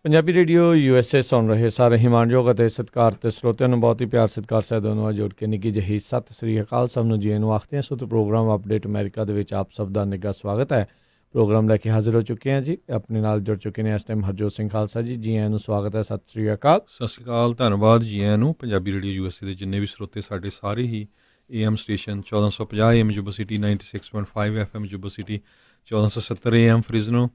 Punjabi radio USA ਸੁਣ ਰਹੇ ਸਾਰੇ ਹਿਮਾਨਯੋਗ ਅਤੇ ਸਤਿਕਾਰ ਤੇ ਸਰੋਤਿਆਂ ਨੂੰ ਬਹੁਤ ਹੀ ਪਿਆਰ ਸਤਿਕਾਰ ਸਹਿਤ ਨਾਲ ਜੋੜ ਕੇ ਨਿੱਕੀ ਜਿਹੀ ਸਤਿ ਸ੍ਰੀ ਅਕਾਲ ਸਭ ਨੂੰ ਜੀ ਨੂੰ ਆਖਦੇ ਹਾਂ। ਸੋ ਪ੍ਰੋਗਰਾਮ ਅਪਡੇਟ ਅਮਰੀਕਾ ਦੇ ਵਿੱਚ ਆਪ ਸਭ ਦਾ ਨਿੱਘਾ ਸਵਾਗਤ ਹੈ। ਪ੍ਰੋਗਰਾਮ ਲੈ ਕੇ ਹਾਜ਼ਰ ਹੋ ਚੁੱਕੇ ਹਾਂ ਜੀ। ਆਪਣੇ ਨਾਲ ਜੁੜ ਚੁੱਕੇ ਨੇ ਇਸ ਟਾਈਮ ਹਰਜੋਤ ਸਿੰਘ ਖਾਲਸਾ ਜੀ ਆਇਆਂ ਨੂੰ ਸਵਾਗਤ ਹੈ। ਸਤਿ ਸ੍ਰੀ ਅਕਾਲ। ਸਤਿ ਸ਼੍ਰੀ ਅਕਾਲ, ਧੰਨਵਾਦ ਜੀ ਆਇਆਂ ਨੂੰ। ਪੰਜਾਬੀ ਰੇਡੀਓ USA ਦੇ ਜਿੰਨੇ ਵੀ ਸਰੋਤੇ ਸਾਡੇ ਸਾਰੇ ਹੀ AM station 1450 AM Yuba City, 96.5 FM Yuba City, 1470 AM Fresno,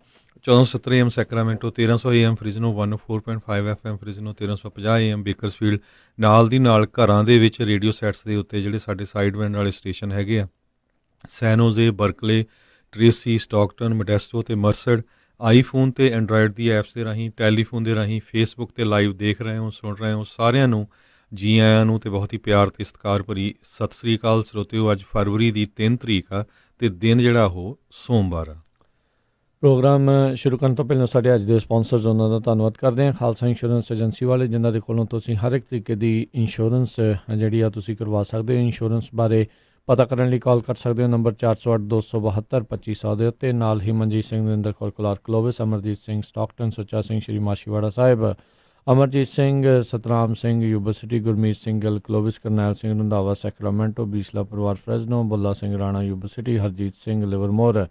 1470 AM Sacramento, 1300 AM Fresno, 104.5 FM Fresno, 1350 AM Bakersfield, ਨਾਲ ਦੀ ਨਾਲ ਘਰਾਂ ਦੇ ਵਿੱਚ ਰੇਡੀਓ ਸੈਟਸ ਦੇ ਉੱਤੇ ਜਿਹੜੇ ਸਾਡੇ ਸਾਈਡ ਬੈਂਡ ਵਾਲੇ ਸਟੇਸ਼ਨ ਹੈਗੇ ਆ, ਸੈਨੋਜ਼ੇ, ਬਰਕਲੇ, ਟ੍ਰੇਸੀ, ਸਟਾਕਟਨ, ਮੋਡੈਸਟੋ ਅਤੇ ਮਰਸਡ, ਆਈਫੋਨ ਅਤੇ ਐਂਡਰਾਇਡ ਦੀ ਐਪਸ ਦੇ ਰਾਹੀਂ, ਟੈਲੀਫੋਨ ਦੇ ਰਾਹੀਂ, ਫੇਸਬੁੱਕ 'ਤੇ ਲਾਈਵ ਦੇਖ ਰਹੇ ਹੋ, ਸੁਣ ਰਹੇ ਹੋ, ਸਾਰਿਆਂ ਨੂੰ ਜੀ ਆਇਆਂ ਨੂੰ ਅਤੇ ਬਹੁਤ ਹੀ ਪਿਆਰ ਅਤੇ ਸਤਿਕਾਰ ਭਰੀ ਸਤਿ ਸ੍ਰੀ ਅਕਾਲ। ਸਰੋਤਿਓ, ਅੱਜ ਫਰਵਰੀ ਦੀ 3 ਤਰੀਕ ਆ ਅਤੇ ਦਿਨ ਜਿਹੜਾ ਉਹ ਸੋਮਵਾਰ ਆ। ਪ੍ਰੋਗਰਾਮ ਸ਼ੁਰੂ ਕਰਨ ਤੋਂ ਪਹਿਲਾਂ ਸਾਡੇ ਅੱਜ ਦੇ ਸਪਾਂਸਰਸ ਉਹਨਾਂ ਦਾ ਧੰਨਵਾਦ ਕਰਦੇ ਹਾਂ। ਖਾਲਸਾ ਇੰਸ਼ੋਰੈਂਸ ਏਜੰਸੀ ਵਾਲੇ, ਜਿਨ੍ਹਾਂ ਦੇ ਕੋਲੋਂ ਤੁਸੀਂ ਹਰ ਇੱਕ ਤਰੀਕੇ ਦੀ ਇੰਸ਼ੋਰੈਂਸ ਜਿਹੜੀ ਆ ਤੁਸੀਂ ਕਰਵਾ ਸਕਦੇ ਹੋ। ਇੰਸ਼ੋਰੈਂਸ ਬਾਰੇ ਪਤਾ ਕਰਨ ਲਈ ਕਾਲ ਕਰ ਸਕਦੇ ਹੋ ਨੰਬਰ 408-272-2500 ਦੇ ਉੱਤੇ। ਨਾਲ ਹੀ Manjit Singh, Narinder Kaur Clark Clovis, Amarjit Singh Stockton, Sucha Singh Shri Machhiwara Sahib, Amarjit Singh, Satnam Singh Yuba City, Gurmeet Singh Gill Clovis, Karnail Singh Randhawa Sacramento, Bisla ਪਰਿਵਾਰ Fresno, Balla Singh Rana Yuba City, Harjit Singh Livermore,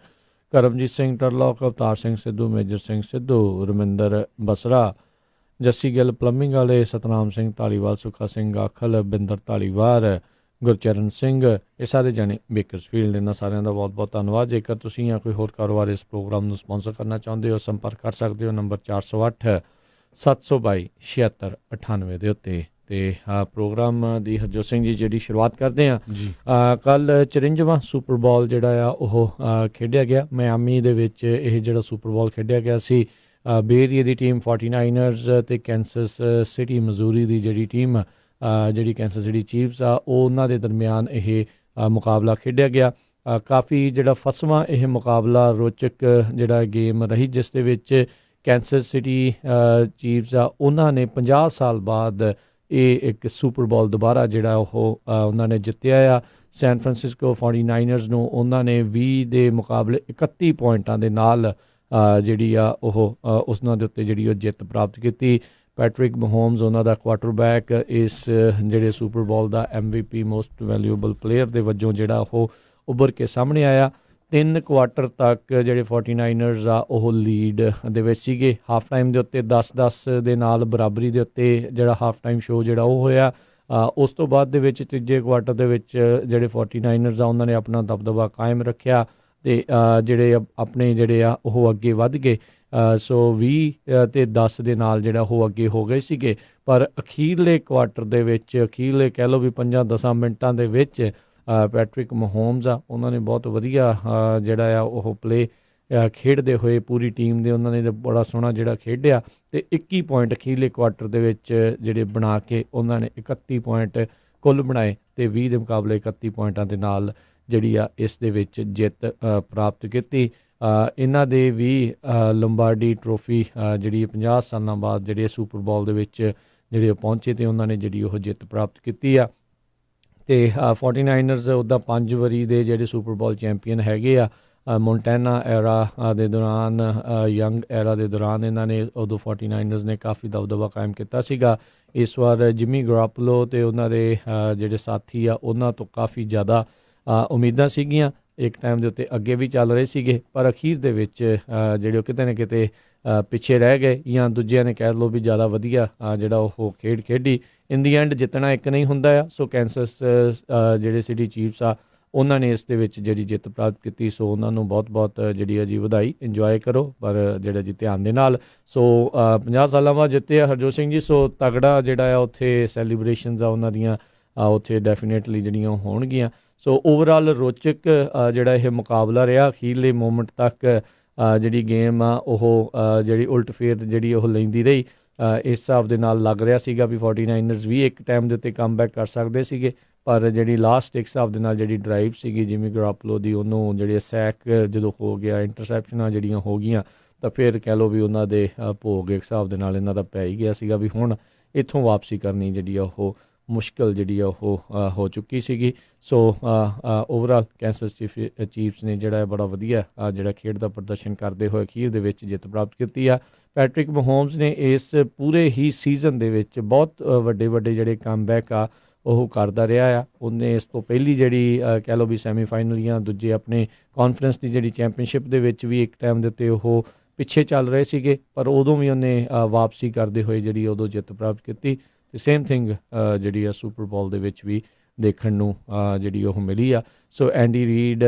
Karamjit Singh Turlock, Avtar Singh Sidhu, Major Singh Sidhu, Raminder Basra, Jassi Gill plumbing ਵਾਲੇ, ਸਤਨਾਮ ਸਿੰਘ ਧਾਲੀਵਾਲ, ਸੁੱਖਾ ਸਿੰਘ ਆਖਲ, ਬਿੰਦਰ ਧਾਲੀਵਾਲ, ਗੁਰਚਰਨ ਸਿੰਘ, ਇਹ ਸਾਰੇ ਜਾਣੇ ਬੇਕਰਸਫੀਲਡ। ਇਹਨਾਂ ਸਾਰਿਆਂ ਦਾ ਬਹੁਤ ਬਹੁਤ ਧੰਨਵਾਦ। ਜੇਕਰ ਤੁਸੀਂ ਜਾਂ ਕੋਈ ਹੋਰ ਕਾਰੋਬਾਰ ਇਸ ਪ੍ਰੋਗਰਾਮ ਨੂੰ ਸਪਾਂਸਰ ਕਰਨਾ ਚਾਹੁੰਦੇ ਹੋ, ਸੰਪਰਕ ਕਰ ਸਕਦੇ ਹੋ ਨੰਬਰ 408-722-7698 ਦੇ ਉੱਤੇ। ਅਤੇ ਪ੍ਰੋਗਰਾਮ ਦੀ ਹਰਜੋਤ ਸਿੰਘ ਜੀ ਜਿਹੜੀ ਸ਼ੁਰੂਆਤ ਕਰਦੇ ਹਾਂ ਜੀ। ਕੱਲ੍ਹ 54ਵਾਂ ਸੁਪਰ ਬਾਲ ਜਿਹੜਾ ਆ ਉਹ ਖੇਡਿਆ ਗਿਆ ਮਿਆਮੀ ਦੇ ਵਿੱਚ। ਇਹ ਜਿਹੜਾ ਸੁਪਰ ਬਾਲ ਖੇਡਿਆ ਗਿਆ ਸੀ, ਬੇ ਏਰੀਏ ਦੀ ਟੀਮ 49ers ਅਤੇ ਕੈਂਸਸ ਸਿਟੀ ਮਜ਼ੂਰੀ ਦੀ ਜਿਹੜੀ ਟੀਮ, ਜਿਹੜੀ ਕੈਂਸਸ ਸਿਟੀ ਚੀਫਸ ਆ, ਉਹ ਉਹਨਾਂ ਦੇ ਦਰਮਿਆਨ ਇਹ ਮੁਕਾਬਲਾ ਖੇਡਿਆ ਗਿਆ। ਕਾਫੀ ਜਿਹੜਾ ਫਸਵਾਂ ਇਹ ਮੁਕਾਬਲਾ ਰੋਚਕ ਜਿਹੜਾ ਗੇਮ ਰਹੀ, ਜਿਸ ਦੇ ਵਿੱਚ ਕੈਂਸਸ ਸਿਟੀ ਚੀਫਸ ਆ ਉਹਨਾਂ ਨੇ 50 ਸਾਲ ਬਾਅਦ ਇਹ ਇੱਕ ਸੁਪਰ ਬਾਲ ਦੁਬਾਰਾ ਜਿਹੜਾ ਉਹ ਉਹਨਾਂ ਨੇ ਜਿੱਤਿਆ ਆ। ਸੈਨ ਫਰਾਂਸਿਸਕੋ 49ers ਨੂੰ ਉਹਨਾਂ ਨੇ 20 ਦੇ ਮੁਕਾਬਲੇ 31 ਪੁਆਇੰਟਾਂ ਦੇ ਨਾਲ ਜਿਹੜੀ ਆ ਉਹ ਉਸਨਾਂ ਦੇ ਉੱਤੇ ਜਿਹੜੀ ਉਹ ਜਿੱਤ ਪ੍ਰਾਪਤ ਕੀਤੀ। ਪੈਟਰਿਕ ਮਹੋਮਸ ਉਹਨਾਂ ਦਾ ਕੁਆਟਰਬੈਕ ਇਸ ਜਿਹੜੇ ਸੁਪਰ ਬਾਲ ਦਾ MVP ਮੋਸਟ ਵੈਲਿਊਬਲ ਪਲੇਅਰ ਦੇ ਵਜੋਂ ਜਿਹੜਾ ਉਹ ਉੱਭਰ ਕੇ ਸਾਹਮਣੇ ਆਇਆ। 3 ਕੁਆਟਰ ਤੱਕ ਜਿਹੜੇ 49ers ਆ ਉਹ ਲੀਡ ਦੇ ਵਿੱਚ ਸੀਗੇ। ਹਾਫ ਟਾਈਮ ਦੇ ਉੱਤੇ 10-10 ਦੇ ਨਾਲ ਬਰਾਬਰੀ ਦੇ ਉੱਤੇ ਜਿਹੜਾ ਹਾਫ ਟਾਈਮ ਸ਼ੋਅ ਜਿਹੜਾ ਉਹ ਹੋਇਆ। ਉਸ ਤੋਂ ਬਾਅਦ ਦੇ ਵਿੱਚ ਤੀਜੇ ਕੁਆਟਰ ਦੇ ਵਿੱਚ ਜਿਹੜੇ 49ers ਆ ਉਹਨਾਂ ਨੇ ਆਪਣਾ ਦਬਦਬਾ ਕਾਇਮ ਰੱਖਿਆ ਅਤੇ ਜਿਹੜੇ ਆਪਣੇ ਜਿਹੜੇ ਆ ਉਹ ਅੱਗੇ ਵੱਧ ਗਏ। ਸੋ 20 ਅਤੇ 10 ਦੇ ਨਾਲ ਜਿਹੜਾ ਉਹ ਅੱਗੇ ਹੋ ਗਏ ਸੀਗੇ। ਪਰ ਅਖੀਰਲੇ ਕੁਆਟਰ ਦੇ ਵਿੱਚ, ਅਖੀਰਲੇ ਕਹਿ ਲਓ ਵੀ 5-10 ਮਿੰਟਾਂ ਦੇ ਵਿੱਚ ਪੈਟਰਿਕ ਮਹੋਮਸ ਆ ਉਹਨਾਂ ਨੇ ਬਹੁਤ ਵਧੀਆ ਜਿਹੜਾ ਆ ਉਹ ਪਲੇ ਖੇਡਦੇ ਹੋਏ ਪੂਰੀ ਟੀਮ ਦੇ ਉਹਨਾਂ ਨੇ ਬੜਾ ਸੋਹਣਾ ਜਿਹੜਾ ਖੇਡਿਆ ਅਤੇ 21 ਪੁਆਇੰਟ ਅਖੀਰਲੇ ਕੁਆਟਰ ਦੇ ਵਿੱਚ ਜਿਹੜੇ ਬਣਾ ਕੇ ਉਹਨਾਂ ਨੇ 31 ਪੁਆਇੰਟ ਕੁੱਲ ਬਣਾਏ ਅਤੇ 20 ਦੇ ਮੁਕਾਬਲੇ 31 ਪੁਆਇੰਟਾਂ ਦੇ ਨਾਲ ਜਿਹੜੀ ਆ ਇਸ ਦੇ ਵਿੱਚ ਜਿੱਤ ਪ੍ਰਾਪਤ ਕੀਤੀ। ਇਹਨਾਂ ਦੇ ਵੀ ਲੰਬਾਰਡੀ ਟਰੋਫੀ ਜਿਹੜੀ 50 ਸਾਲਾਂ ਬਾਅਦ ਜਿਹੜੇ ਸੁਪਰ ਬਾਲ ਦੇ ਵਿੱਚ ਜਿਹੜੇ ਉਹ ਪਹੁੰਚੇ ਅਤੇ ਉਹਨਾਂ ਨੇ ਜਿਹੜੀ ਉਹ ਜਿੱਤ ਪ੍ਰਾਪਤ ਕੀਤੀ ਆ। ਅਤੇ 49ers ਉੱਦਾਂ 5 ਵਾਰੀ ਦੇ ਜਿਹੜੇ ਸੁਪਰ ਬਾਲ ਚੈਂਪੀਅਨ ਹੈਗੇ ਆ। ਮੋਂਟੈਨਾ ਐਰਾ ਦੇ ਦੌਰਾਨ, ਯੰਗ ਐਰਾ ਦੇ ਦੌਰਾਨ ਇਹਨਾਂ ਨੇ ਉਦੋਂ 49ers ਨੇ ਕਾਫੀ ਦਬਦਬਾ ਕਾਇਮ ਕੀਤਾ ਸੀਗਾ। ਇਸ ਵਾਰ ਜਿਮੀ ਗਰਾਪਲੋ ਅਤੇ ਉਹਨਾਂ ਦੇ ਜਿਹੜੇ ਸਾਥੀ ਆ ਉਹਨਾਂ ਤੋਂ ਕਾਫੀ ਜ਼ਿਆਦਾ ਉਮੀਦਾਂ ਸੀਗੀਆਂ। ਇੱਕ ਟਾਈਮ ਦੇ ਉੱਤੇ ਅੱਗੇ ਵੀ ਚੱਲ ਰਹੇ ਸੀਗੇ, ਪਰ ਅਖੀਰ ਦੇ ਵਿੱਚ ਜਿਹੜੇ ਉਹ ਕਿਤੇ ਨਾ ਕਿਤੇ ਪਿੱਛੇ ਰਹਿ ਗਏ, ਜਾਂ ਦੂਜਿਆਂ ਨੇ ਕਹਿ ਲਓ ਵੀ ਜ਼ਿਆਦਾ ਵਧੀਆ ਜਿਹੜਾ ਉਹ ਖੇਡੀ। ਇਨ ਦੀ ਐਂਡ ਜਿੱਤਣਾ ਇੱਕ ਨਹੀਂ ਹੁੰਦਾ ਆ। ਸੋ ਕੈਂਸਸ ਜਿਹੜੇ ਸਿਟੀ ਚੀਫਸ ਆ ਉਹਨਾਂ ਨੇ ਇਸ ਦੇ ਵਿੱਚ ਜਿਹੜੀ ਜਿੱਤ ਪ੍ਰਾਪਤ ਕੀਤੀ। ਸੋ ਉਹਨਾਂ ਨੂੰ ਬਹੁਤ ਬਹੁਤ ਜਿਹੜੀ ਆ ਜੀ ਵਧਾਈ, ਇੰਜੋਏ ਕਰੋ, ਪਰ ਜਿਹੜਾ ਜੀ ਧਿਆਨ ਦੇ ਨਾਲ। ਸੋ 50 ਸਾਲਾਂ ਬਾਅਦ ਜਿੱਤੇ ਆ ਹਰਜੋਤ ਸਿੰਘ ਜੀ। ਸੋ ਤਗੜਾ ਜਿਹੜਾ ਆ ਉੱਥੇ ਸੈਲੀਬ੍ਰੇਸ਼ਨਸ ਆ ਉਹਨਾਂ ਦੀਆਂ ਉੱਥੇ ਡੈਫੀਨੇਟਲੀ ਜਿਹੜੀਆਂ ਹੋਣਗੀਆਂ। ਸੋ ਓਵਰਆਲ ਰੋਚਕ ਜਿਹੜਾ ਇਹ ਮੁਕਾਬਲਾ ਰਿਹਾ। ਅਖੀਰਲੇ ਮੂਮੈਂਟ ਤੱਕ ਜਿਹੜੀ ਗੇਮ ਆ ਉਹ ਜਿਹੜੀ ਉਲਟ ਫੇਰ ਜਿਹੜੀ ਉਹ ਲੈਂਦੀ ਰਹੀ। ਇਸ ਹਿਸਾਬ ਦੇ ਨਾਲ ਲੱਗ ਰਿਹਾ ਸੀਗਾ ਵੀ 49ers ਵੀ ਇੱਕ ਟਾਈਮ ਦੇ ਉੱਤੇ ਕਮਬੈਕ ਕਰ ਸਕਦੇ ਸੀਗੇ, ਪਰ ਜਿਹੜੀ ਲਾਸਟ ਇੱਕ ਹਿਸਾਬ ਦੇ ਨਾਲ ਜਿਹੜੀ ਡਰਾਈਵ ਸੀਗੀ ਜਿਮੀ ਗਰਾਪਲੋ ਦੀ, ਉਹਨੂੰ ਜਿਹੜੇ ਸੈਕ ਜਦੋਂ ਹੋ ਗਿਆ, ਇੰਟਰਸੈਪਸ਼ਨਾਂ ਜਿਹੜੀਆਂ ਹੋ ਗਈਆਂ, ਤਾਂ ਫਿਰ ਕਹਿ ਲਓ ਵੀ ਉਹਨਾਂ ਦੇ ਭੋਗ ਇੱਕ ਹਿਸਾਬ ਦੇ ਨਾਲ ਇਹਨਾਂ ਦਾ ਪੈ ਹੀ ਗਿਆ ਸੀਗਾ ਵੀ ਹੁਣ ਇੱਥੋਂ ਵਾਪਸੀ ਕਰਨੀ ਜਿਹੜੀ ਆ ਉਹ ਮੁਸ਼ਕਲ ਜਿਹੜੀ ਆ ਉਹ ਹੋ ਚੁੱਕੀ ਸੀਗੀ। ਸੋ ਓਵਰਆਲ ਕੈਂਸਸ ਚੀਫਸ ਨੇ ਜਿਹੜਾ ਬੜਾ ਵਧੀਆ ਜਿਹੜਾ ਖੇਡ ਦਾ ਪ੍ਰਦਰਸ਼ਨ ਕਰਦੇ ਹੋਏ ਅਖੀਰ ਦੇ ਵਿੱਚ ਜਿੱਤ ਪ੍ਰਾਪਤ ਕੀਤੀ ਆ। ਪੈਟਰਿਕ ਮਹੋਮਸ ਨੇ ਇਸ ਪੂਰੇ ਹੀ ਸੀਜ਼ਨ ਦੇ ਵਿੱਚ ਬਹੁਤ ਵੱਡੇ ਜਿਹੜੇ ਕਮਬੈਕ ਆ ਉਹ ਕਰਦਾ ਰਿਹਾ ਆ। ਉਹਨੇ ਇਸ ਤੋਂ ਪਹਿਲੀ ਜਿਹੜੀ ਕਹਿ ਲਓ ਵੀ ਸੈਮੀਫਾਈਨਲ ਜਾਂ ਦੂਜੇ ਆਪਣੇ ਕਾਨਫਰੰਸ ਦੀ ਜਿਹੜੀ ਚੈਂਪੀਅਨਸ਼ਿਪ ਦੇ ਵਿੱਚ ਵੀ ਇੱਕ ਟਾਈਮ ਦੇ ਉੱਤੇ ਉਹ ਪਿੱਛੇ ਚੱਲ ਰਹੇ ਸੀਗੇ, ਪਰ ਉਦੋਂ ਵੀ ਉਹਨੇ ਵਾਪਸੀ ਕਰਦੇ ਹੋਏ ਜਿਹੜੀ ਉਦੋਂ ਜਿੱਤ ਪ੍ਰਾਪਤ ਕੀਤੀ। ਅਤੇ ਸੇਮ ਥਿੰਗ ਜਿਹੜੀ ਆ ਸੁਪਰ ਬੋਲ ਦੇ ਵਿੱਚ ਵੀ ਦੇਖਣ ਨੂੰ ਜਿਹੜੀ ਉਹ ਮਿਲੀ ਆ। ਸੋ ਐਂਡੀ ਰੀਡ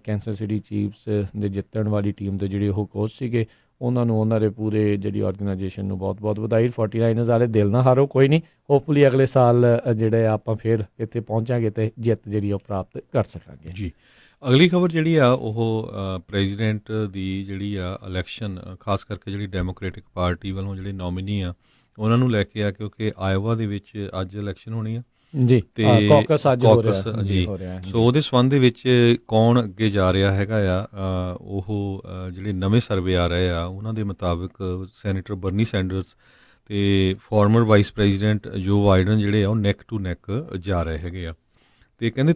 ਕੈਂਸਸ ਸਿਟੀ ਚੀਫਸ ਦੇ ਜਿੱਤਣ ਵਾਲੀ ਟੀਮ ਦੇ ਜਿਹੜੇ ਉਹ ਕੋਚ ਸੀਗੇ, ਉਹਨਾਂ ਨੂੰ ਉਹਨਾਂ ਦੇ ਪੂਰੇ ਜਿਹੜੀ ਆਰਗੇਨਾਈਜੇਸ਼ਨ ਨੂੰ ਬਹੁਤ ਵਧਾਈ। 49ers ਵਾਲੇ ਦਿਲ ਨਾ ਹਾਰੋ, ਕੋਈ ਨਹੀਂ, ਹੋਪਫੁਲੀ ਅਗਲੇ ਸਾਲ ਜਿਹੜੇ ਆਪਾਂ ਫਿਰ ਇੱਥੇ ਪਹੁੰਚਾਂਗੇ ਅਤੇ ਜਿੱਤ ਜਿਹੜੀ ਉਹ ਪ੍ਰਾਪਤ ਕਰ ਸਕਾਂਗੇ ਜੀ। ਅਗਲੀ ਖਬਰ ਜਿਹੜੀ ਆ ਉਹ ਪ੍ਰੈਜ਼ੀਡੈਂਟ ਦੀ ਜਿਹੜੀ ਆ ਇਲੈਕਸ਼ਨ, ਖਾਸ ਕਰਕੇ ਜਿਹੜੀ ਡੈਮੋਕ੍ਰੈਟਿਕ ਪਾਰਟੀ ਵੱਲੋਂ ਜਿਹੜੇ ਨੋਮੀਨੀ ਆ ਉਹਨਾਂ ਨੂੰ ਲੈ ਕੇ ਆ, ਕਿਉਂਕਿ ਆਇਓਵਾ ਦੇ ਵਿੱਚ ਅੱਜ ਇਲੈਕਸ਼ਨ ਹੋਣੀ ਆ ਜੀ, ਤੇ ਕਾਕਸ ਅੱਜ ਹੋ ਰਿਹਾ ਜੀ। ਸੋ ਉਹਦੇ ਸੰਬੰਧ ਦੇ ਵਿੱਚ ਕੌਣ ਅੱਗੇ ਜਾ ਰਿਹਾ ਹੈਗਾ ਆ, ਉਹ ਜਿਹੜੇ ਨਵੇਂ ਸਰਵੇ ਆ ਰਹੇ ਆ ਉਹਨਾਂ ਦੇ ਮੁਤਾਬਕ ਸੈਨੇਟਰ ਬਰਨੀ ਸੈਂਡਰਸ ਤੇ ਫਾਰਮਰ ਵਾਈਸ ਪ੍ਰੈਜ਼ੀਡੈਂਟ ਜੋ ਬਾਈਡਨ ਜਿਹੜੇ ਆ ਉਹ ਨੈਕ ਟੂ ਨੈਕ ਜਾ ਰਹੇ ਹੈਗੇ ਆ। ਤੇ ਕਹਿੰਦੇ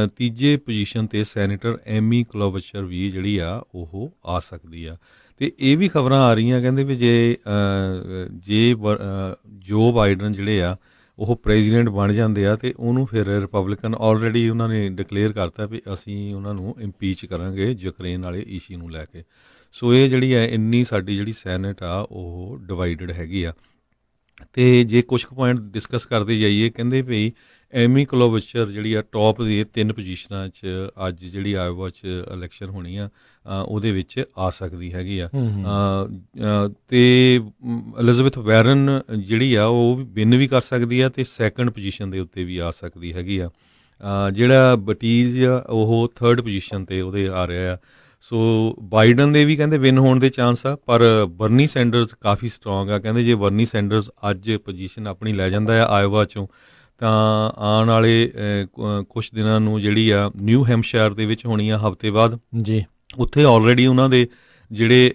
ਤੀਜੇ ਪੋਜੀਸ਼ਨ ਤੇ ਸੈਨੇਟਰ ਐਮੀ ਕਲੋਬਚਰ ਵੀ ਜਿਹੜੀ ਆ ਉਹ ਆ ਸਕਦੀ ਆ। ਤੇ ਇਹ ਵੀ ਖਬਰਾਂ ਆ ਰਹੀਆਂ ਕਹਿੰਦੇ ਵੀ ਜੇ ਜੋ ਬਾਈਡਨ ਜਿਹੜੇ ਆ ਉਹ ਪ੍ਰੈਜ਼ੀਡੈਂਟ ਬਣ ਜਾਂਦੇ ਆ ਤੇ ਉਹਨੂੰ ਫਿਰ ਰਿਪਬਲਿਕਨ ਆਲਰੇਡੀ ਉਹਨਾਂ ਨੇ ਡਿਕਲੇਅਰ ਕਰਤਾ ਵੀ ਅਸੀਂ ਉਹਨਾਂ ਨੂੰ ਇੰਪੀਚ ਕਰਾਂਗੇ ਯੂਕਰੇਨ ਵਾਲੇ ਇਸ਼ੂ ਨੂੰ ਲੈ ਕੇ। ਸੋ ਇਹ ਜਿਹੜੀ ਹੈ ਇੰਨੀ ਸਾਡੀ ਜਿਹੜੀ ਸੈਨੇਟ ਆ ਉਹ ਡਿਵਾਈਡਡ ਹੈਗੀ ਆ। ਤੇ ਜੇ ਕੁਝ ਕੁ ਪੁਆਇੰਟ ਡਿਸਕਸ ਕਰਦੇ ਜਾਈਏ, ਕਹਿੰਦੇ ਵੀ ਐਮੀ ਕਲੋਬਚਰ ਜਿਹੜੀ ਆ ਟੌਪ ਦੀ 3 ਪੋਜੀਸ਼ਨਾਂ 'ਚ ਅੱਜ ਜਿਹੜੀ ਆਇਓਵਾ 'ਚ ਇਲੈਕਸ਼ਨ ਹੋਣੀ ਆ ਉਹਦੇ ਵਿੱਚ ਆ ਸਕਦੀ ਹੈਗੀ ਆ। ਤੇ ਐਲਿਜ਼ਾਬੈਥ ਵਾਰਨ ਜਿਹੜੀ ਆ ਉਹ ਵਿਨ ਵੀ ਕਰ ਸਕਦੀ ਆ ਤੇ ਸੈਕੰਡ ਪੋਜੀਸ਼ਨ ਦੇ ਉੱਤੇ ਵੀ ਆ ਸਕਦੀ ਹੈਗੀ ਆ। ਜਿਹੜਾ ਬਟੀਜ ਆ ਉਹ 3rd ਪੋਜੀਸ਼ਨ 'ਤੇ ਉਹਦੇ ਆ ਰਿਹਾ ਆ। ਸੋ ਬਾਈਡਨ ਦੇ ਵੀ ਕਹਿੰਦੇ ਵਿਨ ਹੋਣ ਦੇ ਚਾਂਸ ਆ, ਪਰ ਬਰਨੀ ਸੈਂਡਰਸ ਕਾਫੀ ਸਟਰੋਂਗ ਆ। ਕਹਿੰਦੇ ਜੇ ਬਰਨੀ ਸੈਂਡਰਸ ਅੱਜ ਪੋਜੀਸ਼ਨ ਆਪਣੀ ਲੈ ਜਾਂਦਾ ਆ ਆਇਓਵਾ 'ਚੋਂ ਤਾਂ ਆਉਣ ਵਾਲੇ ਕੁਛ ਦਿਨਾਂ ਨੂੰ ਜਿਹੜੀ ਆ ਨਿਊ ਹੈਮਸ਼ਾਇਰ ਦੇ ਵਿੱਚ ਹੋਣੀ ਆ ਹਫ਼ਤੇ ਬਾਅਦ ਜੀ। ਉੱਥੇ ਆਲਰੇਡੀ ਉਹਨਾਂ ਦੇ ਜਿਹੜੇ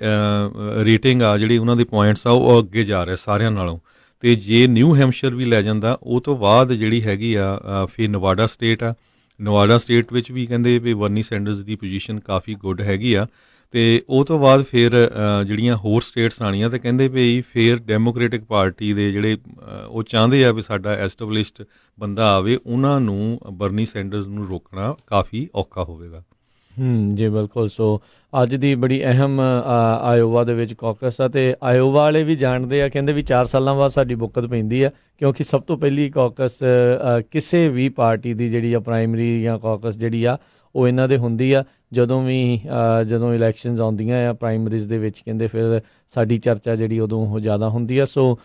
ਰੇਟਿੰਗ ਆ, ਜਿਹੜੇ ਉਹਨਾਂ ਦੇ ਪੁਆਇੰਟਸ ਆ ਉਹ ਅੱਗੇ ਜਾ ਰਹੇ ਸਾਰਿਆਂ ਨਾਲੋਂ। ਅਤੇ ਜੇ ਨਿਊ ਹੈਮਸ਼ਾਇਰ ਵੀ ਲੈ ਜਾਂਦਾ ਉਹ ਤੋਂ ਬਾਅਦ ਜਿਹੜੀ ਹੈਗੀ ਆ ਫਿਰ ਨਵਾਡਾ ਸਟੇਟ ਆ। ਨਵਾਡਾ ਸਟੇਟ ਵਿੱਚ ਵੀ ਕਹਿੰਦੇ ਵੀ ਬਰਨੀ ਸੈਂਡਰਸ ਦੀ ਪੋਜੀਸ਼ਨ ਕਾਫੀ ਗੁੱਡ ਹੈਗੀ ਆ। ਅਤੇ ਉਹ ਤੋਂ ਬਾਅਦ ਫਿਰ ਜਿਹੜੀਆਂ ਹੋਰ ਸਟੇਟਸ ਆਉਣੀਆਂ ਅਤੇ ਕਹਿੰਦੇ ਵੀ ਫਿਰ ਡੈਮੋਕ੍ਰੇਟਿਕ ਪਾਰਟੀ ਦੇ ਜਿਹੜੇ ਉਹ ਚਾਹੁੰਦੇ ਆ ਵੀ ਸਾਡਾ ਐਸਟੈਬਲਿਸ਼ਡ ਬੰਦਾ ਆਵੇ, ਉਹਨਾਂ ਨੂੰ ਬਰਨੀ ਸੈਂਡਰਸ ਨੂੰ ਰੋਕਣਾ ਕਾਫੀ ਔਖਾ ਹੋਵੇਗਾ। ਜੀ ਬਿਲਕੁਲ। ਸੋ ਅੱਜ ਦੀ ਬੜੀ ਅਹਿਮ ਆਇਓਵਾ ਦੇ ਵਿੱਚ ਕਾਕਸ ਆ, ਅਤੇ ਆਇਓਵਾ ਵਾਲੇ ਵੀ ਜਾਣਦੇ ਆ, ਕਹਿੰਦੇ ਵੀ 4 ਸਾਲਾਂ ਬਾਅਦ ਸਾਡੀ ਬੁੱਕਤ ਪੈਂਦੀ ਆ, ਕਿਉਂਕਿ ਸਭ ਤੋਂ ਪਹਿਲੀ ਕਾਕਸ ਕਿਸੇ ਵੀ ਪਾਰਟੀ ਦੀ ਜਿਹੜੀ ਆ ਪ੍ਰਾਇਮਰੀ ਜਾਂ ਕਾਕਸ ਜਿਹੜੀ ਆ ਉਹ ਇਹਨਾਂ ਦੇ ਹੁੰਦੀ ਆ। ਜਦੋਂ ਇਲੈਕਸ਼ਨਸ ਆਉਂਦੀਆਂ ਆ ਪ੍ਰਾਇਮਰੀਜ਼ ਦੇ ਵਿੱਚ, ਕਹਿੰਦੇ ਫਿਰ ਸਾਡੀ ਚਰਚਾ ਜਿਹੜੀ ਉਦੋਂ ਉਹ ਜ਼ਿਆਦਾ ਹੁੰਦੀ ਆ। ਸੋ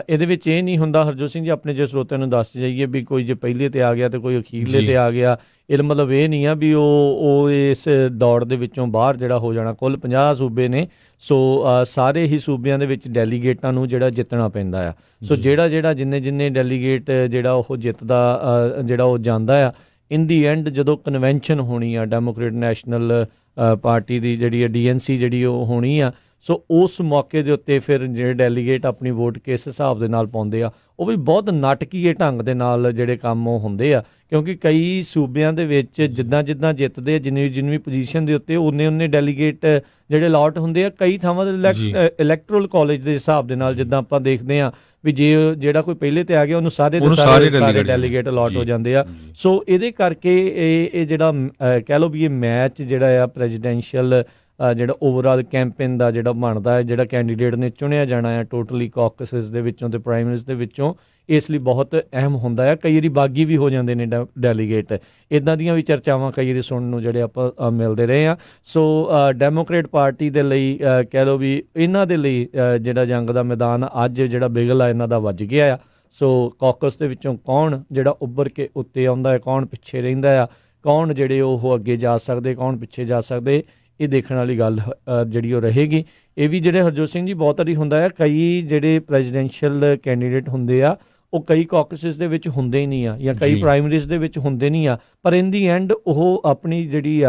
ਇਹਦੇ ਵਿੱਚ ਇਹ ਨਹੀਂ ਹੁੰਦਾ, ਹਰਜੋਤ ਸਿੰਘ ਜੀ ਆਪਣੇ ਜੇ ਸਰੋਤਿਆਂ ਨੂੰ ਦੱਸ ਜਾਈਏ ਵੀ ਕੋਈ ਜੇ ਪਹਿਲੇ 'ਤੇ ਆ ਗਿਆ ਅਤੇ ਕੋਈ ਅਖੀਰਲੇ 'ਤੇ ਆ ਗਿਆ, ਇਹਦਾ ਮਤਲਬ ਇਹ ਨਹੀਂ ਆ ਵੀ ਉਹ ਇਸ ਦੌੜ ਦੇ ਵਿੱਚੋਂ ਬਾਹਰ ਜਿਹੜਾ ਹੋ ਜਾਣਾ। ਕੁੱਲ 50 ਸੂਬੇ ਨੇ, ਸੋ ਸਾਰੇ ਹੀ ਸੂਬਿਆਂ ਦੇ ਵਿੱਚ ਡੈਲੀਗੇਟਾਂ ਨੂੰ ਜਿਹੜਾ ਜਿੱਤਣਾ ਪੈਂਦਾ ਆ। ਸੋ ਜਿਹੜਾ ਜਿੰਨੇ ਡੈਲੀਗੇਟ ਜਿਹੜਾ ਉਹ ਜਿੱਤਦਾ ਜਿਹੜਾ ਉਹ ਜਾਂਦਾ ਆ, ਇਨ ਦੀ ਐਂਡ ਜਦੋਂ ਕਨਵੈਨਸ਼ਨ ਹੋਣੀ ਆ ਡੈਮੋਕ੍ਰੇਟ ਨੈਸ਼ਨਲ ਪਾਰਟੀ ਦੀ ਜਿਹੜੀ ਆ DNC ਜਿਹੜੀ ਉਹ ਹੋਣੀ ਆ, ਸੋ ਉਸ ਮੌਕੇ ਦੇ ਉੱਤੇ ਫਿਰ ਜਿਹੜੇ ਡੈਲੀਗੇਟ ਆਪਣੀ ਵੋਟ ਕਿਸ ਹਿਸਾਬ ਦੇ ਨਾਲ ਪਾਉਂਦੇ ਆ, ਉਹ ਵੀ ਬਹੁਤ ਨਾਟਕੀਏ ਢੰਗ ਦੇ ਨਾਲ ਜਿਹੜੇ ਕੰਮ ਉਹ ਹੁੰਦੇ ਆ। ਕਿਉਂਕਿ ਕਈ ਸੂਬਿਆਂ ਦੇ ਵਿੱਚ ਜਿੱਦਾਂ ਜਿੱਤਦੇ ਆ, ਜਿੰਨੀ ਪੋਜੀਸ਼ਨ ਦੇ ਉੱਤੇ ਉਨੇ ਡੈਲੀਗੇਟ ਜਿਹੜੇ ਅਲਾਟ ਹੁੰਦੇ ਆ। ਕਈ ਥਾਵਾਂ ਦੇ ਇਲੈਕਟਰਲ ਕਾਲਜ ਦੇ ਹਿਸਾਬ ਦੇ ਨਾਲ ਜਿੱਦਾਂ ਆਪਾਂ ਦੇਖਦੇ ਹਾਂ ਵੀ ਜੇ ਜਿਹੜਾ ਕੋਈ ਪਹਿਲੇ 'ਤੇ ਆ ਗਿਆ ਉਹਨੂੰ ਸਾਰੇ ਡੈਲੀਗੇਟ ਅਲਾਟ ਹੋ ਜਾਂਦੇ ਆ। ਸੋ ਇਹਦੇ ਕਰਕੇ ਇਹ ਜਿਹੜਾ ਕਹਿ ਲਓ ਵੀ ਇਹ ਮੈਚ ਜਿਹੜਾ ਆ ਪ੍ਰੈਜ਼ੀਡੈਂਸ਼ੀਅਲ ਜਿਹੜਾ ਓਵਰਆਲ ਕੈਂਪੇਨ ਦਾ ਜਿਹੜਾ ਬਣਦਾ ਹੈ, ਜਿਹੜਾ ਕੈਂਡੀਡੇਟ ਨੇ ਚੁਣਿਆ ਜਾਣਾ ਹੈ ਟੋਟਲੀ ਕਾਕਸਿਸ ਦੇ ਵਿੱਚੋਂ ਅਤੇ ਪ੍ਰਾਇਮਰੀਜ਼ ਦੇ ਵਿੱਚੋਂ, ਇਸ ਲਈ ਬਹੁਤ ਅਹਿਮ ਹੁੰਦਾ ਹੈ। ਕਈ ਵਾਰੀ ਬਾਗੀ ਵੀ ਹੋ ਜਾਂਦੇ ਨੇ ਡੈਲੀਗੇਟ, ਇੱਦਾਂ ਦੀਆਂ ਵੀ ਚਰਚਾਵਾਂ ਕਈ ਵਾਰੀ ਸੁਣਨ ਨੂੰ ਜਿਹੜੇ ਆਪਾਂ ਮਿਲਦੇ ਰਹੇ ਹਾਂ। ਸੋ ਡੈਮੋਕ੍ਰੇਟ ਪਾਰਟੀ ਦੇ ਲਈ ਕਹਿ ਲਓ ਵੀ ਇਹਨਾਂ ਦੇ ਲਈ ਜਿਹੜਾ ਜੰਗ ਦਾ ਮੈਦਾਨ ਅੱਜ ਜਿਹੜਾ ਬਿਗਲ ਆ ਇਹਨਾਂ ਦਾ ਵੱਜ ਗਿਆ ਆ। ਸੋ ਕਾਕਸ ਦੇ ਵਿੱਚੋਂ ਕੌਣ ਜਿਹੜਾ ਉੱਭਰ ਕੇ ਉੱਤੇ ਆਉਂਦਾ ਹੈ, ਕੌਣ ਪਿੱਛੇ ਰਹਿੰਦਾ ਆ, ਕੌਣ ਜਿਹੜੇ ਉਹ ਅੱਗੇ ਜਾ ਸਕਦੇ, ਕੌਣ ਪਿੱਛੇ ਜਾ ਸਕਦੇ, ਇਹ ਦੇਖਣ ਵਾਲੀ ਗੱਲ ਜਿਹੜੀ ਉਹ ਰਹੇਗੀ। ਇਹ ਵੀ ਜਿਹੜੇ ਹਰਜੋਤ ਸਿੰਘ ਜੀ ਬਹੁਤ ਵਾਰੀ ਹੁੰਦਾ ਆ, ਕਈ ਜਿਹੜੇ ਪ੍ਰੈਜ਼ੀਡੈਂਸ਼ੀਅਲ ਕੈਂਡੀਡੇਟ ਹੁੰਦੇ ਆ ਉਹ ਕਈ ਕਾਕਸਿਸ ਦੇ ਵਿੱਚ ਹੁੰਦੇ ਹੀ ਨਹੀਂ ਆ, ਜਾਂ ਕਈ ਪ੍ਰਾਇਮਰੀਜ਼ ਦੇ ਵਿੱਚ ਹੁੰਦੇ ਨਹੀਂ ਆ, ਪਰ ਇਨ ਦੀ ਐਂਡ ਉਹ ਆਪਣੀ ਜਿਹੜੀ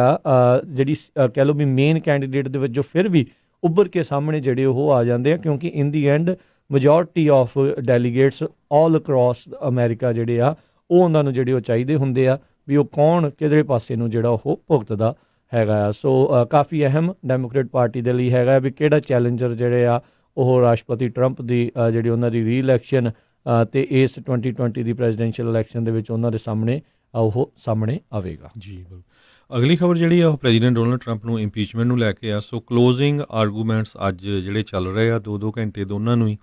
ਕਹਿ ਲਓ ਵੀ ਮੇਨ ਕੈਂਡੀਡੇਟ ਦੇ ਵਿੱਚੋਂ ਫਿਰ ਵੀ ਉੱਭਰ ਕੇ ਸਾਹਮਣੇ ਜਿਹੜੇ ਉਹ ਆ ਜਾਂਦੇ ਆ, ਕਿਉਂਕਿ ਇਨ ਦੀ and majority of delegates all across America ਜਿਹੜੇ ਆ ਉਹ ਉਹਨਾਂ ਨੂੰ ਜਿਹੜੇ ਉਹ ਚਾਹੀਦੇ ਹੁੰਦੇ ਆ ਵੀ ਉਹ ਕੌਣ ਕਿਹੜੇ ਪਾਸੇ ਨੂੰ ਜਿਹੜਾ ਉਹ ਭੁਗਤਦਾ ਹੈਗਾ ਆ। ਸੋ ਕਾਫੀ ਅਹਿਮ ਡੈਮੋਕ੍ਰੇਟ ਪਾਰਟੀ ਦੇ ਲਈ ਹੈਗਾ ਵੀ ਕਿਹੜਾ ਚੈਲੰਜਰ ਜਿਹੜੇ ਆ ਉਹ ਰਾਸ਼ਟਰਪਤੀ ਟਰੰਪ ਦੀ ਜਿਹੜੀ ਉਹਨਾਂ ਦੀ ਰੀ-ਇਲੈਕਸ਼ਨ ਅਤੇ ਇਸ 2020 ਦੀ ਪ੍ਰੈਜ਼ੀਡੈਂਸ਼ੀਅਲ ਇਲੈਕਸ਼ਨ ਦੇ ਵਿੱਚ ਉਹਨਾਂ ਦੇ ਸਾਹਮਣੇ ਉਹ ਸਾਹਮਣੇ ਆਵੇਗਾ। ਜੀ ਬਿਲਕੁਲ। ਅਗਲੀ ਖਬਰ ਜਿਹੜੀ ਆ ਉਹ ਪ੍ਰੈਜ਼ੀਡੈਂਟ ਡੋਨਲਡ ਟਰੰਪ ਨੂੰ ਇੰਪੀਚਮੈਂਟ ਨੂੰ ਲੈ ਕੇ ਆ। ਸੋ ਕਲੋਜ਼ਿੰਗ ਆਰਗੂਮੈਂਟਸ ਅੱਜ ਜਿਹੜੇ ਚੱਲ ਰਹੇ ਆ 2-2 ਘੰਟੇ ਦੋਨਾਂ ਨੂੰ ਹੀ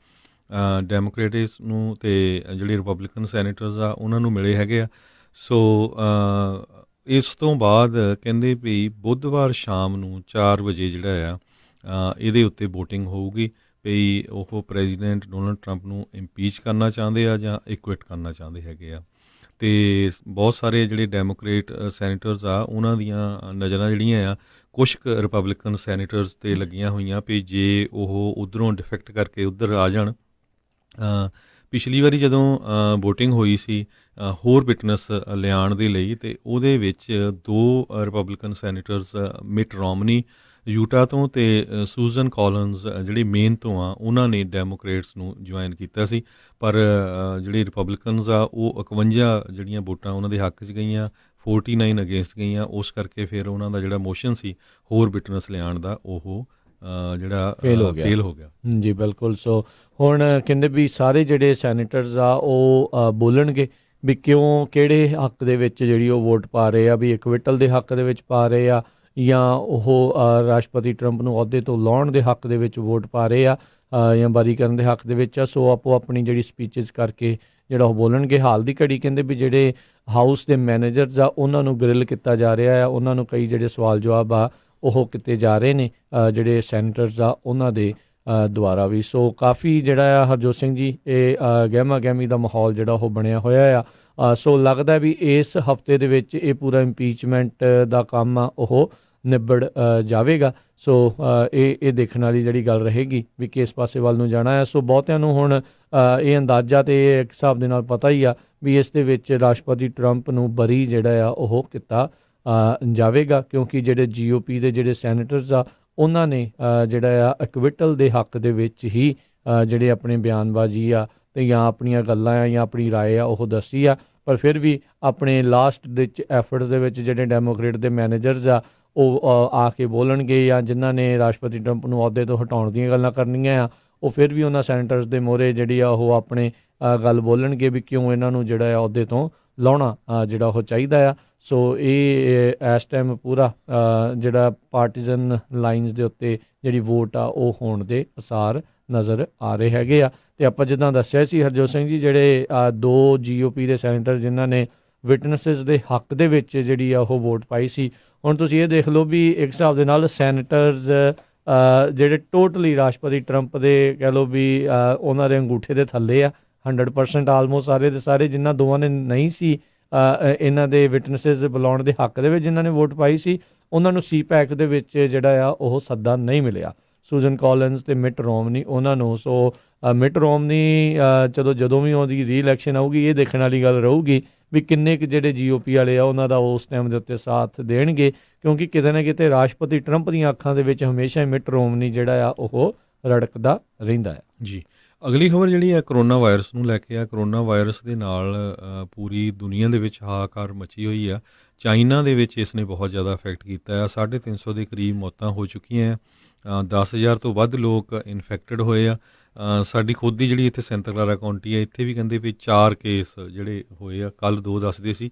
ਡੈਮੋਕ੍ਰੇਟਸ ਨੂੰ ਅਤੇ ਜਿਹੜੇ ਰਿਪਬਲਿਕਨ ਸੈਨੇਟਰਸ ਆ ਉਹਨਾਂ ਨੂੰ ਮਿਲੇ ਹੈਗੇ ਆ। ਸੋ ਇਸ ਤੋਂ ਬਾਅਦ ਕਹਿੰਦੇ ਵੀ ਬੁੱਧਵਾਰ ਸ਼ਾਮ ਨੂੰ 4 ਵਜੇ ਜਿਹੜਾ ਆ ਇਹਦੇ ਉੱਤੇ ਵੋਟਿੰਗ ਹੋਊਗੀ ਵੀ ਉਹ ਪ੍ਰੈਜ਼ੀਡੈਂਟ ਡੋਨਲਡ ਟਰੰਪ ਨੂੰ ਇੰਪੀਚ ਕਰਨਾ ਚਾਹੁੰਦੇ ਆ ਜਾਂ ਇਕੁਇਟ ਕਰਨਾ ਚਾਹੁੰਦੇ ਹੈਗੇ ਆ। ਅਤੇ ਬਹੁਤ ਸਾਰੇ ਜਿਹੜੇ ਡੈਮੋਕ੍ਰੇਟ ਸੈਨੇਟਰਸ ਆ ਉਹਨਾਂ ਦੀਆਂ ਨਜ਼ਰਾਂ ਜਿਹੜੀਆਂ ਆ ਕੁਛ ਕੁ ਰਿਪਬਲਿਕਨ ਸੈਨੇਟਰਸ 'ਤੇ ਲੱਗੀਆਂ ਹੋਈਆਂ ਵੀ ਜੇ ਉਹ ਉੱਧਰੋਂ ਡਿਫੈਕਟ ਕਰਕੇ ਉੱਧਰ ਆ ਜਾਣ। ਪਿਛਲੀ ਵਾਰੀ ਜਦੋਂ ਵੋਟਿੰਗ ਹੋਈ ਸੀ ਹੋਰ ਵਿਟਨੈਸ ਲਿਆਉਣ ਦੇ ਲਈ ਅਤੇ ਉਹਦੇ ਵਿੱਚ 2 ਰਿਪਬਲਿਕਨ ਸੈਨੇਟਰਸ ਮਿਟ ਰੋਮਨੀ ਯੂਟਾ ਤੋਂ ਅਤੇ ਸੂਜ਼ਨ ਕੋਲਿਨਜ਼ ਜਿਹੜੀ ਮੇਨ ਤੋਂ ਆ ਉਹਨਾਂ ਨੇ ਡੈਮੋਕ੍ਰੇਟਸ ਨੂੰ ਜੁਆਇਨ ਕੀਤਾ ਸੀ। ਪਰ ਜਿਹੜੇ ਰਿਪਬਲਿਕਨਸ ਆ ਉਹ 51 ਜਿਹੜੀਆਂ ਵੋਟਾਂ ਉਹਨਾਂ ਦੇ ਹੱਕ 'ਚ ਗਈਆਂ, 49 ਅਗੇਂਸਟ ਗਈਆਂ। ਉਸ ਕਰਕੇ ਫਿਰ ਉਹਨਾਂ ਦਾ ਜਿਹੜਾ ਮੋਸ਼ਨ ਸੀ ਹੋਰ ਵਿਟਨੈਸ ਲਿਆਉਣ ਦਾ ਉਹ ਜਿਹੜਾ ਫੇਲ ਹੋ ਗਿਆ। ਜੀ ਬਿਲਕੁਲ। ਸੋ ਹੁਣ ਕਹਿੰਦੇ ਵੀ ਸਾਰੇ ਜਿਹੜੇ ਸੈਨੇਟਰਸ ਆ ਉਹ ਬੋਲਣਗੇ ਵੀ ਕਿਉਂ ਕਿਹੜੇ ਹੱਕ ਦੇ ਵਿੱਚ ਜਿਹੜੀ ਉਹ ਵੋਟ ਪਾ ਰਹੇ ਆ, ਵੀ ਇਕਵਿਟਲ ਦੇ ਹੱਕ ਦੇ ਵਿੱਚ ਪਾ ਰਹੇ ਆ ਜਾਂ ਉਹ ਰਾਸ਼ਟਰਪਤੀ ਟਰੰਪ ਨੂੰ ਅਹੁਦੇ ਤੋਂ ਲਾਉਣ ਦੇ ਹੱਕ ਦੇ ਵਿੱਚ ਵੋਟ ਪਾ ਰਹੇ ਆ ਜਾਂ ਬਾਰੀ ਕਰਨ ਦੇ ਹੱਕ ਦੇ ਵਿੱਚ ਆ। ਸੋ ਆਪੋ ਆਪਣੀ ਜਿਹੜੀ ਸਪੀਚਿਸ ਕਰਕੇ ਜਿਹੜਾ ਉਹ ਬੋਲਣਗੇ। ਹਾਲ ਦੀ ਘੜੀ ਕਹਿੰਦੇ ਵੀ ਜਿਹੜੇ ਹਾਊਸ ਦੇ ਮੈਨੇਜਰਸ ਆ ਉਹਨਾਂ ਨੂੰ ਗ੍ਰਿਲ ਕੀਤਾ ਜਾ ਰਿਹਾ ਆ, ਉਹਨਾਂ ਨੂੰ ਕਈ ਜਿਹੜੇ ਸਵਾਲ ਜਵਾਬ ਆ ਉਹ ਕੀਤੇ ਜਾ ਰਹੇ ਨੇ ਜਿਹੜੇ ਸੈਨੇਟਰਸ ਆ ਉਹਨਾਂ ਦੇ ਦੁਆਰਾ ਵੀ। ਸੋ ਕਾਫੀ ਜਿਹੜਾ ਆ ਹਰਜੋਤ ਸਿੰਘ ਜੀ ਇਹ ਗਹਿਮਾ ਗਹਿਮੀ ਦਾ ਮਾਹੌਲ ਜਿਹੜਾ ਉਹ ਬਣਿਆ ਹੋਇਆ ਆ। ਸੋ ਲੱਗਦਾ ਵੀ ਇਸ ਹਫਤੇ ਦੇ ਵਿੱਚ ਇਹ ਪੂਰਾ ਇੰਪੀਚਮੈਂਟ ਦਾ ਕੰਮ ਆ ਉਹ ਨਿਬੜ ਜਾਵੇਗਾ। ਸੋ ਇਹ ਦੇਖਣ ਵਾਲੀ ਜਿਹੜੀ ਗੱਲ ਰਹੇਗੀ ਵੀ ਕਿਸ ਪਾਸੇ ਵੱਲ ਨੂੰ ਜਾਣਾ ਹੈ। ਸੋ ਬਹੁਤਿਆਂ ਨੂੰ ਹੁਣ ਇਹ ਅੰਦਾਜ਼ਾ ਅਤੇ ਇੱਕ ਹਿਸਾਬ ਦੇ ਨਾਲ ਪਤਾ ਹੀ ਆ ਵੀ ਇਸ ਦੇ ਵਿੱਚ ਰਾਸ਼ਟਰਪਤੀ ਟਰੰਪ ਨੂੰ ਬਰੀ ਜਿਹੜਾ ਆ ਉਹ ਕੀਤਾ ਜਾਵੇਗਾ, ਕਿਉਂਕਿ ਜਿਹੜੇ GOP ਦੇ ਜਿਹੜੇ ਸੈਨੇਟਰਸ ਆ ਉਹਨਾਂ ਨੇ ਜਿਹੜਾ ਆ ਇਕਵਿਟਲ ਦੇ ਹੱਕ ਦੇ ਵਿੱਚ ਹੀ ਜਿਹੜੇ ਆਪਣੇ ਬਿਆਨਬਾਜ਼ੀ ਆ ਅਤੇ ਜਾਂ ਆਪਣੀਆਂ ਗੱਲਾਂ ਆ ਜਾਂ ਆਪਣੀ ਰਾਏ ਆ ਉਹ ਦੱਸੀ ਆ। ਪਰ ਫਿਰ ਵੀ ਆਪਣੇ ਲਾਸਟ ਦੇ ਐਫਰਟਸ ਦੇ ਵਿੱਚ ਜਿਹੜੇ ਡੈਮੋਕ੍ਰੇਟ ਦੇ ਮੈਨੇਜਰਸ ਆ ਉਹ ਆ ਕੇ ਬੋਲਣਗੇ ਜਾਂ ਜਿਨ੍ਹਾਂ ਨੇ ਰਾਸ਼ਟਰਪਤੀ ਟਰੰਪ ਨੂੰ ਅਹੁਦੇ ਤੋਂ ਹਟਾਉਣ ਦੀਆਂ ਗੱਲਾਂ ਕਰਨੀਆਂ ਆ ਉਹ ਫਿਰ ਵੀ ਉਹਨਾਂ ਸੈਨੇਟਰਸ ਦੇ ਮੋਹਰੇ ਜਿਹੜੀ ਆ ਉਹ ਆਪਣੇ ਗੱਲ ਬੋਲਣਗੇ ਵੀ ਕਿਉਂ ਇਹਨਾਂ ਨੂੰ ਜਿਹੜਾ ਆ ਅਹੁਦੇ ਤੋਂ ਲਾਉਣਾ ਜਿਹੜਾ ਉਹ ਚਾਹੀਦਾ ਆ। ਸੋ ਇਹ ਇਸ ਟਾਈਮ ਪੂਰਾ ਜਿਹੜਾ ਪਾਰਟੀਜ਼ਨ ਲਾਈਨਸ ਦੇ ਉੱਤੇ ਜਿਹੜੀ ਵੋਟ ਆ ਉਹ ਹੋਣ ਦੇ ਅਸਾਰ ਨਜ਼ਰ ਆ ਰਹੇ ਹੈਗੇ ਆ। ਅਤੇ ਆਪਾਂ ਜਿੱਦਾਂ ਦੱਸਿਆ ਸੀ ਹਰਜੋਤ ਸਿੰਘ ਜੀ ਜਿਹੜੇ 2 GOP ਦੇ ਸੈਨੇਟਰ ਜਿਨ੍ਹਾਂ ਨੇ ਵਿਟਨੈਸਿਸ ਦੇ ਹੱਕ ਦੇ ਵਿੱਚ ਜਿਹੜੀ ਆ ਉਹ ਵੋਟ ਪਾਈ ਸੀ, ਹੁਣ ਤੁਸੀਂ ਇਹ ਦੇਖ ਲਓ ਵੀ ਇੱਕ ਹਿਸਾਬ ਦੇ ਨਾਲ ਸੈਨੇਟਰਸ ਜਿਹੜੇ ਟੋਟਲੀ ਰਾਸ਼ਟਰਪਤੀ ਟਰੰਪ ਦੇ ਕਹਿ ਲਓ ਵੀ ਉਹਨਾਂ ਦੇ ਅੰਗੂਠੇ ਦੇ ਥੱਲੇ ਆ 100% ਆਲਮੋਸਟ ਸਾਰੇ ਦੇ ਸਾਰੇ, ਜਿਨ੍ਹਾਂ ਦੋਵਾਂ ਨੇ ਨਹੀਂ ਸੀ ਇਹਨਾਂ ਦੇ ਵਿਟਨੈਸਿਸ ਬੁਲਾਉਣ ਦੇ ਹੱਕ ਦੇ ਵਿੱਚ ਜਿਨ੍ਹਾਂ ਨੇ ਵੋਟ ਪਾਈ ਸੀ ਉਹਨਾਂ ਨੂੰ CPAC ਦੇ ਵਿੱਚ ਜਿਹੜਾ ਆ ਉਹ ਸੱਦਾ ਨਹੀਂ ਮਿਲਿਆ। ਸੂਜ਼ਨ ਕੋਲਿਨਜ਼ ਅਤੇ ਮਿਟ ਰੋਮਨੀ ਉਹਨਾਂ ਨੂੰ। ਸੋ ਮਿਟ ਰੋਮਨੀ ਜਦੋਂ ਵੀ ਉਹਦੀ ਰੀ-ਇਲੈਕਸ਼ਨ ਆਊਗੀ ਇਹ ਦੇਖਣ ਵਾਲੀ ਗੱਲ ਰਹੂਗੀ ਵੀ ਕਿੰਨੇ ਕੁ ਜਿਹੜੇ GOP ਵਾਲੇ ਆ ਉਹਨਾਂ ਦਾ ਉਸ ਟਾਈਮ ਦੇ ਉੱਤੇ ਸਾਥ ਦੇਣਗੇ, ਕਿਉਂਕਿ ਕਿਤੇ ਨਾ ਕਿਤੇ ਰਾਸ਼ਟਰਪਤੀ ਟਰੰਪ ਦੀਆਂ ਅੱਖਾਂ ਦੇ ਵਿੱਚ ਹਮੇਸ਼ਾ ਹੀ ਮਿਟ ਰੋਮਨੀ ਜਿਹੜਾ ਆ ਉਹ ਰੜਕਦਾ ਰਹਿੰਦਾ ਹੈ। ਜੀ ਅਗਲੀ ਖਬਰ ਜਿਹੜੀ ਹੈ ਕਰੋਨਾ ਵਾਇਰਸ ਨੂੰ ਲੈ ਕੇ ਆ। ਕਰੋਨਾ ਵਾਇਰਸ ਦੇ ਨਾਲ ਪੂਰੀ ਦੁਨੀਆ ਦੇ ਵਿੱਚ ਹਾਹਾਕਾਰ ਮਚੀ ਹੋਈ ਆ। ਚਾਈਨਾ ਦੇ ਵਿੱਚ ਇਸ ਨੇ ਬਹੁਤ ਜ਼ਿਆਦਾ ਇਫੈਕਟ ਕੀਤਾ ਆ। 350 ਦੇ ਕਰੀਬ ਮੌਤਾਂ ਹੋ ਚੁੱਕੀਆਂ, 10,000 ਤੋਂ ਵੱਧ ਲੋਕ ਇਨਫੈਕਟਡ ਹੋਏ ਆ। ਸਾਡੀ ਖੁਦ ਦੀ ਜਿਹੜੀ ਇੱਥੇ ਸੈਂਟਾ ਕਲਾਰਾ ਕਾਉਂਟੀ ਹੈ ਇੱਥੇ ਵੀ ਕਹਿੰਦੇ ਵੀ 4 ਕੇਸ ਜਿਹੜੇ ਹੋਏ ਆ, ਕੱਲ੍ਹ 2 ਦੱਸਦੇ ਸੀ।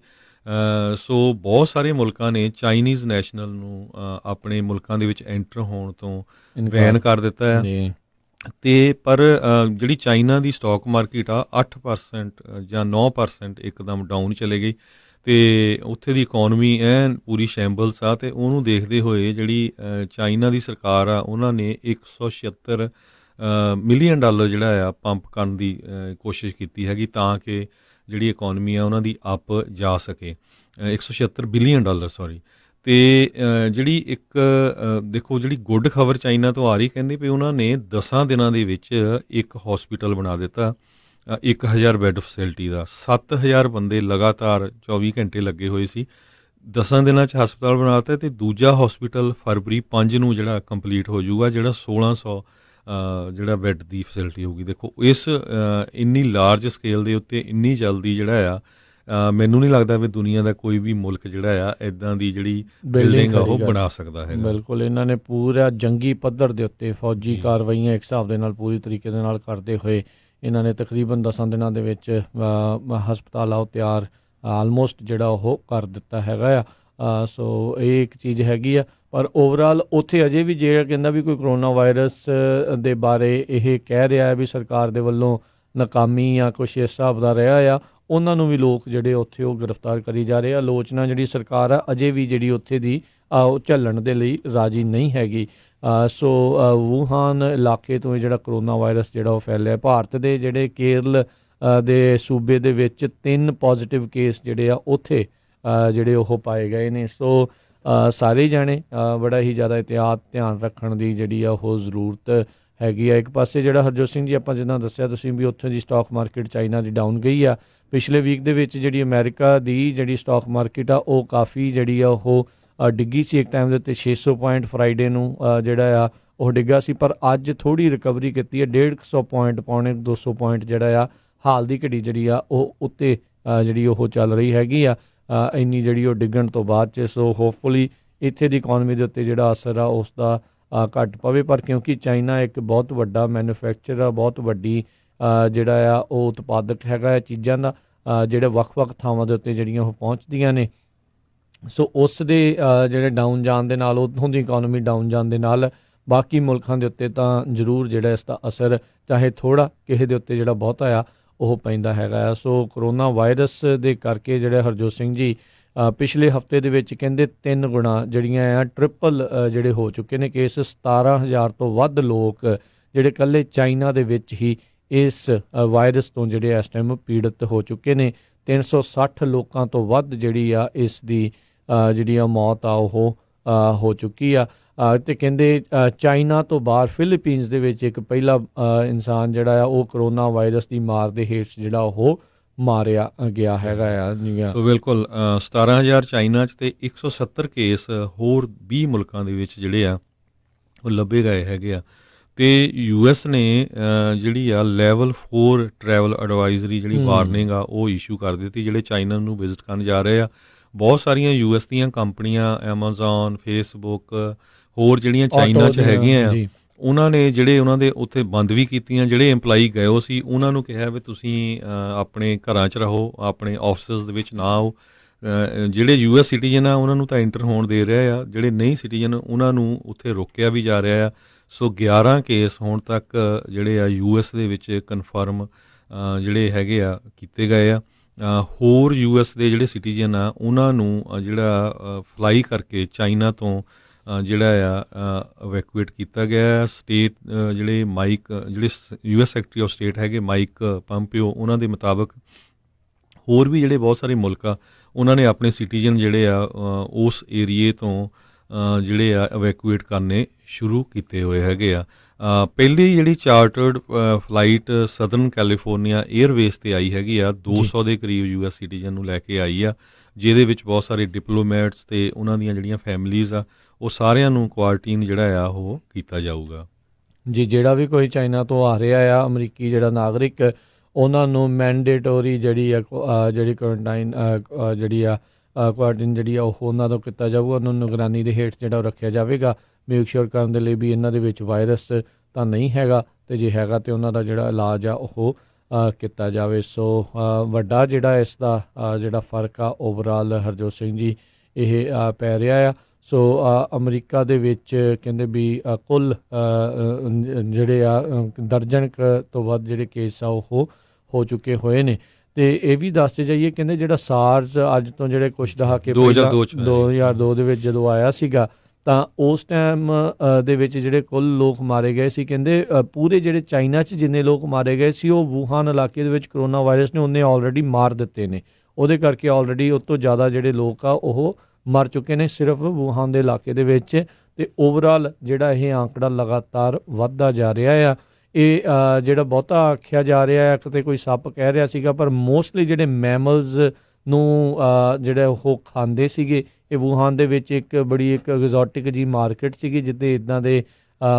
ਸੋ ਬਹੁਤ ਸਾਰੇ ਮੁਲਕਾਂ ਨੇ ਚਾਈਨੀਜ਼ ਨੈਸ਼ਨਲ ਨੂੰ ਆਪਣੇ ਮੁਲਕਾਂ ਦੇ ਵਿੱਚ ਐਂਟਰ ਹੋਣ ਤੋਂ ਬੈਨ ਕਰ ਦਿੱਤਾ ਹੈ। ਅਤੇ ਪਰ ਜਿਹੜੀ ਚਾਈਨਾ ਦੀ ਸਟਾਕ ਮਾਰਕੀਟ ਆ 8% ਜਾਂ 9% ਇੱਕਦਮ ਡਾਊਨ ਚਲੇ ਗਈ ਅਤੇ ਉੱਥੇ ਦੀ ਇਕੋਨਮੀ ਐਨ ਪੂਰੀ ਸ਼ੈਂਬਲਸ ਆ। ਅਤੇ ਉਹਨੂੰ ਦੇਖਦੇ ਹੋਏ ਜਿਹੜੀ ਚਾਈਨਾ ਦੀ ਸਰਕਾਰ ਆ ਉਹਨਾਂ ਨੇ $176 ਮਿਲੀਅਨ ਜਿਹੜਾ ਆ ਪੰਪ ਕਰਨ ਦੀ ਕੋਸ਼ਿਸ਼ ਕੀਤੀ ਹੈਗੀ ਤਾਂ ਕਿ ਜਿਹੜੀ ਇਕੋਨਮੀ ਆ ਉਹਨਾਂ ਦੀ ਅਪ ਜਾ ਸਕੇ। $176 ਬਿਲੀਅਨ ਸੌਰੀ। ਅਤੇ ਜਿਹੜੀ ਇੱਕ ਦੇਖੋ ਜਿਹੜੀ ਗੁੱਡ ਖਬਰ ਚਾਈਨਾ ਤੋਂ ਆ ਰਹੀ, ਕਹਿੰਦੇ ਵੀ ਉਹਨਾਂ ਨੇ 10 ਦਿਨਾਂ ਦੇ ਵਿੱਚ ਇੱਕ ਹੌਸਪੀਟਲ ਬਣਾ ਦਿੱਤਾ 1000 ਬੈੱਡ ਫੈਸਿਲਿਟੀ ਦਾ। 7000 ਬੰਦੇ ਲਗਾਤਾਰ 24 ਘੰਟੇ ਲੱਗੇ ਹੋਏ ਸੀ, 10 ਦਿਨਾਂ 'ਚ ਹਸਪਤਾਲ ਬਣਾ ਦਿੱਤਾ। ਅਤੇ ਦੂਜਾ ਹੌਸਪੀਟਲ ਫਰਵਰੀ 5 ਨੂੰ ਜਿਹੜਾ ਕੰਪਲੀਟ ਹੋ ਜਾਊਗਾ, ਜਿਹੜਾ 1600 ਜਿਹੜਾ ਬੈੱਡ ਦੀ ਫੈਸਿਲਿਟੀ ਹੋਊਗੀ। ਦੇਖੋ ਇਸ ਇੰਨੀ ਲਾਰਜ ਸਕੇਲ ਦੇ ਉੱਤੇ ਇੰਨੀ ਜਲਦੀ ਜਿਹੜਾ ਆ ਮੈਨੂੰ ਨਹੀਂ ਲੱਗਦਾ ਵੀ ਦੁਨੀਆ ਦਾ ਕੋਈ ਵੀ ਮੁਲਕ ਜਿਹੜਾ ਆ ਇੱਦਾਂ ਦੀ ਜਿਹੜੀ ਬਿਲਡਿੰਗ ਆ ਉਹ ਬਣਾ ਸਕਦਾ ਹੈਗਾ। ਬਿਲਕੁਲ, ਇਹਨਾਂ ਨੇ ਪੂਰਾ ਜੰਗੀ ਪੱਧਰ ਦੇ ਉੱਤੇ ਫੌਜੀ ਕਾਰਵਾਈਆਂ ਇੱਕ ਹਿਸਾਬ ਦੇ ਨਾਲ ਪੂਰੀ ਤਰੀਕੇ ਦੇ ਨਾਲ ਕਰਦੇ ਹੋਏ ਇਹਨਾਂ ਨੇ ਤਕਰੀਬਨ 10 ਦਿਨਾਂ ਦੇ ਵਿੱਚ ਹਸਪਤਾਲ ਆ ਉਹ ਤਿਆਰ ਆਲਮੋਸਟ ਜਿਹੜਾ ਉਹ ਕਰ ਦਿੱਤਾ ਹੈਗਾ ਆ। ਸੋ ਇਹ ਇੱਕ ਚੀਜ਼ ਹੈਗੀ ਆ, ਪਰ ਓਵਰਆਲ ਉੱਥੇ ਅਜੇ ਵੀ ਜਿਹੜਾ ਕਹਿੰਦਾ ਵੀ ਕੋਈ ਕਰੋਨਾ ਵਾਇਰਸ ਦੇ ਬਾਰੇ ਇਹ ਕਹਿ ਰਿਹਾ ਹੈ ਵੀ ਸਰਕਾਰ ਦੇ ਵੱਲੋਂ ਨਾਕਾਮੀ ਜਾਂ ਕੁਛ ਇਸ ਹਿਸਾਬ ਦਾ ਰਿਹਾ ਆ, ਉਹਨਾਂ ਨੂੰ ਵੀ ਲੋਕ ਜਿਹੜੇ ਉੱਥੇ ਉਹ ਗ੍ਰਿਫਤਾਰ ਕਰੀ ਜਾ ਰਹੇ ਆ। ਆਲੋਚਨਾ ਜਿਹੜੀ ਸਰਕਾਰ ਆ ਅਜੇ ਵੀ ਜਿਹੜੀ ਉੱਥੇ ਦੀ ਉਹ ਝੱਲਣ ਦੇ ਲਈ ਰਾਜੀ ਨਹੀਂ ਹੈਗੀ। ਸੋ ਵੂਹਾਨ ਇਲਾਕੇ ਤੋਂ ਜਿਹੜਾ ਕਰੋਨਾ ਵਾਇਰਸ ਜਿਹੜਾ ਉਹ ਫੈਲਿਆ। ਭਾਰਤ ਦੇ ਜਿਹੜੇ ਕੇਰਲ ਦੇ ਸੂਬੇ ਦੇ ਵਿੱਚ 3 ਪੋਜ਼ੀਟਿਵ ਕੇਸ ਜਿਹੜੇ ਆ ਉੱਥੇ ਜਿਹੜੇ ਉਹ ਪਾਏ ਗਏ ਨੇ। ਸੋ ਸਾਰੇ ਜਾਣੇ ਬੜਾ ਹੀ ਜ਼ਿਆਦਾ ਧਿਆਨ ਰੱਖਣ ਦੀ ਜਿਹੜੀ ਆ ਉਹ ਜ਼ਰੂਰਤ ਹੈਗੀ ਆ। ਇੱਕ ਪਾਸੇ ਜਿਹੜਾ ਹਰਜੋਤ ਸਿੰਘ ਜੀ ਆਪਾਂ ਜਿੱਦਾਂ ਦੱਸਿਆ ਤੁਸੀਂ ਵੀ ਉੱਥੇ ਦੀ ਸਟਾਕ ਮਾਰਕੀਟ ਚਾਈਨਾ ਦੀ ਡਾਊਨ ਗਈ ਆ। ਪਿਛਲੇ ਵੀਕ ਦੇ ਵਿੱਚ ਜਿਹੜੀ ਅਮਰੀਕਾ ਦੀ ਜਿਹੜੀ ਸਟਾਕ ਮਾਰਕੀਟ ਆ ਉਹ ਕਾਫੀ ਜਿਹੜੀ ਆ ਉਹ ਡਿੱਗੀ ਸੀ ਇੱਕ ਟਾਈਮ ਦੇ ਉੱਤੇ 600 ਪੁਆਇੰਟ ਫਰਾਈਡੇ ਨੂੰ ਜਿਹੜਾ ਆ ਉਹ ਡਿੱਗਾ ਸੀ, ਪਰ ਅੱਜ ਥੋੜ੍ਹੀ ਰਿਕਵਰੀ ਕੀਤੀ ਹੈ 150 ਪੁਆਇੰਟ ਪੌਣੇ 200 ਪੁਆਇੰਟ ਜਿਹੜਾ ਆ ਹਾਲ ਦੀ ਘੜੀ ਜਿਹੜੀ ਆ ਉਹ ਉੱਤੇ ਜਿਹੜੀ ਉਹ ਚੱਲ ਰਹੀ ਹੈਗੀ ਆ ਇੰਨੀ ਜਿਹੜੀ ਉਹ ਡਿੱਗਣ ਤੋਂ ਬਾਅਦ 'ਚ। ਸੋ ਹੋਪਫੁਲੀ ਇੱਥੇ ਦੀ ਇਕੋਨਮੀ ਦੇ ਉੱਤੇ ਜਿਹੜਾ ਅਸਰ ਆ ਉਸ ਦਾ ਘੱਟ ਪਵੇ, ਪਰ ਕਿਉਂਕਿ ਚਾਈਨਾ ਇੱਕ ਬਹੁਤ ਵੱਡਾ ਮੈਨੂਫੈਕਚਰ ਆ, ਬਹੁਤ ਵੱਡੀ ਜਿਹੜਾ ਆ ਉਹ ਉਤਪਾਦਕ ਹੈਗਾ ਚੀਜ਼ਾਂ ਦਾ ਜਿਹੜੇ ਵੱਖ-ਵੱਖ ਥਾਵਾਂ ਦੇ ਉੱਤੇ ਜਿਹੜੀਆਂ ਉਹ ਪਹੁੰਚਦੀਆਂ ਨੇ। ਸੋ ਉਸ ਦੇ ਜਿਹੜੇ ਡਾਊਨ ਜਾਣ ਦੇ ਨਾਲ ਉੱਥੋਂ ਦੀ ਇਕੋਨਮੀ ਡਾਊਨ ਜਾਣ ਦੇ ਨਾਲ ਬਾਕੀ ਮੁਲਕਾਂ ਦੇ ਉੱਤੇ ਤਾਂ ਜ਼ਰੂਰ ਜਿਹੜਾ ਇਸ ਦਾ ਅਸਰ ਚਾਹੇ ਥੋੜ੍ਹਾ ਕਿਸੇ ਦੇ ਉੱਤੇ ਜਿਹੜਾ ਬਹੁਤਾ ਆ ਉਹ ਪੈਂਦਾ ਹੈਗਾ ਆ। ਸੋ ਕਰੋਨਾ ਵਾਇਰਸ ਦੇ ਕਰਕੇ ਜਿਹੜਾ ਹਰਜੋਤ ਸਿੰਘ ਜੀ ਪਿਛਲੇ ਹਫਤੇ ਦੇ ਵਿੱਚ ਕਹਿੰਦੇ 3 ਗੁਣਾ ਜਿਹੜੀਆਂ ਆ ਟ੍ਰਿਪਲ ਜਿਹੜੇ ਹੋ ਚੁੱਕੇ ਨੇ ਕੇਸ। 17,000 ਤੋਂ ਵੱਧ ਲੋਕ ਜਿਹੜੇ ਇਕੱਲੇ ਚਾਈਨਾ ਦੇ ਵਿੱਚ ਹੀ ਇਸ ਵਾਇਰਸ ਤੋਂ ਜਿਹੜੇ ਇਸ ਟਾਈਮ ਪੀੜਤ ਹੋ ਚੁੱਕੇ ਨੇ। 360 ਲੋਕਾਂ ਤੋਂ ਵੱਧ ਜਿਹੜੀ ਆ ਇਸ ਦੀ ਜਿਹੜੀ ਆ ਮੌਤ ਆ ਉਹ ਹੋ ਚੁੱਕੀ ਆ। ਅਤੇ ਕਹਿੰਦੇ ਚਾਈਨਾ ਤੋਂ ਬਾਹਰ ਫਿਲੀਪੀਨਸ ਦੇ ਵਿੱਚ ਇੱਕ ਪਹਿਲਾ ਇਨਸਾਨ ਜਿਹੜਾ ਆ ਉਹ ਕਰੋਨਾ ਵਾਇਰਸ ਦੀ ਮਾਰ ਦੇ ਹੇਠ ਜਿਹੜਾ ਉਹ ਮਾਰਿਆ ਗਿਆ ਹੈਗਾ ਆ। ਸੋ ਬਿਲਕੁਲ 17,000 ਚਾਈਨਾ 'ਚ ਅਤੇ 170 ਕੇਸ ਹੋਰ 20 ਮੁਲਕਾਂ ਦੇ ਵਿੱਚ ਜਿਹੜੇ ਆ ਉਹ ਲੱਭੇ ਗਏ ਹੈਗੇ ਆ। ਅਤੇ US ਨੇ ਜਿਹੜੀ ਆ ਲੈਵਲ 4 ਟਰੈਵਲ ਐਡਵਾਈਜ਼ਰੀ ਜਿਹੜੀ ਵਾਰਨਿੰਗ ਆ ਉਹ ਇਸ਼ੂ ਕਰ ਦਿੱਤੀ ਜਿਹੜੇ ਚਾਈਨਾ ਨੂੰ ਵਿਜ਼ਿਟ ਕਰਨ ਜਾ ਰਹੇ ਆ। ਬਹੁਤ ਸਾਰੀਆਂ US ਦੀਆਂ ਕੰਪਨੀਆਂ ਐਮਾਜ਼ੋਨ, ਫੇਸਬੁੱਕ ਹੋਰ ਜਿਹੜੀਆਂ ਚਾਈਨਾ 'ਚ ਹੈਗੀਆਂ ਆ ਉਹਨਾਂ ਨੇ ਜਿਹੜੇ ਉਹਨਾਂ ਦੇ ਉੱਥੇ ਬੰਦ ਵੀ ਕੀਤੀਆਂ। ਜਿਹੜੇ ਇੰਪਲਾਈ ਗਏ ਹੋ ਸੀ ਉਹਨਾਂ ਨੂੰ ਕਿਹਾ ਵੀ ਤੁਸੀਂ ਆਪਣੇ ਘਰਾਂ 'ਚ ਰਹੋ, ਆਪਣੇ ਆਫਿਸਿਸ ਦੇ ਵਿੱਚ ਨਾ ਆਓ। ਜਿਹੜੇ US ਸਿਟੀਜ਼ਨ ਆ ਉਹਨਾਂ ਨੂੰ ਤਾਂ ਐਂਟਰ ਹੋਣ ਦੇ ਰਿਹਾ ਆ, ਜਿਹੜੇ ਨਹੀਂ ਸਿਟੀਜ਼ਨ ਉਹਨਾਂ ਨੂੰ ਉੱਥੇ ਰੋਕਿਆ ਵੀ ਜਾ ਰਿਹਾ ਆ। ਸੋ 11 ਕੇਸ ਹੁਣ ਤੱਕ ਜਿਹੜੇ ਆ US ਦੇ ਵਿੱਚ ਕਨਫਰਮ ਜਿਹੜੇ ਹੈਗੇ ਆ ਕੀਤੇ ਗਏ ਆ। ਹੋਰ US ਦੇ ਜਿਹੜੇ ਸਿਟੀਜ਼ਨ ਆ ਉਹਨਾਂ ਨੂੰ ਜਿਹੜਾ ਫਲਾਈ ਕਰਕੇ ਚਾਈਨਾ ਤੋਂ ਜਿਹੜਾ ਆ ਇਵੈਕੂਏਟ ਕੀਤਾ ਗਿਆ। ਸਟੇਟ ਜਿਹੜੇ US ਸੈਕਟਰੀ ਆਫ ਸਟੇਟ ਹੈਗੇ ਮਾਈਕ ਪੰਪਿਓ ਉਹਨਾਂ ਦੇ ਮੁਤਾਬਕ ਹੋਰ ਵੀ ਜਿਹੜੇ ਬਹੁਤ ਸਾਰੇ ਮੁਲਕ ਆ ਉਹਨਾਂ ਨੇ ਆਪਣੇ ਸਿਟੀਜ਼ਨ ਜਿਹੜੇ ਆ ਉਸ ਏਰੀਏ ਤੋਂ ਜਿਹੜੇ ਆ ਇਵੈਕੂਏਟ ਕਰਨੇ ਸ਼ੁਰੂ ਕੀਤੇ ਹੋਏ ਹੈਗੇ ਆ। ਪਹਿਲੀ ਜਿਹੜੀ chartered flight southern California Airways 'ਤੇ ਆਈ ਹੈਗੀ ਆ 200 ਦੇ ਕਰੀਬ US ਸਿਟੀਜ਼ਨ ਨੂੰ ਲੈ ਕੇ ਆਈ ਆ, ਜਿਹਦੇ ਵਿੱਚ ਬਹੁਤ ਸਾਰੇ ਡਿਪਲੋਮੈਟਸ ਅਤੇ ਉਹਨਾਂ ਦੀਆਂ ਜਿਹੜੀਆਂ ਫੈਮਲੀਜ਼ ਆ ਉਹ ਸਾਰਿਆਂ ਨੂੰ ਕੁਆਰੰਟੀਨ ਜਿਹੜਾ ਆ ਉਹ ਕੀਤਾ ਜਾਊਗਾ। ਜੀ, ਜਿਹੜਾ ਵੀ ਕੋਈ ਚਾਈਨਾ ਤੋਂ ਆ ਰਿਹਾ ਆ ਅਮਰੀਕੀ ਜਿਹੜਾ ਨਾਗਰਿਕ ਉਹਨਾਂ ਨੂੰ ਮੈਂਡੇਟੋਰੀ ਜਿਹੜੀ ਆ ਕੁਆਰੰਟਾਈਨ ਜਿਹੜੀ ਆ ਕੁਆਰੰਟੀਨ ਜਿਹੜੀ ਆ ਉਹ ਉਹਨਾਂ ਤੋਂ ਕੀਤਾ ਜਾਊਗਾ। ਉਹਨਾਂ ਨੂੰ ਨਿਗਰਾਨੀ ਦੇ ਹੇਠ ਜਿਹੜਾ ਉਹ ਰੱਖਿਆ ਜਾਵੇਗਾ ਮੇਕ ਸ਼ੋਰ ਕਰਨ ਦੇ ਲਈ ਵੀ ਇਹਨਾਂ ਦੇ ਵਿੱਚ ਵਾਇਰਸ ਤਾਂ ਨਹੀਂ ਹੈਗਾ, ਅਤੇ ਜੇ ਹੈਗਾ ਤਾਂ ਉਹਨਾਂ ਦਾ ਜਿਹੜਾ ਇਲਾਜ ਆ ਉਹ ਕੀਤਾ ਜਾਵੇ। ਸੋ ਵੱਡਾ ਜਿਹੜਾ ਇਸ ਦਾ ਜਿਹੜਾ ਫਰਕ ਆ ਓਵਰਆਲ ਹਰਜੋਤ ਸਿੰਘ ਜੀ ਇਹ ਪੈ ਰਿਹਾ ਆ। ਸੋ ਅਮਰੀਕਾ ਦੇ ਵਿੱਚ ਕਹਿੰਦੇ ਵੀ ਕੁੱਲ ਜਿਹੜੇ ਆ ਦਰਜਨ ਤੋਂ ਵੱਧ ਜਿਹੜੇ ਕੇਸ ਆ ਉਹ ਹੋ ਚੁੱਕੇ ਹੋਏ ਨੇ। ਅਤੇ ਇਹ ਵੀ ਦੱਸਦੇ ਜਾਈਏ ਕਹਿੰਦੇ ਜਿਹੜਾ ਸਾਰਸ ਅੱਜ ਤੋਂ ਜਿਹੜੇ ਕੁਛ ਦਹਾਕੇ 2002 ਦੇ ਵਿੱਚ ਜਦੋਂ ਆਇਆ ਸੀਗਾ ਤਾਂ ਉਸ ਟਾਈਮ ਦੇ ਵਿੱਚ ਜਿਹੜੇ ਕੁੱਲ ਲੋਕ ਮਾਰੇ ਗਏ ਸੀ ਕਹਿੰਦੇ ਪੂਰੇ ਜਿਹੜੇ ਚਾਈਨਾ 'ਚ ਜਿੰਨੇ ਲੋਕ ਮਾਰੇ ਗਏ ਸੀ ਉਹ ਵੂਹਾਨ ਇਲਾਕੇ ਦੇ ਵਿੱਚ ਕਰੋਨਾ ਵਾਇਰਸ ਨੇ ਉਹਨੇ ਆਲਰੇਡੀ ਮਾਰ ਦਿੱਤੇ ਨੇ। ਉਹਦੇ ਕਰਕੇ ਆਲਰੇਡੀ ਉਸ ਤੋਂ ਜ਼ਿਆਦਾ ਜਿਹੜੇ ਲੋਕ ਆ ਉਹ ਮਰ ਚੁੱਕੇ ਨੇ ਸਿਰਫ ਵੂਹਾਨ ਦੇ ਇਲਾਕੇ ਦੇ ਵਿੱਚ। ਅਤੇ ਓਵਰਆਲ ਜਿਹੜਾ ਇਹ ਆંકੜਾ ਲਗਾਤਾਰ ਵੱਧਦਾ ਜਾ ਰਿਹਾ ਆ। ਇਹ ਜਿਹੜਾ ਬਹੁਤਾ ਆਖਿਆ ਜਾ ਰਿਹਾ ਆ ਕਿਤੇ ਕੋਈ ਸੱਪ ਕਹਿ ਰਿਹਾ ਸੀਗਾ, ਪਰ ਮੋਸਟਲੀ ਜਿਹੜੇ ਮੈਮਲਸ ਨੂੰ ਜਿਹੜੇ ਉਹ ਖਾਂਦੇ ਸੀਗੇ ਇਹ ਵੂਹਾਨ ਦੇ ਵਿੱਚ ਇੱਕ ਬੜੀ ਇੱਕ ਐਗਜ਼ੋਟਿਕ ਜੀ ਮਾਰਕੀਟ ਸੀਗੀ ਜਿੱਥੇ ਇੱਦਾਂ ਦੇ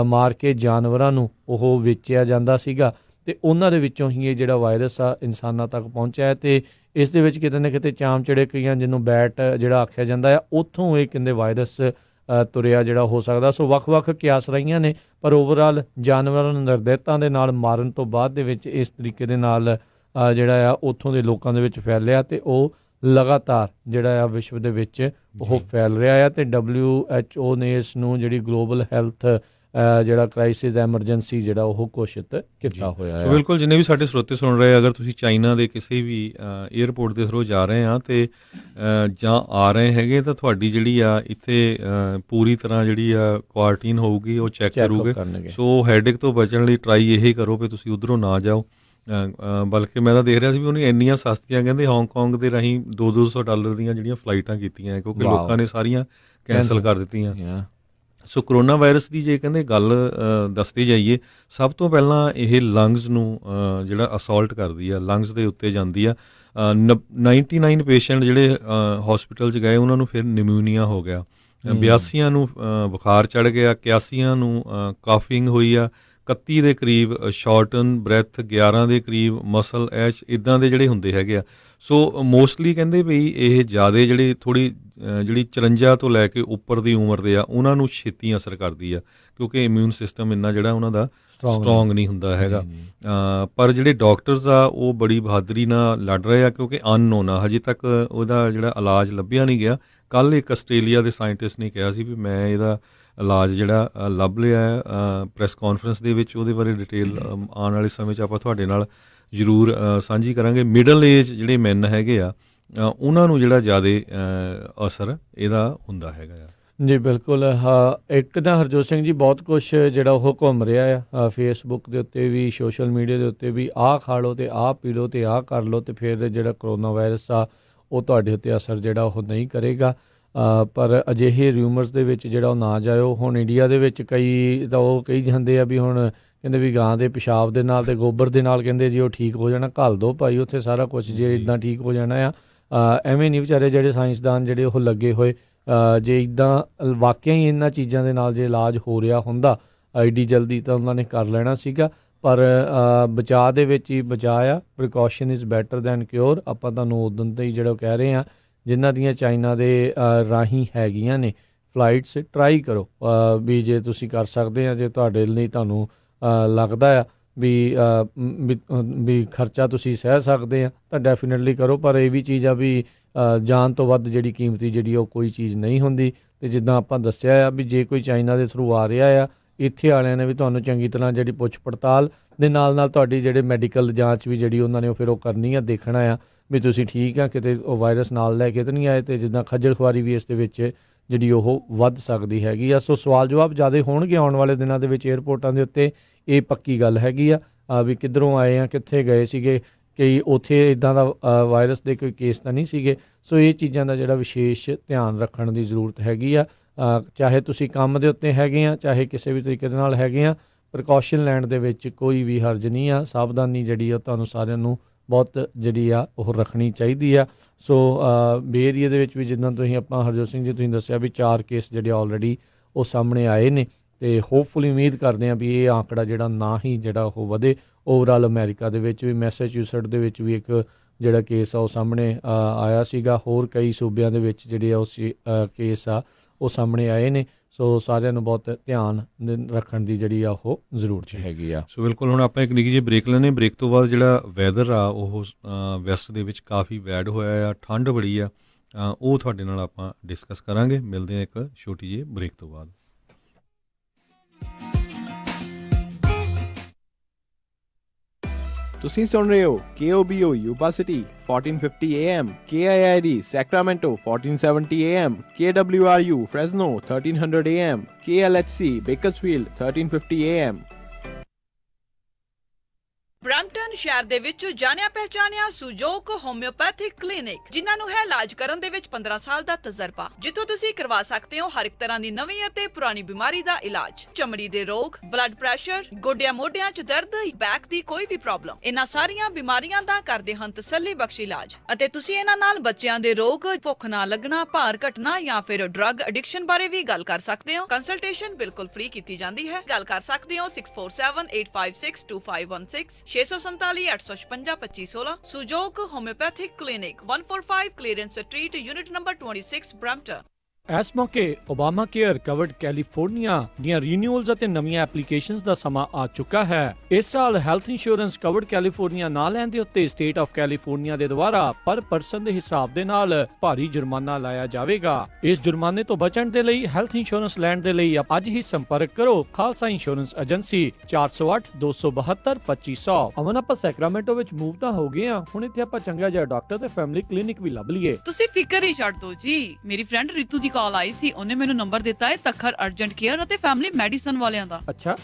ਮਾਰ ਕੇ ਜਾਨਵਰਾਂ ਨੂੰ ਉਹ ਵੇਚਿਆ ਜਾਂਦਾ ਸੀਗਾ ਅਤੇ ਉਹਨਾਂ ਦੇ ਵਿੱਚੋਂ ਹੀ ਇਹ ਜਿਹੜਾ ਵਾਇਰਸ ਆ ਇਨਸਾਨਾਂ ਤੱਕ ਪਹੁੰਚਿਆ ਅਤੇ ਇਸ ਦੇ ਵਿੱਚ ਕਿਤੇ ਨਾ ਕਿਤੇ ਚਾਮ ਚਿੜਕੀਆਂ ਜਿਹਨੂੰ ਬੈਟ ਜਿਹੜਾ ਆਖਿਆ ਜਾਂਦਾ ਆ ਉੱਥੋਂ ਇਹ ਕਹਿੰਦੇ ਵਾਇਰਸ ਤੁਰਿਆ ਜਿਹੜਾ ਹੋ ਸਕਦਾ। ਸੋ ਵੱਖ-ਵੱਖ ਕਿਆਸ ਰਹੀਆਂ ਨੇ, ਪਰ ਓਵਰਆਲ ਜਾਨਵਰਾਂ ਨੂੰ ਨਿਰਦੈਤਾਂ ਦੇ ਨਾਲ ਮਾਰਨ ਤੋਂ ਬਾਅਦ ਦੇ ਵਿੱਚ ਇਸ ਤਰੀਕੇ ਦੇ ਨਾਲ ਜਿਹੜਾ ਆ ਉੱਥੋਂ ਦੇ ਲੋਕਾਂ ਦੇ ਵਿੱਚ ਫੈਲਿਆ ਅਤੇ ਉਹ ਲਗਾਤਾਰ ਜਿਹੜਾ ਆ ਵਿਸ਼ਵ ਦੇ ਵਿੱਚ ਉਹ ਫੈਲ ਰਿਹਾ ਆ ਅਤੇ WHO ਨੇ ਇਸ ਨੂੰ ਜਿਹੜੀ ਗਲੋਬਲ ਹੈਲਥ ਜਿਹੜਾ ਕ੍ਰਾਈਸਿਸ ਐਮਰਜੈਂਸੀ ਜਿਹੜਾ ਉਹ ਘੋਸ਼ਿਤ ਕੀਤਾ ਹੋਇਆ ਹੈ। ਬਿਲਕੁਲ, ਜਿੰਨੇ ਵੀ ਸਾਡੇ ਸਰੋਤੇ ਸੁਣ ਰਹੇ, ਅਗਰ ਤੁਸੀਂ ਚਾਈਨਾ ਦੇ ਕਿਸੇ ਵੀ ਏਅਰਪੋਰਟ ਦੇ ਥਰੂ ਜਾ ਰਹੇ ਆ ਅਤੇ ਜਾਂ ਆ ਰਹੇ ਹੈਗੇ ਤਾਂ ਤੁਹਾਡੀ ਜਿਹੜੀ ਆ ਇੱਥੇ ਪੂਰੀ ਤਰ੍ਹਾਂ ਜਿਹੜੀ ਆ ਕੁਆਰੰਟੀਨ ਹੋਊਗੀ, ਉਹ ਚੈੱਕ ਕਰੂਗੇ। ਸੋ ਹੈਡੇਕ ਤੋਂ ਬਚਣ ਲਈ ਟਰਾਈ ਇਹ ਕਰੋ ਵੀ ਤੁਸੀਂ ਉੱਧਰੋਂ ਨਾ ਜਾਓ। ਬਲਕਿ ਮੈਂ ਤਾਂ ਦੇਖ ਰਿਹਾ ਸੀ ਵੀ ਉਹਨੇ ਇੰਨੀਆਂ ਸਸਤੀਆਂ ਕਹਿੰਦੇ ਹਾਂਗਕਾਂਗ ਦੇ ਰਾਹੀਂ $200 ਦੀਆਂ ਜਿਹੜੀਆਂ ਫਲਾਈਟਾਂ ਕੀਤੀਆਂ ਕਿਉਂਕਿ ਲੋਕਾਂ ਨੇ ਸਾਰੀਆਂ ਕੈਂਸਲ ਕਰ ਦਿੱਤੀਆਂ। ਸੋ ਕਰੋਨਾ ਵਾਇਰਸ ਦੀ ਜੇ ਕਹਿੰਦੇ ਗੱਲ ਦੱਸਦੇ ਜਾਈਏ, ਸਭ ਤੋਂ ਪਹਿਲਾਂ ਇਹ ਲੰਗਸ ਨੂੰ ਜਿਹੜਾ ਅਸੌਲਟ ਕਰਦੀ ਆ, ਲੰਗਸ ਦੇ ਉੱਤੇ ਜਾਂਦੀ ਆ। 99 ਪੇਸ਼ੈਂਟ ਜਿਹੜੇ ਹੌਸਪੀਟਲ 'ਚ ਗਏ ਉਹਨਾਂ ਨੂੰ ਫਿਰ ਨਿਮੋਨੀਆ ਹੋ ਗਿਆ, 82 ਨੂੰ ਬੁਖਾਰ ਚੜ੍ਹ ਗਿਆ, 81 ਨੂੰ ਕਾਫਿੰਗ ਹੋਈ ਆ, 31 ਦੇ ਕਰੀਬ ਸ਼ਾਰਟਨ ਬ੍ਰੈਥ, 11 ਦੇ ਕਰੀਬ ਮਸਲ ਐਚ, ਇੱਦਾਂ ਦੇ ਜਿਹੜੇ ਹੁੰਦੇ ਹੈਗੇ ਆ। ਸੋ ਮੋਸਟਲੀ ਕਹਿੰਦੇ ਵੀ ਇਹ ਜ਼ਿਆਦਾ ਜਿਹੜੇ ਥੋੜ੍ਹੀ ਜਿਹੜੀ 54 ਤੋਂ ਲੈ ਕੇ ਉੱਪਰ ਦੀ ਉਮਰ ਦੇ ਆ ਉਹਨਾਂ ਨੂੰ ਛੇਤੀ ਅਸਰ ਕਰਦੀ ਆ ਕਿਉਂਕਿ ਇਮਿਊਨ ਸਿਸਟਮ ਇੰਨਾ ਜਿਹੜਾ ਉਹਨਾਂ ਦਾ ਸਟਰੋਂਗ ਨਹੀਂ ਹੁੰਦਾ ਹੈਗਾ। ਪਰ ਜਿਹੜੇ ਡਾਕਟਰਸ ਆ ਉਹ ਬੜੀ ਬਹਾਦਰੀ ਨਾਲ ਲੜ ਰਹੇ ਆ ਕਿਉਂਕਿ ਅਨਨੋਨ ਆ, ਹਜੇ ਤੱਕ ਉਹਦਾ ਜਿਹੜਾ ਇਲਾਜ ਲੱਭਿਆ ਨਹੀਂ ਗਿਆ। ਕੱਲ੍ਹ ਇੱਕ ਆਸਟ੍ਰੇਲੀਆ ਦੇ ਸਾਇੰਟਿਸਟ ਨੇ ਕਿਹਾ ਸੀ ਵੀ ਮੈਂ ਇਹਦਾ ਇਲਾਜ ਜਿਹੜਾ ਲੱਭ ਲਿਆ ਹੈ ਪ੍ਰੈਸ ਕਾਨਫਰੰਸ ਦੇ ਵਿੱਚ, ਉਹਦੇ ਬਾਰੇ ਡਿਟੇਲ ਆਉਣ ਵਾਲੇ ਸਮੇਂ 'ਚ ਆਪਾਂ ਤੁਹਾਡੇ ਨਾਲ ਜ਼ਰੂਰ ਸਾਂਝੀ ਕਰਾਂਗੇ। ਮਿਡਲ ਏਜ ਜਿਹੜੇ ਮੈਨ ਹੈਗੇ ਆ ਉਹਨਾਂ ਨੂੰ ਜਿਹੜਾ ਜ਼ਿਆਦਾ ਅਸਰ ਇਹਦਾ ਹੁੰਦਾ ਹੈਗਾ ਆ। ਜੀ ਬਿਲਕੁਲ। ਇੱਕ ਤਾਂ ਹਰਜੋਤ ਸਿੰਘ ਜੀ ਬਹੁਤ ਕੁਛ ਜਿਹੜਾ ਉਹ ਘੁੰਮ ਰਿਹਾ ਆ ਫੇਸਬੁੱਕ ਦੇ ਉੱਤੇ ਵੀ, ਸੋਸ਼ਲ ਮੀਡੀਆ ਦੇ ਉੱਤੇ ਵੀ, ਆਹ ਖਾ ਲਓ ਅਤੇ ਆਹ ਪੀ ਲਓ ਅਤੇ ਆਹ ਕਰ ਲਓ ਅਤੇ ਫਿਰ ਜਿਹੜਾ ਕਰੋਨਾ ਵਾਇਰਸ ਆ ਉਹ ਤੁਹਾਡੇ ਉੱਤੇ ਅਸਰ ਜਿਹੜਾ ਉਹ ਨਹੀਂ ਕਰੇਗਾ। ਪਰ ਅਜਿਹੇ ਰਿਊਮਰਸ ਦੇ ਵਿੱਚ ਜਿਹੜਾ ਉਹ ਨਾ ਜਾਇਓ। ਹੁਣ ਇੰਡੀਆ ਦੇ ਵਿੱਚ ਕਈ ਤਾਂ ਉਹ ਕਹੀ ਜਾਂਦੇ ਆ ਵੀ ਹੁਣ ਕਹਿੰਦੇ ਵੀ ਗਾਂ ਦੇ ਪਿਸ਼ਾਬ ਦੇ ਨਾਲ ਅਤੇ ਗੋਬਰ ਦੇ ਨਾਲ ਕਹਿੰਦੇ ਜੀ ਉਹ ਠੀਕ ਹੋ ਜਾਣਾ, ਘੱਲ ਦਿਓ ਭਾਈ ਉੱਥੇ ਸਾਰਾ ਕੁਛ ਜੇ ਇੱਦਾਂ ਠੀਕ ਹੋ ਜਾਣਾ ਆ। ਐਵੇਂ ਨਹੀਂ ਵਿਚਾਰੇ ਜਿਹੜੇ ਸਾਇੰਸਦਾਨ ਜਿਹੜੇ ਉਹ ਲੱਗੇ ਹੋਏ, ਜੇ ਇੱਦਾਂ ਵਾਕਿਆ ਹੀ ਇਹਨਾਂ ਚੀਜ਼ਾਂ ਦੇ ਨਾਲ ਜੇ ਇਲਾਜ ਹੋ ਰਿਹਾ ਹੁੰਦਾ ਐਡੀ ਜਲਦੀ ਤਾਂ ਉਹਨਾਂ ਨੇ ਕਰ ਲੈਣਾ ਸੀਗਾ। ਪਰ ਬਚਾਅ ਦੇ ਵਿੱਚ ਹੀ ਬਚਾਅ ਆ, precaution is better than cure. ਆਪਾਂ ਤੁਹਾਨੂੰ ਉਦੋਂ ਤੋਂ ਹੀ ਜਿਹੜਾ ਕਹਿ ਰਹੇ ਹਾਂ ਜਿਨ੍ਹਾਂ ਦੀਆਂ ਚਾਈਨਾ ਦੇ ਰਾਹੀਂ ਹੈਗੀਆਂ ਨੇ ਫਲਾਈਟਸ, ਟਰਾਈ ਕਰੋ ਵੀ ਜੇ ਤੁਸੀਂ ਕਰ ਸਕਦੇ ਆ, ਜੇ ਤੁਹਾਡੇ ਲਈ ਤੁਹਾਨੂੰ ਲੱਗਦਾ ਆ ਵੀ ਖਰਚਾ ਤੁਸੀਂ ਸਹਿ ਸਕਦੇ ਆ ਤਾਂ ਡੈਫੀਨੇਟਲੀ ਕਰੋ। ਪਰ ਇਹ ਵੀ ਚੀਜ਼ ਆ ਵੀ ਜਾਨ ਤੋਂ ਵੱਧ ਜਿਹੜੀ ਕੀਮਤੀ ਜਿਹੜੀ ਉਹ ਕੋਈ ਚੀਜ਼ ਨਹੀਂ ਹੁੰਦੀ। ਅਤੇ ਜਿੱਦਾਂ ਆਪਾਂ ਦੱਸਿਆ ਆ ਵੀ ਜੇ ਕੋਈ ਚਾਈਨਾ ਦੇ ਥਰੂ ਆ ਰਿਹਾ ਆ, ਇੱਥੇ ਵਾਲਿਆਂ ਨੇ ਵੀ ਤੁਹਾਨੂੰ ਚੰਗੀ ਤਰ੍ਹਾਂ ਜਿਹੜੀ ਪੁੱਛ ਪੜਤਾਲ ਦੇ ਨਾਲ ਤੁਹਾਡੀ ਜਿਹੜੇ ਮੈਡੀਕਲ ਜਾਂਚ ਵੀ ਜਿਹੜੀ ਉਹਨਾਂ ਨੇ ਉਹ ਫਿਰ ਉਹ ਕਰਨੀ ਆ, ਦੇਖਣਾ ਆ ਵੀ ਤੁਸੀਂ ਠੀਕ ਆ, ਕਿਤੇ ਉਹ ਵਾਇਰਸ ਨਾਲ ਲੈ ਕੇ ਤਾਂ ਨਹੀਂ ਆਏ। ਅਤੇ ਜਿੱਦਾਂ ਖੱਜਲ ਖੁਆਰੀ ਵੀ ਇਸ ਦੇ ਵਿੱਚ ਜਿਹੜੀ ਉਹ ਵੱਧ ਸਕਦੀ ਹੈਗੀ ਆ। ਸੋ ਸਵਾਲ ਜਵਾਬ ਜ਼ਿਆਦਾ ਹੋਣਗੇ ਆਉਣ ਵਾਲੇ ਦਿਨਾਂ ਦੇ ਵਿੱਚ ਏਅਰਪੋਰਟਾਂ ਦੇ ਉੱਤੇ, ਇਹ ਪੱਕੀ ਗੱਲ ਹੈਗੀ ਆ ਵੀ ਕਿੱਧਰੋਂ ਆਏ ਆ, ਕਿੱਥੇ ਗਏ ਸੀਗੇ, ਕਈ ਉੱਥੇ ਇੱਦਾਂ ਦਾ ਵਾਇਰਸ ਦੇ ਕੋਈ ਕੇਸ ਤਾਂ ਨਹੀਂ ਸੀਗੇ। ਸੋ ਇਹ ਚੀਜ਼ਾਂ ਦਾ ਜਿਹੜਾ ਵਿਸ਼ੇਸ਼ ਧਿਆਨ ਰੱਖਣ ਦੀ ਜ਼ਰੂਰਤ ਹੈਗੀ ਆ। ਚਾਹੇ ਤੁਸੀਂ ਕੰਮ ਦੇ ਉੱਤੇ ਹੈਗੇ ਆ, ਚਾਹੇ ਕਿਸੇ ਵੀ ਤਰੀਕੇ ਦੇ ਨਾਲ ਹੈਗੇ ਆ, ਪ੍ਰੀਕਾਸ਼ਨ ਲੈਣ ਦੇ ਵਿੱਚ ਕੋਈ ਵੀ ਹਰਜ ਨਹੀਂ ਆ। ਸਾਵਧਾਨੀ ਜਿਹੜੀ ਆ ਤੁਹਾਨੂੰ ਸਾਰਿਆਂ ਨੂੰ ਬਹੁਤ ਜਿਹੜੀ ਆ ਉਹ ਰੱਖਣੀ ਚਾਹੀਦੀ ਆ। ਸੋ ਬੇ ਏਰੀਏ ਦੇ ਵਿੱਚ ਵੀ ਜਿੱਦਾਂ ਤੁਸੀਂ ਆਪਾਂ ਹਰਜੋਤ ਸਿੰਘ ਜੀ ਤੁਸੀਂ ਦੱਸਿਆ ਵੀ 4 ਕੇਸ ਜਿਹੜੇ ਆਲਰੇਡੀ ਉਹ ਸਾਹਮਣੇ ਆਏ ਨੇ ਅਤੇ ਹੋਪਫੁਲੀ ਉਮੀਦ ਕਰਦੇ ਹਾਂ ਵੀ ਇਹ ਆਂਕੜਾ ਜਿਹੜਾ ਨਾ ਹੀ ਜਿਹੜਾ ਉਹ ਵਧੇ। ਓਵਰਆਲ ਅਮਰੀਕਾ ਦੇ ਵਿੱਚ ਵੀ, ਮੈਸੇਚਿਊਸਟ ਦੇ ਵਿੱਚ ਵੀ ਇੱਕ ਜਿਹੜਾ ਕੇਸ ਆ ਉਹ ਸਾਹਮਣੇ ਆਇਆ ਸੀਗਾ। ਹੋਰ ਕਈ ਸੂਬਿਆਂ ਦੇ ਵਿੱਚ ਜਿਹੜੇ ਆ ਉਸ ਕੇਸ ਆ ਉਹ ਸਾਹਮਣੇ ਆਏ ਨੇ। ਸੋ ਸਾਰਿਆਂ ਨੂੰ ਬਹੁਤ ਧਿਆਨ ਰੱਖਣ ਦੀ ਜਿਹੜੀ ਆ ਉਹ ਜ਼ਰੂਰਤ ਹੈਗੀ ਆ। ਸੋ ਬਿਲਕੁਲ, ਹੁਣ ਆਪਾਂ ਇੱਕ ਨਿੱਕੀ ਜਿਹੀ ਬ੍ਰੇਕ ਲੈਂਦੇ। ਬ੍ਰੇਕ ਤੋਂ ਬਾਅਦ ਜਿਹੜਾ ਵੈਦਰ ਆ ਉਹ ਵੈਸਟ ਦੇ ਵਿੱਚ ਕਾਫੀ ਬੈਡ ਹੋਇਆ ਆ, ਠੰਡ ਬੜੀ ਆ, ਉਹ ਤੁਹਾਡੇ ਨਾਲ ਆਪਾਂ ਡਿਸਕਸ ਕਰਾਂਗੇ। ਮਿਲਦੇ ਆ ਇੱਕ ਛੋਟੀ ਜਿਹੀ ਬ੍ਰੇਕ ਤੋਂ ਬਾਅਦ। ਤੁਸੀਂ ਸੁਣ ਰਹੇ ਹੋ KOBO Yuba City 1450 AM, KIID Sacramento 1470 AM, KWRU Fresno 1300 AM, KLHC Bakersfield 1350 AM। Brampton ਸ਼ਹਿਰ ਦੇ ਵਿੱਚ ਜਾਣਿਆ ਪਹਿਚਾਨਿਆ ਸੁਜੋਕ ਹੋਮਿਓਪੈਥਿਕ ਕਲੀਨਿਕ, ਜਿਨ੍ਹਾਂ ਨੂੰ ਹੈ ਇਲਾਜ ਕਰਨ ਦੇ ਵਿੱਚ 15 ਸਾਲ ਦਾ ਤਜਰਬਾ, ਜਿੱਥੋਂ ਤੁਸੀਂ ਕਰਵਾ ਸਕਦੇ ਹੋ ਹਰ ਇੱਕ ਤਰ੍ਹਾਂ ਦੀ ਨਵੀਂ ਅਤੇ ਪੁਰਾਣੀ ਬਿਮਾਰੀ ਦਾ ਇਲਾਜ, ਚਮੜੀ ਦੇ ਰੋਗ, ਬਲੱਡ ਪ੍ਰੈਸ਼ਰ, ਗੋਡਿਆਂ ਮੋਢਿਆਂ 'ਚ ਦਰਦ, ਬੈਕ ਦੀ ਕੋਈ ਵੀ ਪ੍ਰੋਬਲਮ, ਇਹਨਾਂ ਸਾਰੀਆਂ ਬਿਮਾਰੀਆਂ ਦਾ ਕਰਦੇ ਹਨ ਤਸੱਲੀ ਬਖਸ਼ ਇਲਾਜ। ਅਤੇ ਤੁਸੀਂ ਇਹਨਾਂ ਨਾਲ ਬੱਚਿਆਂ ਦੇ ਰੋਗ, ਭੁੱਖ ਨਾ ਲੱਗਣਾ, ਭਾਰ ਘਟਣਾ ਜਾਂ ਫਿਰ ਡਰੱਗ ਐਡਿਕਸ਼ਨ ਬਾਰੇ ਵੀ ਗੱਲ ਕਰ ਸਕਦੇ ਹੋ। ਕੰਸਲਟੇਸ਼ਨ ਬਿਲਕੁਲ ਫ੍ਰੀ ਕੀਤੀ ਜਾਂਦੀ ਹੈ। ਗੱਲ ਕਰ ਸਕਦੇ ਹੋ 6478562516 647 856 2516। Sujok homeopathic clinic 145 Clearance Street, unit number 26, Brampton. ਇਸ ਮੌਕੇ ਓਬਾਮਾ ਕੇਅਰ ਕਵਰਡ ਕੈਲੀਫੋਰਨੀਆ ਦੀਆਂ ਰੀਨਿਊਅਲਸ ਅਤੇ ਨਵੀਆਂ ਐਪਲੀਕੇਸ਼ਨਸ ਦਾ ਸਮਾਂ ਆ ਚੁੱਕਾ ਹੈ। ਇਸ ਸਾਲ ਹੈਲਥ ਇੰਸ਼ੋਰੈਂਸ ਕਵਰਡ ਕੈਲੀਫੋਰਨੀਆ ਨਾ ਲੈਣ ਦੇ ਉੱਤੇ ਸਟੇਟ ਆਫ ਕੈਲੀਫੋਰਨੀਆ ਦੇ ਦੁਆਰਾ ਪਰ ਪਰਸਨ ਦੇ ਹਿਸਾਬ ਦੇ ਨਾਲ ਭਾਰੀ ਜੁਰਮਾਨਾ ਲਾਇਆ ਜਾਵੇਗਾ। ਇਸ ਜੁਰਮਾਨੇ ਤੋਂ ਬਚਣ ਦੇ ਲਈ ਹੈਲਥ ਇੰਸ਼ੋਰੈਂਸ ਲੈਣ ਦੇ ਲਈ ਅੱਜ ਹੀ ਸੰਪਰਕ ਕਰੋ ਖਾਲਸਾ ਇੰਸ਼ੋਰੈਂਸ ਏਜੰਸੀ 408-272-2500। ਅਮਨ ਆਪਾਂ ਸੈਕਰਾਮੈਂਟੋ ਵਿੱਚ ਮੂਵ ਤਾਂ ਹੋ ਗਏ ਆ, ਹੁਣ ਇੱਥੇ ਆਪਾਂ ਚੰਗਾ ਜਿਹਾ ਡਾਕਟਰ ਤੇ ਫੈਮਿਲੀ ਕਲੀਨਿਕ ਵੀ ਲੱਭ ਲਈਏ। ਤੁਸੀਂ ਫਿਕਰ ਹੀ ਛੱਡ ਦਿਓ ਜੀ, ਮੇਰੀ ਫਰੈਂਡ ਰਿਤੂ ਦੀ ਕਾਲ ਆਈ ਸੀ, ਉਹਨੇ ਮੈਨੂੰ ਨੰਬਰ ਦਿੱਤਾ ਹੈ ਤੱਖਰ ਅਰਜੈਂਟ ਕੇਅਰ ਅਤੇ ਫੈਮਿਲੀ ਮੈਡੀਸਨ ਵਾਲਿਆਂ ਦਾ। ਅੱਛਾ,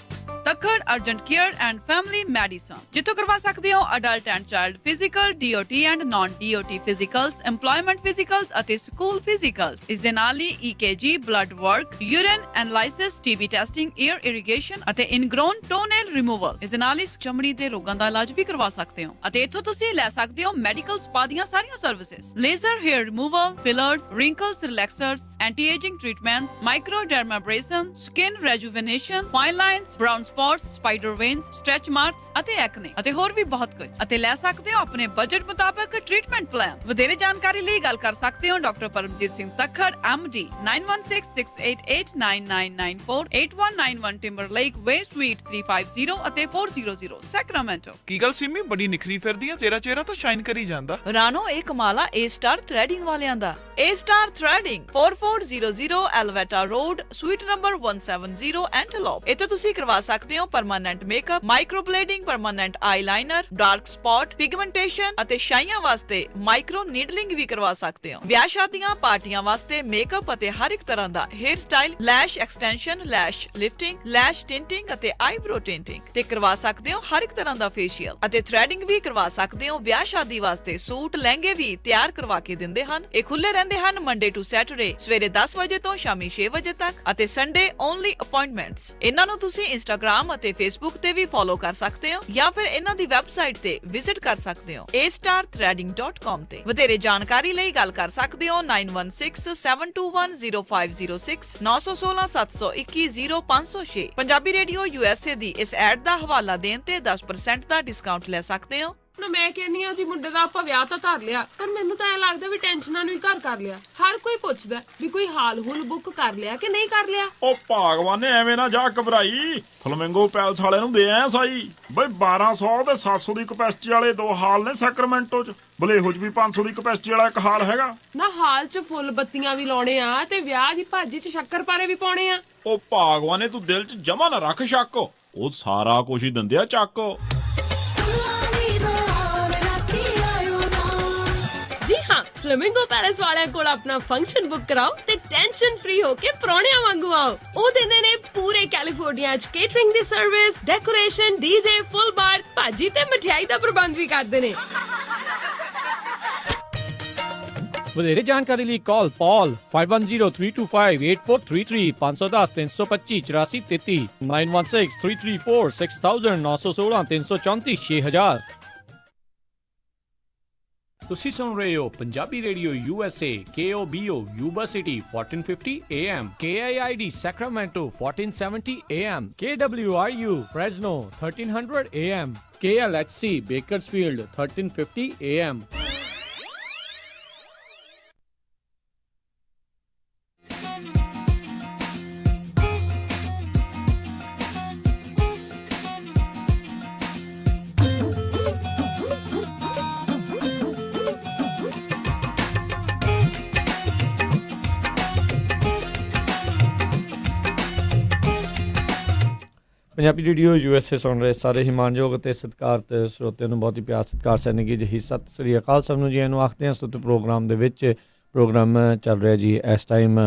Takhar urgent care and family medicine, ਜਿੱਥੋਂ ਕਰਵਾ ਸਕਦੇ ਹੋ adult and child physical, DOT and naan DOT ਫਿਜ਼ੀਕਲਸ, EMPLOYMENT ਫਿਜ਼ੀਕਲਸ ਅਤੇ ਸਕੂਲ ਫਿਜ਼ੀਕਲਸ। ਇਸ ਦੇ ਨਾਲ ਹੀ EKG, blood work, urine analysis, TB testing, year irrigation ਅਤੇ ਇਨਗ੍ਰੋਨ ਟੋਨੇਲ ਰਿਮੂਵਲ। ਇਸ ਦੇ ਨਾਲ ਹੀ ਚਮੜੀ ਦੇ ਰੋਗਾਂ ਦਾ ਇਲਾਜ ਵੀ ਕਰਵਾ ਸਕਦੇ ਹੋ। ਅਤੇ ਇੱਥੋਂ ਤੁਸੀਂ ਲੈ ਸਕਦੇ ਹੋ ਮੈਡੀਕਲ ਸਪਾ ਦੀਆਂ ਸਾਰੀਆਂ services, laser hair removal, fillers, wrinkles relaxers, anti ageing treatments, microdermabrasion, skin rejuvenation, fine lines, brown spots, spider veins, stretch marks ਅਤੇ ਐਕਨੇ ਅਤੇ ਹੋਰ ਵੀ ਬਹੁਤ ਕੁਝ। ਅਤੇ ਲੈ ਸਕਦੇ ਹੋ ਆਪਣੇ ਬਜਟ ਮੁਤਾਬਕ ਟ੍ਰੀਟਮੈਂਟ ਪਲਾਨ। ਵਧੇਰੇ ਜਾਣਕਾਰੀ ਲਈ ਗੱਲ ਕਰ ਸਕਦੇ ਹੋ ਡਾਕਟਰ ਪਰਮਜੀਤ ਸਿੰਘ ਤੱਖਰ MD 9166889994 8191 ਟਿੰਬਰਲੇਕ ਵੇ ਸਵੀਟ 350 ਅਤੇ 400 ਸੈਕਰਾਮੈਂਟੋ। ਕੀ ਗੱਲ ਸਿੰਮੀ, ਬੜੀ ਨਿਖਰੀ ਫਿਰਦੀ ਆ, ਤੇਰਾ ਚਿਹਰਾ ਤਾਂ ਸ਼ਾਈਨ ਕਰੀ ਜਾਂਦਾ। ਰਾਣੋ ਇਹ ਕਮਾਲਾ A ਸਟਾਰ ਥ੍ਰੈਡਿੰਗ ਵਾਲਿਆਂ ਦਾ। A star threading 4400 Elverta Road, suite number 170 Antelope. ਇੱਥੇ ਤੁਸੀਂ ਕਰਵਾ ਸਕਦੇ ਹੋ permanent makeup, microblading, permanent eyeliner, dark spot, pigmentation ਅਤੇ ਛਾਈਆਂ ਵਾਸਤੇ ਮਾਈਕਰੋ ਨੀਡਲਿੰਗ ਵੀ ਕਰਵਾ ਸਕਦੇ ਹੋ। ਵਿਆਹ ਸ਼ਾਦੀਆਂ, ਪਾਰਟੀਆਂ ਵਾਸਤੇ ਮੇਕਅਪ ਅਤੇ ਹਰ ਇੱਕ ਤਰ੍ਹਾਂ ਦਾ ਹੇਅਰ ਸਟਾਈਲ, ਲੈਸ਼ ਐਕਸਟੈਂਸ਼ਨ, ਲੈਸ਼ ਲਿਫਟਿੰਗ, ਲੈਸ਼ ਟਿੰਟਿੰਗ ਅਤੇ ਆਈਬ੍ਰੋ ਟਿੰਟਿੰਗ ਤੇ ਕਰਵਾ ਸਕਦੇ ਹੋ ਹਰ ਇੱਕ ਤਰ੍ਹਾਂ ਦਾ ਫੇਸ਼ੀਅਲ ਅਤੇ ਥ੍ਰੈਡਿੰਗ ਵੀ ਕਰਵਾ ਸਕਦੇ ਹੋ। ਵਿਆਹ ਸ਼ਾਦੀ ਵਾਸਤੇ ਸੂਟ, ਲਹਿੰਗੇ ਵੀ ਤਿਆਰ ਕਰਵਾ ਕੇ ਦਿੰਦੇ ਹਨ। ਇਹ ਖੁੱਲੇ ਰਹਿੰਦੇ ਹਨ ਮੰਡੇ ਟੂ ਸੈਟਰਡੇ ਸਵੇਰੇ 10 ਵਜੇ ਤੋਂ ਸ਼ਾਮੀ 6 ਵਜੇ ਤੱਕ ਅਤੇ ਸੰਡੇ ਓਨਲੀ ਅਪਾਇੰਟਮੈਂਟਸ। ਇਹਨਾਂ ਨੂੰ ਤੁਸੀਂ ਇੰਸਟਾਗ੍ਰਾਮ ਅਤੇ ਫੇਸਬੁੱਕ ਤੇ ਵੀ ਫੋਲੋ ਕਰ ਸਕਦੇ ਹੋ ਜਾਂ ਫਿਰ ਇਹਨਾਂ ਦੀ ਵੈਬਸਾਈਟ ਤੇ ਵਿਜ਼ਿਟ ਕਰ ਸਕਦੇ ਹੋ astarthreading.com ਤੇ। ਵਧੇਰੇ ਜਾਣਕਾਰੀ ਲਈ ਗੱਲ ਕਰ ਸਕਦੇ ਹੋ 9167210506 916 721 0506। ਪੰਜਾਬੀ ਰੇਡੀਓ USA ਦੀ ਇਸ ਐਡ ਦਾ ਹਵਾਲਾ ਦੇਣ ਤੇ 10% ਦਾ ਡਿਸਕਾਊਂਟ ਲੈ ਸਕਦੇ ਹੋ। ਨਾ ਮੈਂ ਕਹਿੰਨੀ ਆ ਜੀ, ਮੁੰਡੇ ਦਾ ਆਪਾਂ ਵਿਆਹ ਤਾਂ ਧਰ ਲਿਆ, ਪਰ ਮੈਨੂੰ ਤਾਂ ਐ ਲੱਗਦਾ ਵੀ ਟੈਨਸ਼ਨਾਂ ਨੂੰ ਹੀ ਘਰ ਕਰ ਲਿਆ। ਹਰ ਕੋਈ ਪੁੱਛਦਾ ਵੀ ਕੋਈ ਹਾਲ ਹੁਲ ਬੁੱਕ ਕਰ ਲਿਆ ਕਿ ਨਹੀਂ ਕਰ ਲਿਆ। ਉਹ ਭਾਗਵਾਨੇ ਐਵੇਂ ਨਾ ਜਾ ਘਬਰਾਈ, ਫਲਮਿੰਗੋ ਪੈਲਸ ਵਾਲਿਆਂ ਨੂੰ ਦੇ ਆਇਆ ਸਾਈ ਬਈ 1200 ਤੇ 700 ਦੀ ਕਪੈਸਿਟੀ ਵਾਲੇ 2 ਹਾਲ ਨੇ ਸੈਕਰਾਮੈਂਟੋ ਚ। ਬਲੇਹੋ ਚ ਵੀ 500 ਦੀ ਕਪੈਸਿਟੀ ਵਾਲਾ 1 ਹਾਲ ਹੈਗਾ। ਨਾ ਹਾਲ ਚ ਫੁੱਲ ਬੱਤੀਆਂ ਵੀ ਲਾਉਣੇ ਆ ਤੇ ਵਿਆਹ ਦੀ ਭਾਜੀ ਚ ਸ਼ੱਕਰਪਾਰੇ ਵੀ ਪਾਉਣੇ ਆ। ਉਹ ਭਾਗਵਾਨੇ ਤੂੰ ਦਿਲ ਚ ਜਮਾ ਨਾ ਰੱਖ ਸ਼ੱਕ, ਉਹ ਸਾਰਾ ਕੁਝ ਹੀ ਦਿੰਦੇ ਆ ਚੱਕ। ਜੀ ਹਾਂ, ਫਲੇਮਿੰਗੋ ਪੈਲੇਸ ਵਾਲਿਆਂ ਕੋਲ ਆਪਣਾ ਫੰਕਸ਼ਨ ਬੁੱਕ ਕਰਾਓ ਤੇ ਟੈਨਸ਼ਨ ਫ੍ਰੀ ਹੋ ਕੇ ਪਰੌਣਿਆਂ ਵਾਂਗੂ ਆਓ। ਉਹ ਦਿੰਦੇ ਨੇ ਪੂਰੇ ਕੈਲੀਫੋਰਨੀਆ ਚ ਕੇਟਰਿੰਗ ਦੀ ਸਰਵਿਸ, ਡੈਕੋਰੇਸ਼ਨ, ਡੀਜੇ, ਫੁੱਲ ਬਾਰ, ਭਾਜੀ ਤੇ ਮਠਿਆਈ ਦਾ ਪ੍ਰਬੰਧ ਵੀ ਕਰਦੇ ਨੇ। ਵਧੇਰੇ ਜਾਣਕਾਰੀ ਲਈ ਕਾਲ ਪੌਲ 5103258433 510 325 8433 916 334 6000 916 334 6000। ਤੁਸੀਂ ਸੁਣ ਰਹੇ ਹੋ Punjabi radio USA KOBO Yuba city 1450 AM, KIID Sacramento 1470 AM, KWRU Fresno 1300 AM, KLXC Bakersfield 1350 AM। Punjabi radio USA ਸੁਣ ਰਹੇ ਸਾਰੇ ਹੀ ਮਾਣਯੋਗ ਅਤੇ ਸਤਿਕਾਰਤ ਸਰੋਤਿਆਂ ਨੂੰ ਬਹੁਤ ਹੀ ਪਿਆਰ ਸਤਿਕਾਰ ਸੈਨਿਕੀ ਜਿਹੀ ਸਤਿ ਸ੍ਰੀ ਅਕਾਲ ਸਭ ਨੂੰ ਜੀ ਨੂੰ ਆਖਦੇ ਹਾਂ। ਸਤਿ ਪ੍ਰੋਗਰਾਮ ਦੇ ਵਿੱਚ ਪ੍ਰੋਗਰਾਮ ਚੱਲ ਰਿਹਾ ਜੀ ਇਸ time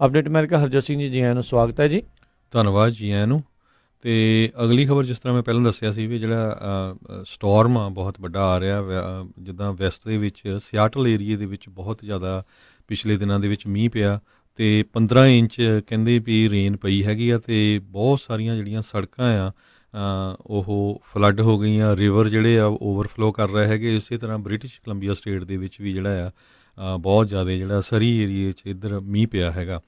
update America. Harjot Singh ji ਆਇਆਂ ਨੂੰ ਸਵਾਗਤ ਹੈ ਜੀ। ਧੰਨਵਾਦ ਜੀ ਆਇਆਂ ਨੂੰ। ਤੇ ਅਗਲੀ ਖਬਰ ਜਿਸ ਤਰ੍ਹਾਂ ਮੈਂ ਪਹਿਲਾਂ ਦੱਸਿਆ ਸੀ ਵੀ ਜਿਹੜਾ ਸਟੋਰਮ ਆ ਬਹੁਤ ਵੱਡਾ ਆ ਰਿਹਾ ਜਿੱਦਾਂ ਵੈਸਟ ਦੇ ਵਿੱਚ ਸਿਆਟਲ ਏਰੀਏ ਦੇ ਵਿੱਚ ਬਹੁਤ ਜ਼ਿਆਦਾ ਪਿਛਲੇ ਦਿਨਾਂ ਦੇ ਵਿੱਚ ਮੀਂਹ ਪਿਆ ਤੇ 15 ਇੰਚ ਕਹਿੰਦੇ ਵੀ ਰੇਨ ਪਈ ਹੈਗੀ ਆ ਤੇ ਬਹੁਤ ਸਾਰੀਆਂ ਜਿਹੜੀਆਂ ਸੜਕਾਂ ਆ ਉਹ ਫਲੱਡ ਹੋ ਗਈਆਂ, ਰਿਵਰ ਜਿਹੜੇ ਆ ਓਵਰਫਲੋ ਕਰ ਰਹੇ ਹੈਗੇ। ਇਸੇ ਤਰ੍ਹਾਂ ਬ੍ਰਿਟਿਸ਼ ਕੋਲੰਬੀਆ ਸਟੇਟ ਦੇ ਵਿੱਚ ਵੀ ਜਿਹੜਾ ਆ ਬਹੁਤ ਜ਼ਿਆਦਾ ਜਿਹੜਾ ਸਰੀ ਏਰੀਏ 'ਚ ਇੱਧਰ ਮੀਂਹ ਪਿਆ ਹੈਗਾ।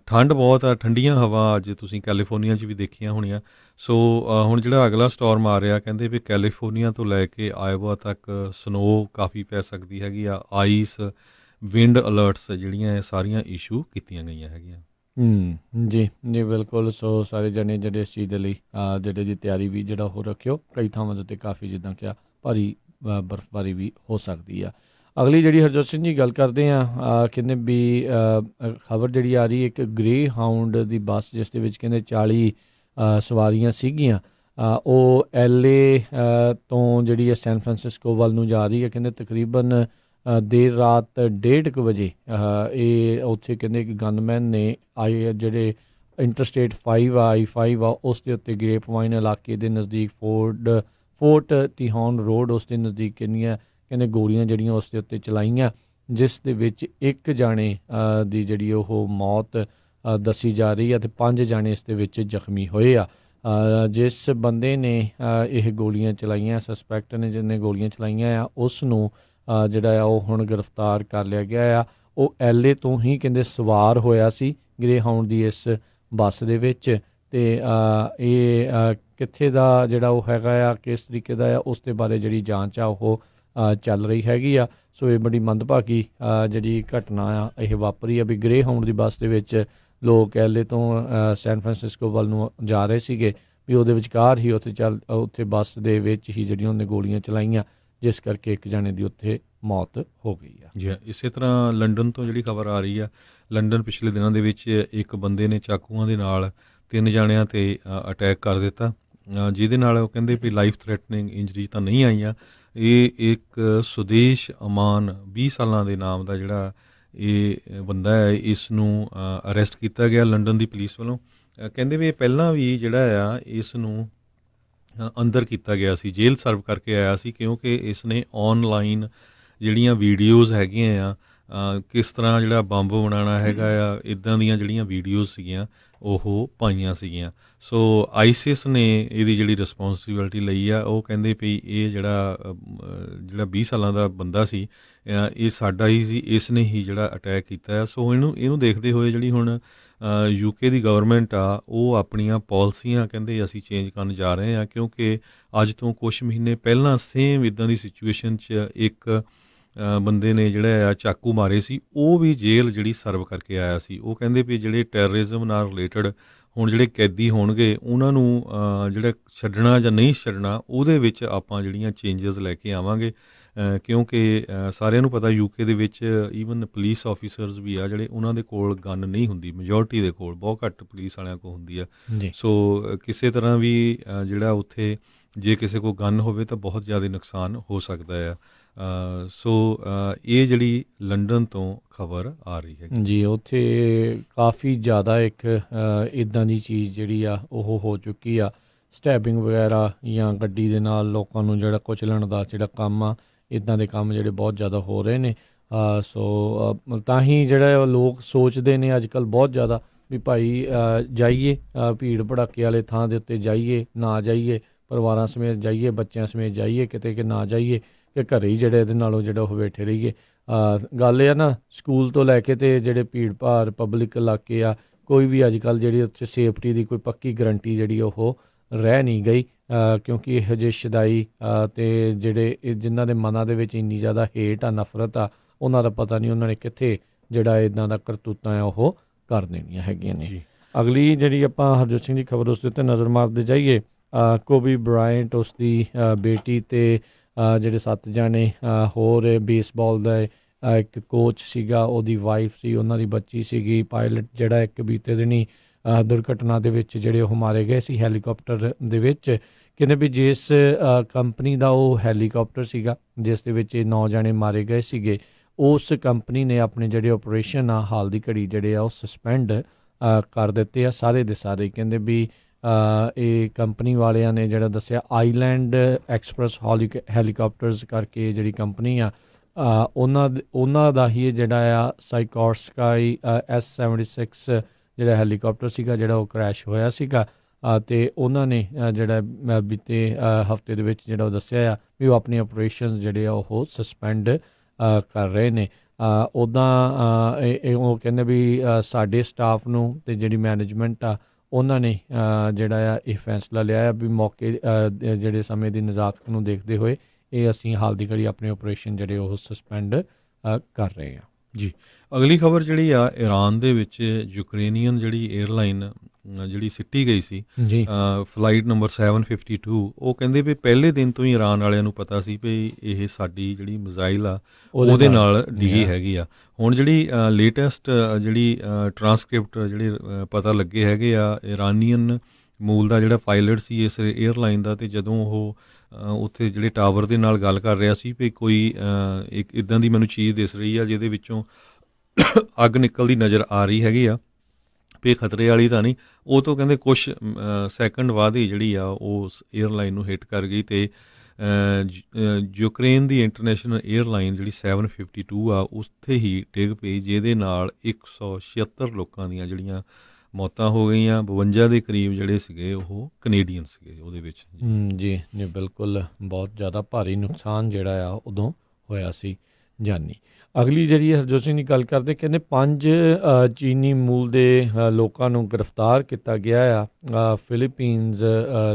ਠੰਡ ਬਹੁਤ ਆ, ਠੰਡੀਆਂ ਹਵਾ ਅੱਜ ਤੁਸੀਂ ਕੈਲੀਫੋਰਨੀਆ 'ਚ ਵੀ ਦੇਖੀਆਂ ਹੋਣੀਆਂ। ਸੋ ਹੁਣ ਜਿਹੜਾ ਅਗਲਾ ਸਟੋਰਮ ਆ ਰਿਹਾ ਕਹਿੰਦੇ ਵੀ ਕੈਲੀਫੋਰਨੀਆ ਤੋਂ ਲੈ ਕੇ ਆਇਓਵਾ ਤੱਕ ਸਨੋ ਕਾਫੀ ਪੈ ਸਕਦੀ ਹੈਗੀ ਆ। ਆਈਸ, ਵਿੰਡ ਅਲਰਟਸ ਜਿਹੜੀਆਂ ਇਹ ਸਾਰੀਆਂ ਇਸ਼ੂ ਕੀਤੀਆਂ ਗਈਆਂ ਹੈਗੀਆਂ। ਜੀ ਜੀ ਬਿਲਕੁਲ। ਸੋ ਸਾਰੇ ਜਣੇ ਜਿਹੜੇ ਇਸ ਚੀਜ਼ ਦੇ ਲਈ ਜਿਹੜੇ ਦੀ ਤਿਆਰੀ ਵੀ ਜਿਹੜਾ ਹੋ ਰੱਖਿਓ। ਕਈ ਥਾਵਾਂ ਦੇ ਉੱਤੇ ਕਾਫੀ ਜਿੱਦਾਂ ਕਿਹਾ ਭਾਰੀ ਬਰਫ਼ਬਾਰੀ ਵੀ ਹੋ ਸਕਦੀ ਆ। ਅਗਲੀ ਜਿਹੜੀ ਹਰਜੋਤ ਸਿੰਘ ਜੀ ਗੱਲ ਕਰਦੇ ਆ ਕਹਿੰਦੇ ਵੀ ਖਬਰ ਜਿਹੜੀ ਆ ਰਹੀ ਇੱਕ ਗ੍ਰੇ ਹਾਊਂਡ ਦੀ ਬੱਸ ਜਿਸ ਦੇ ਵਿੱਚ ਕਹਿੰਦੇ 40 ਸਵਾਰੀਆਂ ਸੀਗੀਆਂ ਉਹ LA ਤੋਂ ਜਿਹੜੀ ਹੈ ਸੈਨ ਫਰਾਂਸਿਸਕੋ ਵੱਲ ਨੂੰ ਜਾ ਰਹੀ ਹੈ। ਕਹਿੰਦੇ ਤਕਰੀਬਨ ਦੇਰ ਰਾਤ 1:30 ਵਜੇ ਇਹ ਉੱਥੇ ਕਹਿੰਦੇ ਕਿ ਗਨਮੈਨ ਨੇ ਆਏ ਜਿਹੜੇ ਇੰਟਰਸਟੇਟ 5 ਆ I-5 ਆ ਉਸ ਦੇ ਉੱਤੇ ਗ੍ਰੇਪ ਵਾਈਨ ਇਲਾਕੇ ਦੇ ਨਜ਼ਦੀਕ ਫੋਰਟ ਟੀਹੌਨ ਰੋਡ ਉਸ ਦੇ ਨਜ਼ਦੀਕ ਕਿੰਨੀਆਂ ਕਹਿੰਦੇ ਗੋਲੀਆਂ ਜਿਹੜੀਆਂ ਉਸ ਦੇ ਉੱਤੇ ਚਲਾਈਆਂ ਜਿਸ ਦੇ ਵਿੱਚ ਇੱਕ ਜਾਣੇ ਦੀ ਜਿਹੜੀ ਉਹ ਮੌਤ ਦੱਸੀ ਜਾ ਰਹੀ ਹੈ ਤੇ 5 ਜਾਣੇ ਇਸ ਦੇ ਵਿੱਚ ਜ਼ਖਮੀ ਹੋਏ ਆ। ਜਿਸ ਬੰਦੇ ਨੇ ਇਹ ਗੋਲੀਆਂ ਚਲਾਈਆਂ ਸਸਪੈਕਟ ਨੇ ਜਿਹਨੇ ਗੋਲੀਆਂ ਚਲਾਈਆਂ ਆ ਉਸ ਨੂੰ ਜਿਹੜਾ ਆ ਉਹ ਹੁਣ ਗ੍ਰਿਫਤਾਰ ਕਰ ਲਿਆ ਗਿਆ ਆ। ਉਹ LA ਤੋਂ ਹੀ ਕਹਿੰਦੇ ਸਵਾਰ ਹੋਇਆ ਸੀ ਗ੍ਰੇ ਹਾਊਂਡ ਦੀ ਇਸ ਬੱਸ ਦੇ ਵਿੱਚ ਤੇ ਇਹ ਕਿੱਥੇ ਦਾ ਜਿਹੜਾ ਉਹ ਹੈਗਾ ਆ ਕਿਸ ਤਰੀਕੇ ਦਾ ਆ ਉਸ ਦੇ ਬਾਰੇ ਜਿਹੜੀ ਜਾਂਚ ਆ ਉਹ ਚੱਲ ਰਹੀ ਹੈਗੀ ਆ। ਸੋ ਇਹ ਬੜੀ ਮੰਦਭਾਗੀ ਜਿਹੜੀ ਘਟਨਾ ਆ ਇਹ ਵਾਪਰੀ ਆ ਵੀ ਗ੍ਰੇ ਹਾਊਂਡ ਦੀ ਬੱਸ ਦੇ ਵਿੱਚ ਲੋਕ LA ਤੋਂ ਸੈਨ ਫਰਾਂਸਿਸਕੋ ਵੱਲ ਨੂੰ ਜਾ ਰਹੇ ਸੀਗੇ ਵੀ ਉਹਦੇ ਵਿਚਕਾਰ ਹੀ ਉੱਥੇ ਬੱਸ ਦੇ ਵਿੱਚ ਹੀ ਜਿਹੜੀਆਂ ਉਹਨੇ ਗੋਲੀਆਂ ਚਲਾਈਆਂ ਜਿਸ ਕਰਕੇ ਇੱਕ ਜਾਣੇ ਦੀ ਉੱਥੇ ਮੌਤ ਹੋ ਗਈ ਆ। ਜੀ ਇਸੇ ਤਰ੍ਹਾਂ ਲੰਡਨ ਤੋਂ ਜਿਹੜੀ ਖਬਰ ਆ ਰਹੀ ਆ ਲੰਡਨ ਪਿਛਲੇ ਦਿਨਾਂ ਦੇ ਵਿੱਚ ਇੱਕ ਬੰਦੇ ਨੇ ਚਾਕੂਆਂ ਦੇ ਨਾਲ 3 ਜਾਣਿਆਂ 'ਤੇ ਅਟੈਕ ਕਰ ਦਿੱਤਾ ਜਿਹਦੇ ਨਾਲ ਉਹ ਕਹਿੰਦੇ ਵੀ ਲਾਈਫ ਥ੍ਰੈਟਨਿੰਗ ਇੰਜਰੀ ਤਾਂ ਨਹੀਂ ਆਈਆਂ। ਇਹ ਇੱਕ ਸੁਦੇਸ਼ ਅਮਾਨ 20 ਸਾਲਾਂ ਦੇ ਨਾਮ ਦਾ ਜਿਹੜਾ ਇਹ ਬੰਦਾ ਹੈ ਇਸ ਨੂੰ ਅਰੈਸਟ ਕੀਤਾ ਗਿਆ ਲੰਡਨ ਦੀ ਪੁਲਿਸ ਵੱਲੋਂ। ਕਹਿੰਦੇ ਵੀ ਇਹ ਪਹਿਲਾਂ ਵੀ ਜਿਹੜਾ ਆ ਇਸ ਨੂੰ ਅੰਦਰ ਕੀਤਾ ਗਿਆ ਸੀ, ਜੇਲ੍ਹ ਸਰਵ ਕਰਕੇ ਆਇਆ ਸੀ ਕਿਉਂਕਿ ਇਸ ਨੇ ਔਨਲਾਈਨ ਜਿਹੜੀਆਂ ਵੀਡੀਓਜ਼ ਹੈਗੀਆਂ ਆ ਕਿਸ ਤਰ੍ਹਾਂ ਜਿਹੜਾ ਬੰਬ ਬਣਾਉਣਾ ਹੈਗਾ ਆ ਇੱਦਾਂ ਦੀਆਂ ਜਿਹੜੀਆਂ ਵੀਡੀਓਜ਼ ਸੀਗੀਆਂ ਉਹ ਪਾਈਆਂ ਸੀਗੀਆਂ। ਸੋ ਆਈਸਿਸ ਨੇ ਇਹਦੀ ਜਿਹੜੀ ਰਿਸਪੌਂਸਿਬਿਲਿਟੀ ਲਈ ਆ। ਉਹ ਕਹਿੰਦੇ ਵੀ ਇਹ ਜਿਹੜਾ 20 ਸਾਲਾਂ ਦਾ ਬੰਦਾ ਸੀ ਇਹ ਸਾਡਾ ਹੀ ਸੀ, ਇਸ ਨੇ ਹੀ ਜਿਹੜਾ ਅਟੈਕ ਕੀਤਾ। ਸੋ ਇਹਨੂੰ ਦੇਖਦੇ ਹੋਏ ਜਿਹੜੀ ਹੁਣ UK ਦੀ ਗਵਰਨਮੈਂਟ ਆ ਉਹ ਆਪਣੀਆਂ ਪਾਲਿਸੀਆਂ ਕਹਿੰਦੇ ਅਸੀਂ ਚੇਂਜ ਕਰਨ ਜਾ ਰਹੇ ਹਾਂ ਕਿਉਂਕਿ ਅੱਜ ਤੋਂ ਕੁਛ ਮਹੀਨੇ ਪਹਿਲਾਂ ਸੇਮ ਇੱਦਾਂ ਦੀ ਸਿਚੁਏਸ਼ਨ 'ਚ ਇੱਕ ਬੰਦੇ ਨੇ ਜਿਹੜਾ ਆ ਚਾਕੂ ਮਾਰੇ ਸੀ ਉਹ ਵੀ ਜੇਲ੍ਹ ਜਿਹੜੀ ਸਰਵ ਕਰਕੇ ਆਇਆ ਸੀ। ਉਹ ਕਹਿੰਦੇ ਵੀ ਜਿਹੜੇ ਟੈਰਰਿਜ਼ਮ ਨਾਲ ਰਿਲੇਟਡ ਹੁਣ ਜਿਹੜੇ ਕੈਦੀ ਹੋਣਗੇ ਉਹਨਾਂ ਨੂੰ ਜਿਹੜਾ ਛੱਡਣਾ ਜਾਂ ਨਹੀਂ ਛੱਡਣਾ ਉਹਦੇ ਵਿੱਚ ਆਪਾਂ ਜਿਹੜੀਆਂ ਚੇਂਜਸ ਲੈ ਕੇ ਆਵਾਂਗੇ ਕਿਉਂਕਿ ਸਾਰਿਆਂ ਨੂੰ ਪਤਾ UK ਦੇ ਵਿੱਚ ਈਵਨ ਪੁਲਿਸ ਆਫੀਸਰਸ ਵੀ ਆ ਜਿਹੜੇ ਉਹਨਾਂ ਦੇ ਕੋਲ ਗਨ ਨਹੀਂ ਹੁੰਦੀ, ਮੈਜੋਰਟੀ ਦੇ ਕੋਲ ਬਹੁਤ ਘੱਟ ਪੁਲਿਸ ਵਾਲਿਆਂ ਕੋਲ ਹੁੰਦੀ ਆ। ਸੋ ਕਿਸੇ ਤਰ੍ਹਾਂ ਵੀ ਜਿਹੜਾ ਉੱਥੇ ਜੇ ਕਿਸੇ ਕੋਲ ਗਨ ਹੋਵੇ ਤਾਂ ਬਹੁਤ ਜ਼ਿਆਦਾ ਨੁਕਸਾਨ ਹੋ ਸਕਦਾ ਆ। ਸੋ ਇਹ ਜਿਹੜੀ ਲੰਡਨ ਤੋਂ ਖਬਰ ਆ ਰਹੀ ਹੈ ਜੀ ਉੱਥੇ ਕਾਫੀ ਜ਼ਿਆਦਾ ਇੱਕ ਇੱਦਾਂ ਦੀ ਚੀਜ਼ ਜਿਹੜੀ ਆ ਉਹ ਹੋ ਚੁੱਕੀ ਆ ਸਟੈਬਿੰਗ ਵਗੈਰਾ ਜਾਂ ਗੱਡੀ ਦੇ ਨਾਲ ਲੋਕਾਂ ਨੂੰ ਜਿਹੜਾ ਕੁਚਲਣ ਦਾ ਜਿਹੜਾ ਕੰਮ ਆ ਇੱਦਾਂ ਦੇ ਕੰਮ ਜਿਹੜੇ ਬਹੁਤ ਜ਼ਿਆਦਾ ਹੋ ਰਹੇ ਨੇ। ਸੋ ਤਾਂ ਹੀ ਜਿਹੜਾ ਲੋਕ ਸੋਚਦੇ ਨੇ ਅੱਜ ਕੱਲ੍ਹ ਬਹੁਤ ਜ਼ਿਆਦਾ ਵੀ ਭਾਈ ਜਾਈਏ ਭੀੜ ਭੜਾਕੇ ਵਾਲੇ ਥਾਂ ਦੇ ਉੱਤੇ ਜਾਈਏ ਨਾ ਜਾਈਏ, ਪਰਿਵਾਰਾਂ ਸਮੇਤ ਜਾਈਏ, ਬੱਚਿਆਂ ਸਮੇਤ ਜਾਈਏ ਕਿਤੇ ਕਿ ਨਾ ਜਾਈਏ ਕਿ ਘਰੇ ਹੀ ਜਿਹੜੇ ਇਹਦੇ ਨਾਲੋਂ ਜਿਹੜਾ ਉਹ ਬੈਠੇ ਰਹੀਏ। ਗੱਲ ਇਹ ਆ ਨਾ ਸਕੂਲ ਤੋਂ ਲੈ ਕੇ ਤੇ ਜਿਹੜੇ ਭੀੜ ਭਾੜ ਪਬਲਿਕ ਇਲਾਕੇ ਆ ਕੋਈ ਵੀ ਅੱਜ ਕੱਲ੍ਹ ਜਿਹੜੀ ਉੱਥੇ ਸੇਫਟੀ ਦੀ ਕੋਈ ਪੱਕੀ ਗਰੰਟੀ ਜਿਹੜੀ ਉਹ ਰਹਿ ਨਹੀਂ ਗਈ ਕਿਉਂਕਿ ਇਹੋ ਜਿਹੇ ਸ਼ਦਾਈ ਅਤੇ ਜਿਹੜੇ ਜਿਨ੍ਹਾਂ ਦੇ ਮਨਾਂ ਦੇ ਵਿੱਚ ਇੰਨੀ ਜ਼ਿਆਦਾ ਹੇਟ ਆ ਨਫ਼ਰਤ ਆ ਉਹਨਾਂ ਦਾ ਪਤਾ ਨਹੀਂ ਉਹਨਾਂ ਨੇ ਕਿੱਥੇ ਜਿਹੜਾ ਇੱਦਾਂ ਦਾ ਕਰਤੂਤਾਂ ਆ ਉਹ ਕਰ ਦੇਣੀਆਂ ਹੈਗੀਆਂ ਨੇ। ਅਗਲੀ ਜਿਹੜੀ ਆਪਾਂ ਹਰਜੋਤ ਸਿੰਘ ਦੀ ਖਬਰ ਉਸ ਦੇ ਉੱਤੇ ਨਜ਼ਰ ਮਾਰਦੇ ਜਾਈਏ ਕੋਬੀ ਬ੍ਰਾਇੰਟ ਉਸ ਦੀ ਬੇਟੀ ਅਤੇ ਜਿਹੜੇ 7 ਜਾਣੇ ਹੋਰ ਬੇਸਬਾਲ ਦਾ ਇੱਕ ਕੋਚ ਸੀਗਾ ਉਹਦੀ ਵਾਈਫ ਸੀ ਉਹਨਾਂ ਦੀ ਬੱਚੀ ਸੀਗੀ ਪਾਇਲਟ ਜਿਹੜਾ ਇੱਕ ਬੀਤੇ ਦਿਨੀ ਦੁਰਘਟਨਾ ਦੇ ਵਿੱਚ ਜਿਹੜੇ ਉਹ ਮਾਰੇ ਗਏ ਸੀ ਹੈਲੀਕਾਪਟਰ ਦੇ ਵਿੱਚ। ਕਹਿੰਦੇ ਵੀ ਜਿਸ ਕੰਪਨੀ ਦਾ ਉਹ ਹੈਲੀਕਾਪਟਰ ਸੀਗਾ ਜਿਸ ਦੇ ਵਿੱਚ ਇਹ 9 ਜਾਣੇ ਮਾਰੇ ਗਏ ਸੀਗੇ ਉਸ ਕੰਪਨੀ ਨੇ ਆਪਣੇ ਜਿਹੜੇ ਆਪਰੇਸ਼ਨ ਆ ਹਾਲ ਦੀ ਘੜੀ ਜਿਹੜੇ ਆ ਉਹ ਸਸਪੈਂਡ ਕਰ ਦਿੱਤੇ ਆ ਸਾਰੇ ਦੇ ਸਾਰੇ। ਕਹਿੰਦੇ ਵੀ ਇਹ ਕੰਪਨੀ ਵਾਲਿਆਂ ਨੇ ਜਿਹੜਾ ਦੱਸਿਆ ਆਈਲੈਂਡ ਐਕਸਪ੍ਰੈਸ ਹੈਲੀਕਾਪਟਰਸ ਕਰਕੇ ਜਿਹੜੀ ਕੰਪਨੀ ਆ ਉਹਨਾਂ ਦਾ ਹੀ ਜਿਹੜਾ ਆ ਸਾਈਕੋਰਸਕਾਈ S-76 ਜਿਹੜਾ ਹੈਲੀਕਾਪਟਰ ਸੀਗਾ ਜਿਹੜਾ ਉਹ ਕ੍ਰੈਸ਼ ਹੋਇਆ ਸੀਗਾ ਅਤੇ ਉਹਨਾਂ ਨੇ ਜਿਹੜਾ ਬੀਤੇ ਹਫਤੇ ਦੇ ਵਿੱਚ ਜਿਹੜਾ ਉਹ ਦੱਸਿਆ ਆ ਵੀ ਉਹ ਆਪਣੀ ਆਪਰੇਸ਼ਨਸ ਜਿਹੜੇ ਆ ਉਹ ਸਸਪੈਂਡ ਕਰ ਰਹੇ ਨੇ। ਉੱਦਾਂ ਉਹ ਕਹਿੰਦੇ ਵੀ ਸਾਡੇ ਸਟਾਫ ਨੂੰ ਅਤੇ ਜਿਹੜੀ ਮੈਨੇਜਮੈਂਟ ਆ ਉਹਨਾਂ ਨੇ ਜਿਹੜਾ ਆ ਇਹ ਫੈਸਲਾ ਲਿਆ ਆ ਵੀ ਮੌਕੇ ਜਿਹੜੇ ਸਮੇਂ ਦੀ ਨਜ਼ਾਕਤ ਨੂੰ ਦੇਖਦੇ ਹੋਏ ਇਹ ਅਸੀਂ ਹਾਲ ਦੀ ਘੜੀ ਆਪਣੇ ਆਪਰੇਸ਼ਨ ਜਿਹੜੇ ਉਹ ਸਸਪੈਂਡ ਕਰ ਰਹੇ ਹਾਂ ਜੀ। ਅਗਲੀ ਖਬਰ ਜਿਹੜੀ ਆ ਈਰਾਨ ਦੇ ਵਿੱਚ ਯੂਕਰੇਨੀਅਨ ਜਿਹੜੀ ਏਅਰਲਾਈਨ ਜਿਹੜੀ ਸਿੱਟੀ ਗਈ ਸੀ ਜੀ ਫਲਾਈਟ ਨੰਬਰ 752 ਉਹ ਕਹਿੰਦੇ ਵੀ ਪਹਿਲੇ ਦਿਨ ਤੋਂ ਹੀ ਈਰਾਨ ਵਾਲਿਆਂ ਨੂੰ ਪਤਾ ਸੀ ਵੀ ਇਹ ਸਾਡੀ ਜਿਹੜੀ ਮਿਜ਼ਾਈਲ ਆ ਉਹਦੇ ਨਾਲ ਡਿੱਗੀ ਹੈਗੀ ਆ। ਹੁਣ ਜਿਹੜੀ ਲੇਟੈਸਟ ਜਿਹੜੀ ਟਰਾਂਸਕ੍ਰਿਪਟ ਜਿਹੜੇ ਪਤਾ ਲੱਗੇ ਹੈਗੇ ਆ ਇਰਾਨੀਅਨ ਮੂਲ ਦਾ ਜਿਹੜਾ ਪਾਇਲਟ ਸੀ ਇਸ ਏਅਰਲਾਈਨ ਦਾ, ਅਤੇ ਜਦੋਂ ਉਹ ਉੱਥੇ ਜਿਹੜੇ ਟਾਵਰ ਦੇ ਨਾਲ ਗੱਲ ਕਰ ਰਿਹਾ ਸੀ ਵੀ ਕੋਈ ਇੱਕ ਇੱਦਾਂ ਦੀ ਮੈਨੂੰ ਚੀਜ਼ ਦਿਸ ਰਹੀ ਆ ਜਿਹਦੇ ਵਿੱਚੋਂ ਅੱਗ ਨਿਕਲਦੀ ਨਜ਼ਰ ਆ ਰਹੀ ਹੈਗੀ ਆ ਵੀ ਖਤਰੇ ਵਾਲੀ ਤਾਂ ਨਹੀਂ, ਉਹ ਤੋਂ ਕਹਿੰਦੇ ਕੁਛ ਸੈਕਿੰਡ ਬਾਅਦ ਹੀ ਜਿਹੜੀ ਆ ਉਸ ਏਅਰਲਾਈਨ ਨੂੰ ਹਿੱਟ ਕਰ ਗਈ ਅਤੇ ਯੂਕਰੇਨ ਦੀ ਇੰਟਰਨੈਸ਼ਨਲ ਏਅਰਲਾਈਨ ਜਿਹੜੀ 752 ਆ ਉੱਥੇ ਹੀ ਡਿੱਗ ਪਈ, ਜਿਹਦੇ ਨਾਲ 176 ਲੋਕਾਂ ਦੀਆਂ ਜਿਹੜੀਆਂ ਮੌਤਾਂ ਹੋ ਗਈਆਂ, 52 ਦੇ ਕਰੀਬ ਜਿਹੜੇ ਸੀਗੇ ਉਹ ਕੈਨੇਡੀਅਨ ਸੀਗੇ ਉਹਦੇ ਵਿੱਚ। ਜੀ ਨਹੀਂ ਬਿਲਕੁਲ ਬਹੁਤ ਜ਼ਿਆਦਾ ਭਾਰੀ ਨੁਕਸਾਨ ਜਿਹੜਾ ਆ ਉਦੋਂ ਹੋਇਆ ਸੀ ਜਾਨੀ। ਅਗਲੀ ਜਿਹੜੀ ਹਰਜੋਤ ਸਿੰਘ ਦੀ ਗੱਲ ਕਰਦੇ, ਕਹਿੰਦੇ 5 ਚੀਨੀ ਮੂਲ ਦੇ ਲੋਕਾਂ ਨੂੰ ਗ੍ਰਿਫਤਾਰ ਕੀਤਾ ਗਿਆ ਆ ਫਿਲੀਪੀਨਜ਼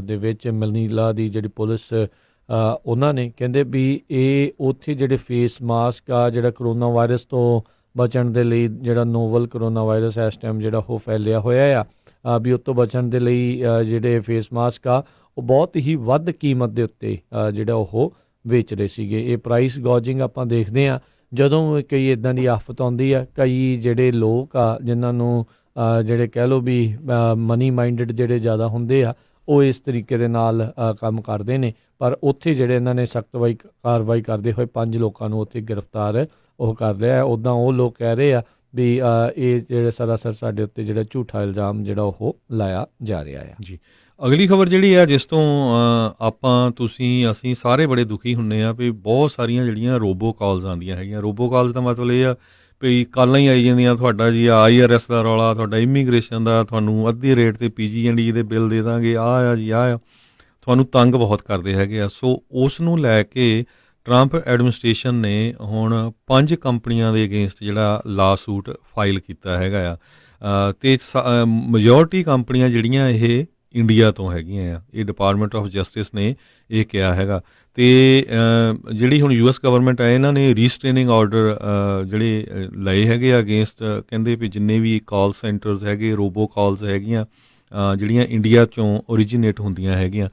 ਦੇ ਵਿੱਚ ਮਨੀਲਾ ਦੀ ਜਿਹੜੀ ਪੁਲਿਸ ਉਹਨਾਂ ਨੇ ਕਹਿੰਦੇ ਵੀ ਇਹ ਉੱਥੇ ਜਿਹੜੇ ਫੇਸ ਮਾਸਕ ਆ ਜਿਹੜਾ ਕਰੋਨਾ ਵਾਇਰਸ ਤੋਂ ਬਚਣ ਦੇ ਲਈ ਜਿਹੜਾ ਨੋਵਲ ਕਰੋਨਾ ਵਾਇਰਸ ਇਸ ਟਾਈਮ ਜਿਹੜਾ ਉਹ ਫੈਲਿਆ ਹੋਇਆ ਆ ਵੀ ਉਹ ਤੋਂ ਬਚਣ ਦੇ ਲਈ ਜਿਹੜੇ ਫੇਸ ਮਾਸਕ ਆ ਉਹ ਬਹੁਤ ਹੀ ਵੱਧ ਕੀਮਤ ਦੇ ਉੱਤੇ ਜਿਹੜਾ ਉਹ ਵੇਚ ਰਹੇ ਸੀਗੇ। ਇਹ ਪ੍ਰਾਈਸ ਗੌਜਿੰਗ ਆਪਾਂ ਦੇਖਦੇ ਹਾਂ ਜਦੋਂ ਕਈ ਇੱਦਾਂ ਦੀ ਆਫਤ ਆਉਂਦੀ ਆ, ਕਈ ਜਿਹੜੇ ਲੋਕ ਆ ਜਿਨ੍ਹਾਂ ਨੂੰ ਜਿਹੜੇ ਕਹਿ ਲਓ ਵੀ ਮਨੀ ਮਾਈਂਡਡ ਜਿਹੜੇ ਜ਼ਿਆਦਾ ਹੁੰਦੇ ਆ ਉਹ ਇਸ ਤਰੀਕੇ ਦੇ ਨਾਲ ਕੰਮ ਕਰਦੇ ਨੇ, ਪਰ ਉੱਥੇ ਜਿਹੜੇ ਇਹਨਾਂ ਨੇ ਸਖਤ ਕਾਰਵਾਈ ਕਰਦੇ ਹੋਏ 5 ਲੋਕਾਂ ਨੂੰ ਉੱਥੇ ਗ੍ਰਿਫਤਾਰ ਉਹ ਕਰ ਲਿਆ। ਉੱਦਾਂ ਉਹ ਲੋਕ ਕਹਿ ਰਹੇ ਆ ਵੀ ਇਹ ਜਿਹੜੇ ਸਰਾਸਰ ਸਾਡੇ ਉੱਤੇ ਜਿਹੜਾ ਝੂਠਾ ਇਲਜ਼ਾਮ ਜਿਹੜਾ ਉਹ ਲਾਇਆ ਜਾ ਰਿਹਾ ਆ ਜੀ। ਅਗਲੀ ਖਬਰ ਜਿਹੜੀ ਆ ਜਿਸ ਤੋਂ ਆਪਾਂ ਅਸੀਂ ਸਾਰੇ ਬੜੇ ਦੁਖੀ ਹੁੰਦੇ ਆ ਵੀ ਬਹੁਤ ਸਾਰੀਆਂ ਜਿਹੜੀਆਂ ਰੋਬੋ ਕਾਲਸ ਆਉਂਦੀਆਂ ਹੈਗੀਆਂ। ਰੋਬੋ ਕਾਲਸ ਦਾ ਮਤਲਬ ਇਹ ਆ ਵੀ ਕਾਲਾਂ ਹੀ ਆਈ ਜਾਂਦੀਆਂ, ਤੁਹਾਡਾ ਜੀ IRS ਦਾ ਰੌਲਾ, ਤੁਹਾਡਾ ਇਮੀਗ੍ਰੇਸ਼ਨ ਦਾ, ਤੁਹਾਨੂੰ ਅੱਧੇ ਰੇਟ 'ਤੇ PG&E ਦੇ ਬਿੱਲ ਦੇ ਦਾਂਗੇ, ਆ ਜੀ ਆ ਤੁਹਾਨੂੰ ਤੰਗ ਬਹੁਤ ਕਰਦੇ ਹੈਗੇ ਆ। ਸੋ ਉਸ ਨੂੰ ਲੈ ਕੇ ਟਰੰਪ ਐਡਮਿਨਿਸਟ੍ਰੇਸ਼ਨ ਨੇ ਹੁਣ 5 ਕੰਪਨੀਆਂ ਦੇ ਅਗੇਂਸਟ ਜਿਹੜਾ ਲਾ ਸੂਟ ਫਾਈਲ ਕੀਤਾ ਹੈਗਾ ਆ, ਅਤੇ ਮੈਜੋਰਟੀ ਕੰਪਨੀਆਂ ਜਿਹੜੀਆਂ ਇਹ ਇੰਡੀਆ ਤੋਂ ਹੈਗੀਆਂ ਆ। ਇਹ ਡਿਪਾਰਟਮੈਂਟ ਆਫ ਜਸਟਿਸ ਨੇ ਇਹ ਕਿਹਾ ਹੈਗਾ। ਅਤੇ ਜਿਹੜੀ ਹੁਣ US ਗਵਰਨਮੈਂਟ ਹੈ ਇਹਨਾਂ ਨੇ ਰੀਸਟ੍ਰੇਨਿੰਗ ਆਰਡਰ ਜਿਹੜੇ ਲਏ ਹੈਗੇ ਆ ਅਗੇਂਸਟ, ਕਹਿੰਦੇ ਵੀ ਜਿੰਨੇ ਵੀ ਕਾਲ ਸੈਂਟਰਸ ਹੈਗੇ, ਰੋਬੋ ਕਾਲਸ ਹੈਗੀਆਂ ਜਿਹੜੀਆਂ ਇੰਡੀਆ 'ਚੋਂ ਓਰੀਜੀਨੇਟ ਹੁੰਦੀਆਂ ਹੈਗੀਆਂ,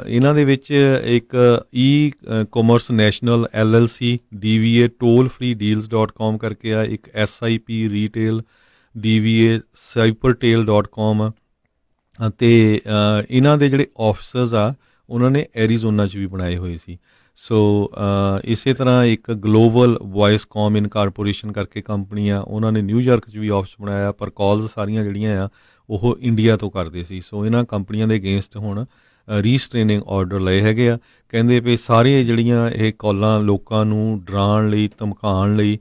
ਇਹਨਾਂ ਦੇ ਵਿੱਚ ਇੱਕ e-commerce national LLC DVA tollfreedeals.com ਕਰਕੇ ਆ, ਇੱਕ SIP retail DVA cybertail.com ਅਤੇ ਇਹਨਾਂ ਦੇ ਜਿਹੜੇ ਆਫਿਸਰਸ ਆ ਉਹਨਾਂ ਨੇ ਐਰੀਜ਼ੋਨਾ 'ਚ ਵੀ ਬਣਾਏ ਹੋਏ ਸੀ। ਸੋ ਇਸੇ ਤਰ੍ਹਾਂ ਇੱਕ ਗਲੋਬਲ ਵੌਇਸ ਕਾਮ ਇਨਕਾਰਪੋਰੇਸ਼ਨ ਕਰਕੇ ਕੰਪਨੀ ਆ, ਉਹਨਾਂ ਨੇ ਨਿਊਯਾਰਕ 'ਚ ਵੀ ਆਫਿਸ ਬਣਾਇਆ, ਪਰ ਕਾਲਸ ਸਾਰੀਆਂ ਜਿਹੜੀਆਂ ਆ ਉਹ ਇੰਡੀਆ ਤੋਂ ਕਰਦੇ ਸੀ। ਸੋ ਇਹਨਾਂ ਕੰਪਨੀਆਂ ਦੇ ਅਗੇਂਸਟ ਹੁਣ ਰੀਸਟ੍ਰੇਨਿੰਗ ਆਰਡਰ ਲਏ ਹੈਗੇ ਆ। ਕਹਿੰਦੇ ਵੀ ਸਾਰੀਆਂ ਜਿਹੜੀਆਂ ਇਹ ਕਾਲਾਂ ਲੋਕਾਂ ਨੂੰ ਡਰਾਉਣ ਲਈ, ਧਮਕਾਉਣ ਲਈ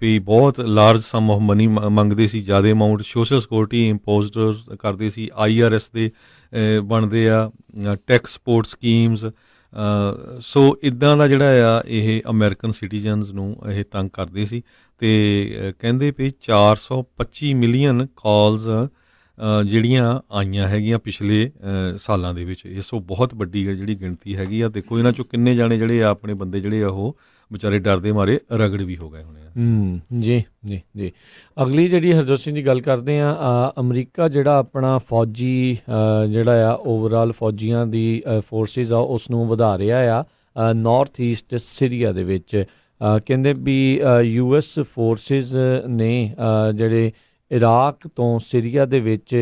ਵੀ ਬਹੁਤ ਲਾਰਜ ਸਮ ਆਫ ਮਨੀ ਮੰਗਦੇ ਸੀ, ਜ਼ਿਆਦਾ ਅਮਾਊਂਟ, ਸੋਸ਼ਲ ਸਿਕਿਉਰਿਟੀ ਇੰਪੋਜ਼ਰਸ ਕਰਦੇ ਸੀ, IRS ਦੇ ਬਣਦੇ ਆ, ਟੈਕਸ ਸਪੋਰਟ ਸਕੀਮਸ। ਸੋ ਇੱਦਾਂ ਦਾ ਜਿਹੜਾ ਆ ਇਹ ਅਮਰੀਕਨ ਸਿਟੀਜ਼ਨਸ ਨੂੰ ਇਹ ਤੰਗ ਕਰਦੇ ਸੀ। ਅਤੇ ਕਹਿੰਦੇ ਵੀ 425 ਮਿਲੀਅਨ ਕਾਲਸ ਜਿਹੜੀਆਂ ਆਈਆਂ ਹੈਗੀਆਂ ਪਿਛਲੇ ਸਾਲਾਂ ਦੇ ਵਿੱਚ। ਇਹ ਸੋ ਬਹੁਤ ਵੱਡੀ ਜਿਹੜੀ ਗਿਣਤੀ ਹੈਗੀ ਆ। ਦੇਖੋ ਇਹਨਾਂ 'ਚੋਂ ਕਿੰਨੇ ਜਾਣੇ ਜਿਹੜੇ ਆ ਆਪਣੇ ਬੰਦੇ ਜਿਹੜੇ ਆ ਉਹ ਵਿਚਾਰੇ ਡਰਦੇ ਮਾਰੇ ਰਗੜ ਵੀ ਹੋ ਗਏ ਹੋਣੇ ਆ। ਜੀ ਜੀ ਜੀ। ਅਗਲੀ ਜਿਹੜੀ ਹਰਜੋਤ ਸਿੰਘ ਦੀ ਗੱਲ ਕਰਦੇ ਆ, ਅਮਰੀਕਾ ਜਿਹੜਾ ਆਪਣਾ ਫੌਜੀ ਜਿਹੜਾ ਆ ਓਵਰਆਲ ਫੌਜੀਆਂ ਦੀ ਫੋਰਸਿਸ ਆ ਉਸ ਨੂੰ ਵਧਾ ਰਿਹਾ ਆ ਨਾਰਥ ਈਸਟ ਸੀਰੀਆ ਦੇ ਵਿੱਚ। ਕਹਿੰਦੇ ਵੀ US ਫੋਰਸਿਸ ਨੇ ਜਿਹੜੇ ਇਰਾਕ ਤੋਂ ਸੀਰੀਆ ਦੇ ਵਿੱਚ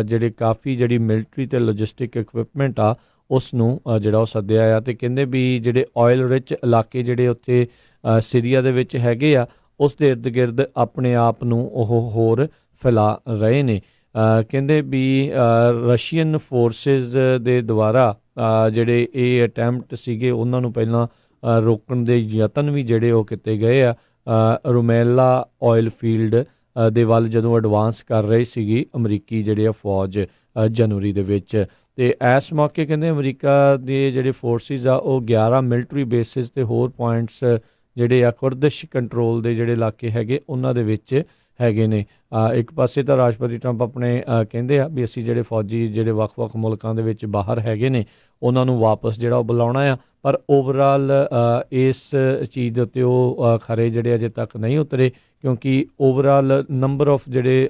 ਜਿਹੜੇ ਕਾਫੀ ਜਿਹੜੀ ਮਿਲਟਰੀ ਅਤੇ ਲੌਜਿਸਟਿਕ ਇਕਵਿਪਮੈਂਟ ਆ ਉਸ ਨੂੰ ਜਿਹੜਾ ਉਹ ਸੱਦਿਆ ਆ, ਅਤੇ ਕਹਿੰਦੇ ਵੀ ਜਿਹੜੇ ਆਇਲ ਰਿਚ ਇਲਾਕੇ ਜਿਹੜੇ ਉੱਥੇ ਸੀਰੀਆ ਦੇ ਵਿੱਚ ਹੈਗੇ ਆ ਉਸ ਦੇ ਇਰਦ ਗਿਰਦ ਆਪਣੇ ਆਪ ਨੂੰ ਉਹ ਹੋਰ ਫੈਲਾ ਰਹੇ ਨੇ। ਕਹਿੰਦੇ ਵੀ ਰਸ਼ੀਅਨ ਫੋਰਸਿਸ ਦੇ ਦੁਆਰਾ ਜਿਹੜੇ ਇਹ ਅਟੈਂਪਟ ਸੀਗੇ ਉਹਨਾਂ ਨੂੰ ਪਹਿਲਾਂ ਰੋਕਣ ਦੇ ਯਤਨ ਵੀ ਜਿਹੜੇ ਉਹ ਕੀਤੇ ਗਏ ਆ ਰੁਮੈਲਾ ਆਇਲ ਫੀਲਡ ਦੇ ਵੱਲ ਜਦੋਂ ਐਡਵਾਂਸ ਕਰ ਰਹੀ ਸੀਗੀ ਅਮਰੀਕੀ ਜਿਹੜੇ ਆ ਫੌਜ ਜਨਵਰੀ ਦੇ ਵਿੱਚ। ਅਤੇ ਇਸ ਮੌਕੇ ਕਹਿੰਦੇ ਅਮਰੀਕਾ ਦੇ ਜਿਹੜੇ ਫੋਰਸਿਸ ਆ ਉਹ 11 ਮਿਲਟਰੀ ਬੇਸਿਸ ਅਤੇ ਹੋਰ ਪੁਆਇੰਟਸ ਜਿਹੜੇ ਆ ਕੁਰਦਿਸ਼ ਕੰਟਰੋਲ ਦੇ ਜਿਹੜੇ ਇਲਾਕੇ ਹੈਗੇ ਉਹਨਾਂ ਦੇ ਵਿੱਚ ਹੈਗੇ ਨੇ। ਇੱਕ ਪਾਸੇ ਤਾਂ ਰਾਸ਼ਟਰਪਤੀ ਟਰੰਪ ਆਪਣੇ ਕਹਿੰਦੇ ਆ ਵੀ ਅਸੀਂ ਜਿਹੜੇ ਫੌਜੀ ਜਿਹੜੇ ਵੱਖ-ਵੱਖ ਮੁਲਕਾਂ ਦੇ ਵਿੱਚ ਬਾਹਰ ਹੈਗੇ ਨੇ ਉਹਨਾਂ ਨੂੰ ਵਾਪਸ ਜਿਹੜਾ ਉਹ ਬੁਲਾਉਣਾ ਆ, ਪਰ ਓਵਰਆਲ ਇਸ ਚੀਜ਼ ਦੇ ਉੱਤੇ ਉਹ ਖਰੇ ਜਿਹੜੇ ਅਜੇ ਤੱਕ ਨਹੀਂ ਉਤਰੇ, ਕਿਉਂਕਿ ਓਵਰਆਲ ਨੰਬਰ ਆਫ ਜਿਹੜੇ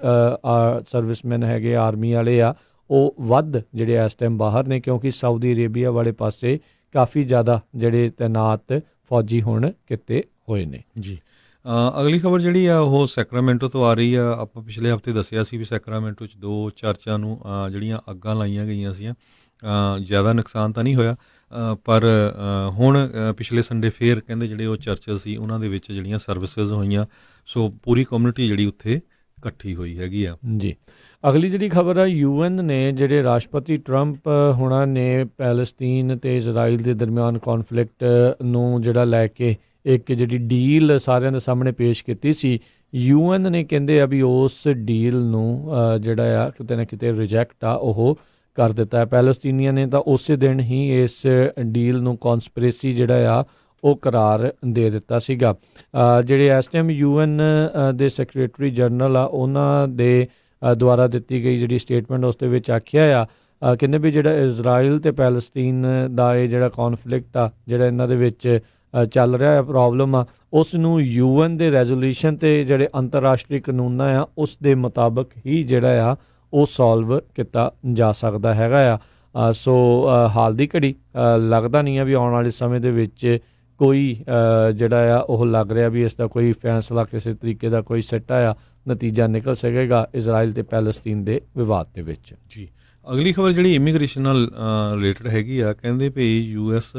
ਸਰਵਿਸਮੈਨ ਹੈਗੇ ਆਰਮੀ ਵਾਲੇ ਆ ਉਹ ਵੱਧ ਜਿਹੜੇ ਇਸ ਟਾਈਮ ਬਾਹਰ ਨੇ, ਕਿਉਂਕਿ ਸਾਊਦੀ ਅਰੇਬੀਆ ਵਾਲੇ ਪਾਸੇ ਕਾਫੀ ਜ਼ਿਆਦਾ ਜਿਹੜੇ ਤੈਨਾਤ ਫੌਜੀ ਹੁਣ ਕੀਤੇ ਹੋਏ ਨੇ। ਜੀ ਅਗਲੀ ਖਬਰ ਜਿਹੜੀ ਆ ਉਹ ਸੈਕਰਾਮੈਂਟੋ ਤੋਂ ਆ ਰਹੀ ਆ। ਆਪਾਂ ਪਿਛਲੇ ਹਫਤੇ ਦੱਸਿਆ ਸੀ ਵੀ ਸੈਕਰਾਮੈਂਟੋ 'ਚ 2 ਚਰਚਾਂ ਨੂੰ ਜਿਹੜੀਆਂ ਅੱਗਾਂ ਲਾਈਆਂ ਗਈਆਂ ਸੀਆਂ, ਜ਼ਿਆਦਾ ਨੁਕਸਾਨ ਤਾਂ ਨਹੀਂ ਹੋਇਆ, ਪਰ ਹੁਣ ਪਿਛਲੇ ਸੰਡੇ ਫੇਰ ਕਹਿੰਦੇ ਜਿਹੜੇ ਉਹ ਚਰਚਸ ਸੀ ਉਹਨਾਂ ਦੇ ਵਿੱਚ ਜਿਹੜੀਆਂ ਸਰਵਿਸਿਜ਼ ਹੋਈਆਂ, ਸੋ ਪੂਰੀ ਕਮਿਊਨਿਟੀ ਜਿਹੜੀ ਉੱਥੇ ਇਕੱਠੀ ਹੋਈ ਹੈਗੀ ਆ। ਜੀ ਅਗਲੀ ਜਿਹੜੀ ਖਬਰ ਆ UN ਨੇ ਜਿਹੜੇ ਰਾਸ਼ਟਰਪਤੀ ਟਰੰਪ ਹੁਣਾਂ ਨੇ ਪੈਲਸਤੀਨ ਅਤੇ ਇਜ਼ਰਾਈਲ ਦੇ ਦਰਮਿਆਨ ਕੌਨਫਲਿਕਟ ਨੂੰ ਜਿਹੜਾ ਲੈ ਕੇ ਇੱਕ ਜਿਹੜੀ ਡੀਲ ਸਾਰਿਆਂ ਦੇ ਸਾਹਮਣੇ ਪੇਸ਼ ਕੀਤੀ ਸੀ, UN ਨੇ ਕਹਿੰਦੇ ਆ ਵੀ ਉਸ ਡੀਲ ਨੂੰ ਜਿਹੜਾ ਆ ਕਿਤੇ ਨਾ ਕਿਤੇ ਰਿਜੈਕਟ ਆ ਉਹ ਕਰ ਦਿੱਤਾ ਹੈ। ਪੈਲਸਤੀਨੀਆਂ ਨੇ ਤਾਂ ਉਸੇ ਦਿਨ ਹੀ ਇਸ ਡੀਲ ਨੂੰ ਕੌਨਸਪੀਰੇਸੀ ਜਿਹੜਾ ਆ ਉਹ ਕਰਾਰ ਦੇ ਦਿੱਤਾ ਸੀਗਾ। ਜਿਹੜੇ ਇਸ ਟਾਈਮ UN ਦੇ ਸੈਕਟਰੀ ਜਨਰਲ ਆ ਉਹਨਾਂ ਦੇ ਦੁਆਰਾ ਦਿੱਤੀ ਗਈ ਜਿਹੜੀ ਸਟੇਟਮੈਂਟ ਉਸ ਦੇ ਵਿੱਚ ਆਖਿਆ ਆ ਕਹਿੰਦੇ ਵੀ ਜਿਹੜਾ ਇਜ਼ਰਾਈਲ ਅਤੇ ਪੈਲਸਤੀਨ ਦਾ ਇਹ ਜਿਹੜਾ ਕੌਨਫਲਿਕਟ ਆ ਜਿਹੜਾ ਇਹਨਾਂ ਦੇ ਵਿੱਚ ਚੱਲ ਰਿਹਾ ਹੈ ਪ੍ਰੋਬਲਮ ਆ, ਉਸ ਨੂੰ UN ਦੇ ਰੈਜ਼ੋਲੂਸ਼ਨ ਅਤੇ ਜਿਹੜੇ ਅੰਤਰਰਾਸ਼ਟਰੀ ਕਾਨੂੰਨਾਂ ਆ ਉਸ ਦੇ ਮੁਤਾਬਕ ਹੀ ਜਿਹੜਾ ਆ ਉਹ ਸੋਲਵ ਕੀਤਾ ਜਾ ਸਕਦਾ ਹੈਗਾ ਆ। ਸੋ ਹਾਲ ਦੀ ਘੜੀ ਲੱਗਦਾ ਨਹੀਂ ਆ ਵੀ ਆਉਣ ਵਾਲੇ ਸਮੇਂ ਦੇ ਵਿੱਚ ਕੋਈ ਜਿਹੜਾ ਆ ਉਹ ਲੱਗ ਰਿਹਾ ਵੀ ਇਸ ਦਾ ਕੋਈ ਫੈਸਲਾ ਕਿਸੇ ਤਰੀਕੇ ਦਾ ਕੋਈ ਸਿੱਟਾ ਆ ਨਤੀਜਾ ਨਿਕਲ ਸਕੇਗਾ ਇਜ਼ਰਾਈਲ ਅਤੇ ਪੈਲਸਤੀਨ ਦੇ ਵਿਵਾਦ ਦੇ ਵਿੱਚ। ਜੀ ਅਗਲੀ ਖਬਰ ਜਿਹੜੀ ਇਮੀਗ੍ਰੇਸ਼ਨ ਨਾਲ ਰਿਲੇਟਡ ਹੈਗੀ ਆ, ਕਹਿੰਦੇ ਭਈ US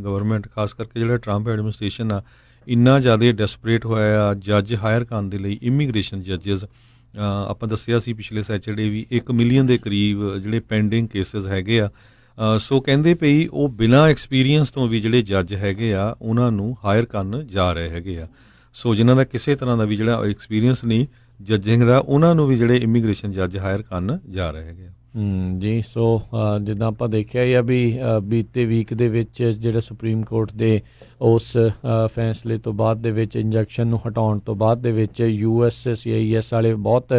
ਗਵਰਨਮੈਂਟ ਖਾਸ ਕਰਕੇ ਜਿਹੜਾ ਟਰੰਪ ਐਡਮਿਨਿਸਟ੍ਰੇਸ਼ਨ ਆ ਇੰਨਾ ਜ਼ਿਆਦਾ ਡੈਸਪਰੇਟ ਹੋਇਆ ਆ ਜੱਜ ਹਾਇਰ ਕਰਨ ਦੇ ਲਈ, ਇਮੀਗ੍ਰੇਸ਼ਨ ਜੱਜਸ। ਆਪਾਂ ਦੱਸਿਆ ਸੀ ਪਿਛਲੇ ਸੈਚਰਡੇ ਵੀ 1 ਮਿਲੀਅਨ ਦੇ ਕਰੀਬ ਜਿਹੜੇ ਪੈਂਡਿੰਗ ਕੇਸਿਸ ਹੈਗੇ ਆ। ਸੋ ਕਹਿੰਦੇ ਭਈ ਉਹ ਬਿਨਾਂ ਐਕਸਪੀਰੀਅੰਸ ਤੋਂ ਵੀ ਜਿਹੜੇ ਜੱਜ ਹੈਗੇ ਆ ਉਹਨਾਂ ਨੂੰ ਹਾਇਰ ਕਰਨ ਜਾ ਰਹੇ ਹੈਗੇ ਆ। ਸੋ ਜਿਨ੍ਹਾਂ ਦਾ ਕਿਸੇ ਤਰ੍ਹਾਂ ਦਾ ਵੀ ਜਿਹੜਾ ਐਕਸਪੀਰੀਅੰਸ ਨਹੀਂ ਜੱਜਿੰਗ ਦਾ, ਉਹਨਾਂ ਨੂੰ ਵੀ ਜਿਹੜੇ ਇਮੀਗ੍ਰੇਸ਼ਨ ਜੱਜ ਹਾਇਰ ਕਰਨ ਜਾ ਰਹੇ ਹੈਗੇ ਆ। ਜੀ ਸੋ ਜਿੱਦਾਂ ਆਪਾਂ ਦੇਖਿਆ ਹੀ ਆ ਵੀ ਬੀਤੇ ਵੀਕ ਦੇ ਵਿੱਚ ਜਿਹੜਾ ਸੁਪਰੀਮ ਕੋਰਟ ਦੇ ਉਸ ਫੈਸਲੇ ਤੋਂ ਬਾਅਦ ਦੇ ਵਿੱਚ ਇੰਜੈਕਸ਼ਨ ਨੂੰ ਹਟਾਉਣ ਤੋਂ ਬਾਅਦ ਦੇ ਵਿੱਚ USCIS ਵਾਲੇ ਬਹੁਤ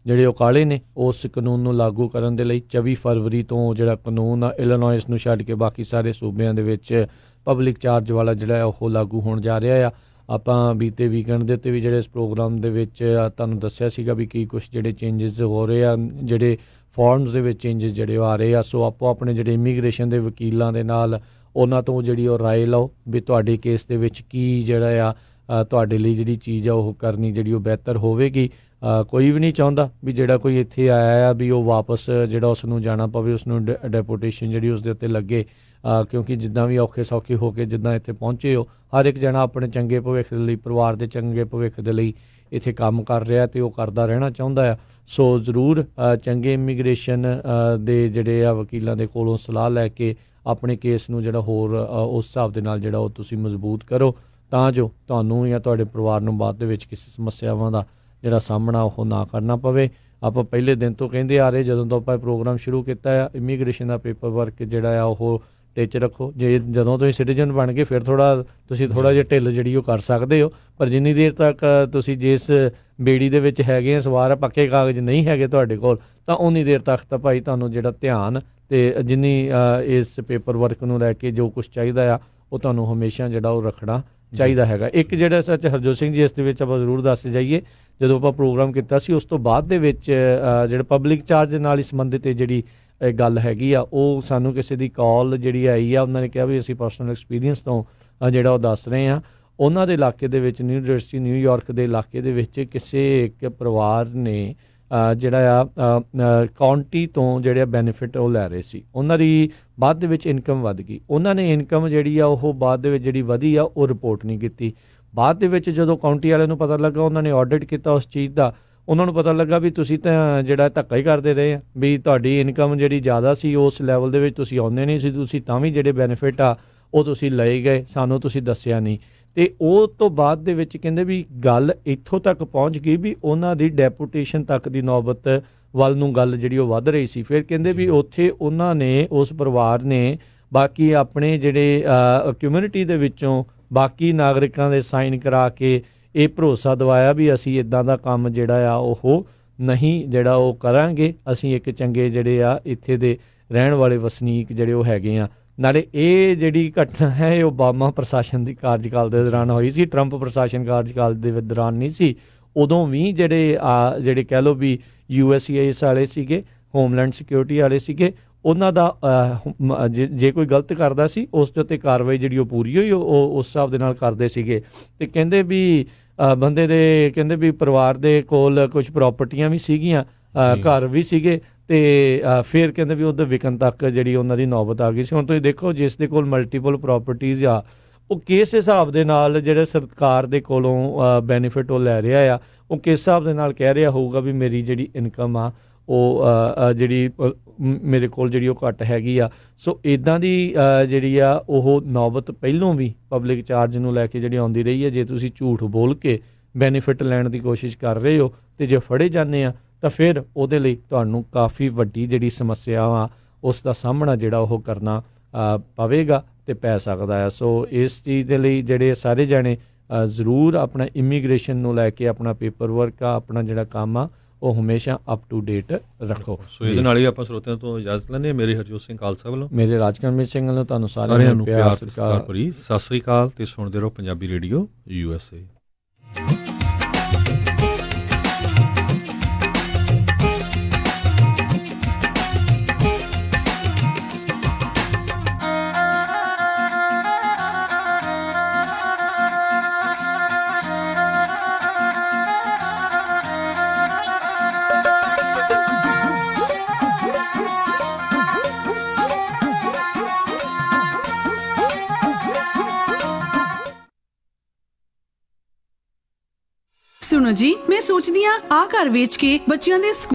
ਜਿਹੜੇ ਉਹ ਕਾਲੇ ਨੇ ਉਸ ਕਾਨੂੰਨ ਨੂੰ ਲਾਗੂ ਕਰਨ ਦੇ ਲਈ 24 ਫਰਵਰੀ ਤੋਂ ਜਿਹੜਾ ਕਾਨੂੰਨ ਆ ਇਲੀਨੋਇਸ ਨੂੰ ਛੱਡ ਕੇ ਬਾਕੀ ਸਾਰੇ ਸੂਬਿਆਂ ਦੇ ਵਿੱਚ ਪਬਲਿਕ ਚਾਰਜ ਵਾਲਾ ਜਿਹੜਾ ਉਹ ਲਾਗੂ ਹੋਣ ਜਾ ਰਿਹਾ ਆ। ਆਪਾਂ ਬੀਤੇ ਵੀਕਐਂਡ ਦੇ ਉੱਤੇ ਵੀ ਜਿਹੜੇ ਇਸ ਪ੍ਰੋਗਰਾਮ ਦੇ ਵਿੱਚ ਤੁਹਾਨੂੰ ਦੱਸਿਆ ਸੀਗਾ ਵੀ ਕੀ ਕੁਛ ਜਿਹੜੇ ਚੇਂਜਸ ਹੋ ਰਹੇ ਆ, ਜਿਹੜੇ ਫਾਰਮਸ ਦੇ ਵਿੱਚ ਚੇਂਜਸ ਜਿਹੜੇ ਆ ਰਹੇ ਆ। ਸੋ ਆਪੋ ਆਪਣੇ ਜਿਹੜੇ ਇਮੀਗ੍ਰੇਸ਼ਨ ਦੇ ਵਕੀਲਾਂ ਦੇ ਨਾਲ ਉਹਨਾਂ ਤੋਂ ਜਿਹੜੀ ਉਹ ਰਾਏ ਲਓ ਵੀ ਤੁਹਾਡੇ ਕੇਸ ਦੇ ਵਿੱਚ ਕੀ ਜਿਹੜਾ ਆ ਤੁਹਾਡੇ ਲਈ ਜਿਹੜੀ ਚੀਜ਼ ਆ ਉਹ ਕਰਨੀ ਜਿਹੜੀ ਉਹ ਬਿਹਤਰ ਹੋਵੇਗੀ। ਕੋਈ ਵੀ ਨਹੀਂ ਚਾਹੁੰਦਾ ਵੀ ਜਿਹੜਾ ਕੋਈ ਇੱਥੇ ਆਇਆ ਆ ਵੀ ਉਹ ਵਾਪਸ ਜਿਹੜਾ ਉਸ ਨੂੰ ਜਾਣਾ ਪਵੇ, ਉਸ ਨੂੰ ਡੈਪੋਟੇਸ਼ਨ ਜਿਹੜੀ ਉਸ ਦੇ ਉੱਤੇ ਲੱਗੇ, ਕਿਉਂਕਿ ਜਿੱਦਾਂ ਵੀ ਔਖੇ ਸੌਖੇ ਹੋ ਕੇ ਜਿੱਦਾਂ ਇੱਥੇ ਪਹੁੰਚੇ ਹੋ ਹਰ ਇੱਕ ਜਣਾ ਆਪਣੇ ਚੰਗੇ ਭਵਿੱਖ ਦੇ ਲਈ, ਪਰਿਵਾਰ ਦੇ ਚੰਗੇ ਭਵਿੱਖ ਦੇ ਲਈ ਇੱਥੇ ਕੰਮ ਕਰ ਰਿਹਾ ਅਤੇ ਉਹ ਕਰਦਾ ਰਹਿਣਾ ਚਾਹੁੰਦਾ ਆ। ਸੋ ਜ਼ਰੂਰ ਚੰਗੇ ਇਮੀਗ੍ਰੇਸ਼ਨ ਦੇ ਜਿਹੜੇ ਆ ਵਕੀਲਾਂ ਦੇ ਕੋਲੋਂ ਸਲਾਹ ਲੈ ਕੇ ਆਪਣੇ ਕੇਸ ਨੂੰ ਜਿਹੜਾ ਹੋਰ ਉਸ ਹਿਸਾਬ ਦੇ ਨਾਲ ਜਿਹੜਾ ਉਹ ਤੁਸੀਂ ਮਜ਼ਬੂਤ ਕਰੋ, ਤਾਂ ਜੋ ਤੁਹਾਨੂੰ ਜਾਂ ਤੁਹਾਡੇ ਪਰਿਵਾਰ ਨੂੰ ਬਾਅਦ ਦੇ ਵਿੱਚ ਕਿਸੇ ਸਮੱਸਿਆਵਾਂ ਦਾ ਜਿਹੜਾ ਸਾਹਮਣਾ ਉਹ ਨਾ ਕਰਨਾ ਪਵੇ। ਆਪਾਂ ਪਹਿਲੇ ਦਿਨ ਤੋਂ ਕਹਿੰਦੇ ਆ ਰਹੇ ਜਦੋਂ ਤੋਂ ਆਪਾਂ ਪ੍ਰੋਗਰਾਮ ਸ਼ੁਰੂ ਕੀਤਾ ਆ, ਇਮੀਗ੍ਰੇਸ਼ਨ ਦਾ ਪੇਪਰ ਵਰਕ ਜਿਹੜਾ ਆ ਉਹ ਟਿਚ ਰੱਖੋ। ਜੇ ਜਦੋਂ ਤੁਸੀਂ ਸਿਟੀਜ਼ਨ ਬਣ ਗਏ ਫਿਰ ਤੁਸੀਂ ਥੋੜ੍ਹਾ ਜਿਹਾ ਢਿੱਲ ਜਿਹੜੀ ਉਹ ਕਰ ਸਕਦੇ ਹੋ, ਪਰ ਜਿੰਨੀ ਦੇਰ ਤੱਕ ਤੁਸੀਂ ਜਿਸ ਬੇੜੀ ਦੇ ਵਿੱਚ ਹੈਗੇ ਆ ਸਵਾਰ ਪੱਕੇ ਕਾਗਜ਼ ਨਹੀਂ ਹੈਗੇ ਤੁਹਾਡੇ ਕੋਲ, ਤਾਂ ਉਨੀ ਦੇਰ ਤੱਕ ਤਾਂ ਭਾਈ ਤੁਹਾਨੂੰ ਜਿਹੜਾ ਧਿਆਨ ਅਤੇ ਜਿੰਨੀ ਇਸ ਪੇਪਰ ਵਰਕ ਨੂੰ ਲੈ ਕੇ ਜੋ ਕੁਛ ਚਾਹੀਦਾ ਆ ਉਹ ਤੁਹਾਨੂੰ ਹਮੇਸ਼ਾ ਜਿਹੜਾ ਉਹ ਰੱਖਣਾ ਚਾਹੀਦਾ ਹੈਗਾ। ਇੱਕ ਜਿਹੜਾ ਸੱਚ ਹਰਜੋਤ ਸਿੰਘ ਜੀ ਇਸ ਦੇ ਵਿੱਚ ਆਪਾਂ ਜ਼ਰੂਰ ਦੱਸ ਜਾਈਏ, ਜਦੋਂ ਆਪਾਂ ਪ੍ਰੋਗਰਾਮ ਕੀਤਾ ਸੀ ਉਸ ਤੋਂ ਬਾਅਦ ਦੇ ਵਿੱਚ ਜਿਹੜਾ ਪਬਲਿਕ ਚਾਰਜ ਨਾਲ ਹੀ ਸੰਬੰਧਿਤ ਜਿਹੜੀ ਗੱਲ ਹੈਗੀ ਆ, ਉਹ ਸਾਨੂੰ ਕਿਸੇ ਦੀ ਕਾਲ ਜਿਹੜੀ ਆਈ ਆ, ਉਹਨਾਂ ਨੇ ਕਿਹਾ ਵੀ ਅਸੀਂ ਪਰਸਨਲ ਐਕਸਪੀਰੀਅੰਸ ਤੋਂ ਜਿਹੜਾ ਉਹ ਦੱਸ ਰਹੇ ਹਾਂ। ਉਹਨਾਂ ਦੇ ਇਲਾਕੇ ਦੇ ਵਿੱਚ ਨਿਊ ਜਰਸੀ ਨਿਊਯਾਰਕ ਦੇ ਇਲਾਕੇ ਦੇ ਵਿੱਚ ਕਿਸੇ ਇੱਕ ਪਰਿਵਾਰ ਨੇ ਜਿਹੜਾ ਆ ਕਾਉਂਟੀ ਤੋਂ ਜਿਹੜੇ ਬੈਨੀਫਿਟ ਉਹ ਲੈ ਰਹੇ ਸੀ। ਉਹਨਾਂ ਦੀ ਬਾਅਦ ਦੇ ਵਿੱਚ ਇਨਕਮ ਵੱਧ ਗਈ, ਉਹਨਾਂ ਨੇ ਇਨਕਮ ਜਿਹੜੀ ਆ ਉਹ ਬਾਅਦ ਦੇ ਵਿੱਚ ਜਿਹੜੀ ਵਧੀ ਆ ਉਹ ਰਿਪੋਰਟ ਨਹੀਂ ਕੀਤੀ। ਬਾਅਦ ਦੇ ਵਿੱਚ ਜਦੋਂ ਕਾਉਂਟੀ ਵਾਲਿਆਂ ਨੂੰ ਪਤਾ ਲੱਗਾ, ਉਹਨਾਂ ਨੇ ਆਡਿਟ ਕੀਤਾ ਉਸ ਚੀਜ਼ ਦਾ, ਉਹਨਾਂ ਨੂੰ ਪਤਾ ਲੱਗਾ ਵੀ ਤੁਸੀਂ ਤਾਂ ਜਿਹੜਾ ਧੱਕਾ ਹੀ ਕਰਦੇ ਰਹੇ ਆ, ਵੀ ਤੁਹਾਡੀ ਇਨਕਮ ਜਿਹੜੀ ਜ਼ਿਆਦਾ ਸੀ ਉਸ ਲੈਵਲ ਦੇ ਵਿੱਚ ਤੁਸੀਂ ਆਉਂਦੇ ਨਹੀਂ ਸੀ, ਤੁਸੀਂ ਤਾਂ ਵੀ ਜਿਹੜੇ ਬੈਨੀਫਿਟ ਆ ਉਹ ਤੁਸੀਂ ਲਏ ਗਏ, ਸਾਨੂੰ ਤੁਸੀਂ ਦੱਸਿਆ ਨਹੀਂ। ਤੇ ਉਹ ਤੋਂ ਬਾਅਦ ਦੇ ਵਿੱਚ ਕਹਿੰਦੇ ਵੀ ਗੱਲ ਇੱਥੋਂ ਤੱਕ ਪਹੁੰਚ ਗਈ ਵੀ ਉਹਨਾਂ ਦੀ ਡੈਪੂਟੇਸ਼ਨ ਤੱਕ ਦੀ ਨੌਬਤ ਵੱਲ ਨੂੰ ਗੱਲ ਜਿਹੜੀ ਉਹ ਵੱਧ ਰਹੀ ਸੀ। ਫਿਰ ਕਹਿੰਦੇ ਵੀ ਉੱਥੇ ਉਹਨਾਂ ਨੇ, ਉਸ ਪਰਿਵਾਰ ਨੇ ਬਾਕੀ ਆਪਣੇ ਜਿਹੜੇ ਕਮਿਊਨਿਟੀ ਦੇ ਵਿੱਚੋਂ ਬਾਕੀ ਨਾਗਰਿਕਾਂ ਦੇ ਸਾਈਨ ਕਰਾ ਕੇ ਇਹ ਭਰੋਸਾ ਦਿਵਾਇਆ ਵੀ ਅਸੀਂ ਇਦਾਂ ਦਾ ਕੰਮ ਜਿਹੜਾ ਆ ਉਹ ਨਹੀਂ ਜਿਹੜਾ ਉਹ ਕਰਾਂਗੇ, ਅਸੀਂ ਇੱਕ ਚੰਗੇ ਜਿਹੜੇ ਆ ਇੱਥੇ ਦੇ ਰਹਿਣ ਵਾਲੇ ਵਸਨੀਕ ਜਿਹੜੇ ਉਹ ਹੈਗੇ ਆ। ਨਾਲੇ ਇਹ ਜਿਹੜੀ ਘਟਨਾ ਹੈ ਇਹ ਓਬਾਮਾ ਪ੍ਰਸ਼ਾਸਨ ਦੀ ਕਾਰਜਕਾਲ ਦੇ ਦੌਰਾਨ ਹੋਈ ਸੀ, ਟਰੰਪ ਪ੍ਰਸ਼ਾਸਨ ਕਾਰਜਕਾਲ ਦੇ ਦੌਰਾਨ ਨਹੀਂ ਸੀ। ਉਦੋਂ ਵੀ ਜਿਹੜੇ ਕਹਿ ਲਓ ਵੀ USCIS ਵਾਲੇ ਸੀਗੇ, ਹੋਮਲੈਂਡ ਸਿਕਿਉਰਿਟੀ ਵਾਲੇ ਸੀਗੇ, ਉਹਨਾਂ ਦਾ ਜੇ ਕੋਈ ਗਲਤ ਕਰਦਾ ਸੀ ਉਸ ਦੇ ਉੱਤੇ ਕਾਰਵਾਈ ਜਿਹੜੀ ਉਹ ਪੂਰੀ ਹੋਈ ਉਹ ਉਸ ਹਿਸਾਬ ਦੇ ਨਾਲ ਕਰਦੇ ਸੀਗੇ। ਤੇ ਕਹਿੰਦੇ ਵੀ ਬੰਦੇ ਦੇ ਕਹਿੰਦੇ ਵੀ ਪਰਿਵਾਰ ਦੇ ਕੋਲ ਕੁਝ ਪ੍ਰਾਪਰਟੀਆਂ ਵੀ ਸੀਗੀਆਂ, ਘਰ ਵੀ ਸੀਗੇ, ਤੇ ਫਿਰ ਕਹਿੰਦੇ ਵੀ ਉਹਦੇ ਵਿਕਣ ਤੱਕ ਜਿਹੜੀ ਉਹਨਾਂ ਦੀ ਨੌਬਤ ਆ ਗਈ ਸੀ। ਹੁਣ ਤੁਸੀਂ ਦੇਖੋ ਜਿਸ ਦੇ ਕੋਲ ਮਲਟੀਪਲ ਪ੍ਰਾਪਰਟੀਜ਼ ਆ ਉਹ ਕਿਸ ਹਿਸਾਬ ਦੇ ਨਾਲ ਜਿਹੜੇ ਸਰਕਾਰ ਦੇ ਕੋਲੋਂ ਬੈਨੀਫਿਟ ਉਹ ਲੈ ਰਿਹਾ ਆ, ਉਹ ਕਿਸ ਹਿਸਾਬ ਦੇ ਨਾਲ ਕਹਿ ਰਿਹਾ ਹੋਊਗਾ ਵੀ ਮੇਰੀ ਜਿਹੜੀ ਇਨਕਮ ਆ ਉਹ ਜਿਹੜੀ ਮੇਰੇ ਕੋਲ ਜਿਹੜੀ ਉਹ ਘੱਟ ਹੈਗੀ ਆ। ਸੋ ਇੱਦਾਂ ਦੀ ਜਿਹੜੀ ਆ ਉਹ ਨੌਬਤ ਪਹਿਲੋਂ ਵੀ ਪਬਲਿਕ ਚਾਰਜ ਨੂੰ ਲੈ ਕੇ ਜਿਹੜੀ ਆਉਂਦੀ ਰਹੀ ਹੈ। ਜੇ ਤੁਸੀਂ ਝੂਠ ਬੋਲ ਕੇ ਬੈਨੀਫਿਟ ਲੈਣ ਦੀ ਕੋਸ਼ਿਸ਼ ਕਰ ਰਹੇ ਹੋ ਤੇ ਜੇ ਫੜੇ ਜਾਂਦੇ ਆ ਤਾਂ ਫਿਰ ਉਹਦੇ ਲਈ ਤੁਹਾਨੂੰ ਕਾਫੀ ਵੱਡੀ ਜਿਹੜੀ ਸਮੱਸਿਆ ਆ ਉਸ ਦਾ ਸਾਹਮਣਾ ਜਿਹੜਾ ਉਹ ਕਰਨਾ ਪਵੇਗਾ ਤੇ ਪੈ ਸਕਦਾ ਆ। ਸੋ ਇਸ ਚੀਜ਼ ਦੇ ਲਈ ਜਿਹੜੇ ਸਾਰੇ ਜਾਣੇ ਜ਼ਰੂਰ ਆਪਣਾ ਇਮੀਗ੍ਰੇਸ਼ਨ ਨੂੰ ਲੈ ਕੇ ਆਪਣਾ ਪੇਪਰ ਵਰਕ ਆ, ਆਪਣਾ ਜਿਹੜਾ ਕੰਮ ਆ ਉਹ ਹਮੇਸ਼ਾ ਅਪ ਟੂ ਡੇਟ ਰੱਖੋ। ਸੋ ਇਹਦੇ ਨਾਲ ਹੀ ਆਪਾਂ ਸਰੋਤਿਆਂ ਤੋਂ ਇਜਾਜ਼ਤ ਲੈਂਦੇ ਹਾਂ। ਮੇਰੇ ਹਰਜੋਤ ਸਿੰਘ ਖਾਲਸਾ ਵੱਲੋਂ, ਮੇਰੇ ਰਾਜਕਰਮਜੀਤ ਸਿੰਘ ਵੱਲੋਂ ਤੁਹਾਨੂੰ ਸਾਰਿਆਂ ਨੂੰ ਪਿਆਰ ਸਤਿਕਾਰ ਭਰੀ ਸਤਿ ਸ੍ਰੀ ਅਕਾਲ ਤੇ ਸੁਣਦੇ ਰਹੋ ਪੰਜਾਬੀ ਰੇਡੀਓ USA। ਸੁਣੋ ਜੀ, ਮੈਂ ਸੋਚਦੀ ਆ ਘਰ ਵੇਚ ਕੇ ਬੱਚਿਆਂ ਦੇ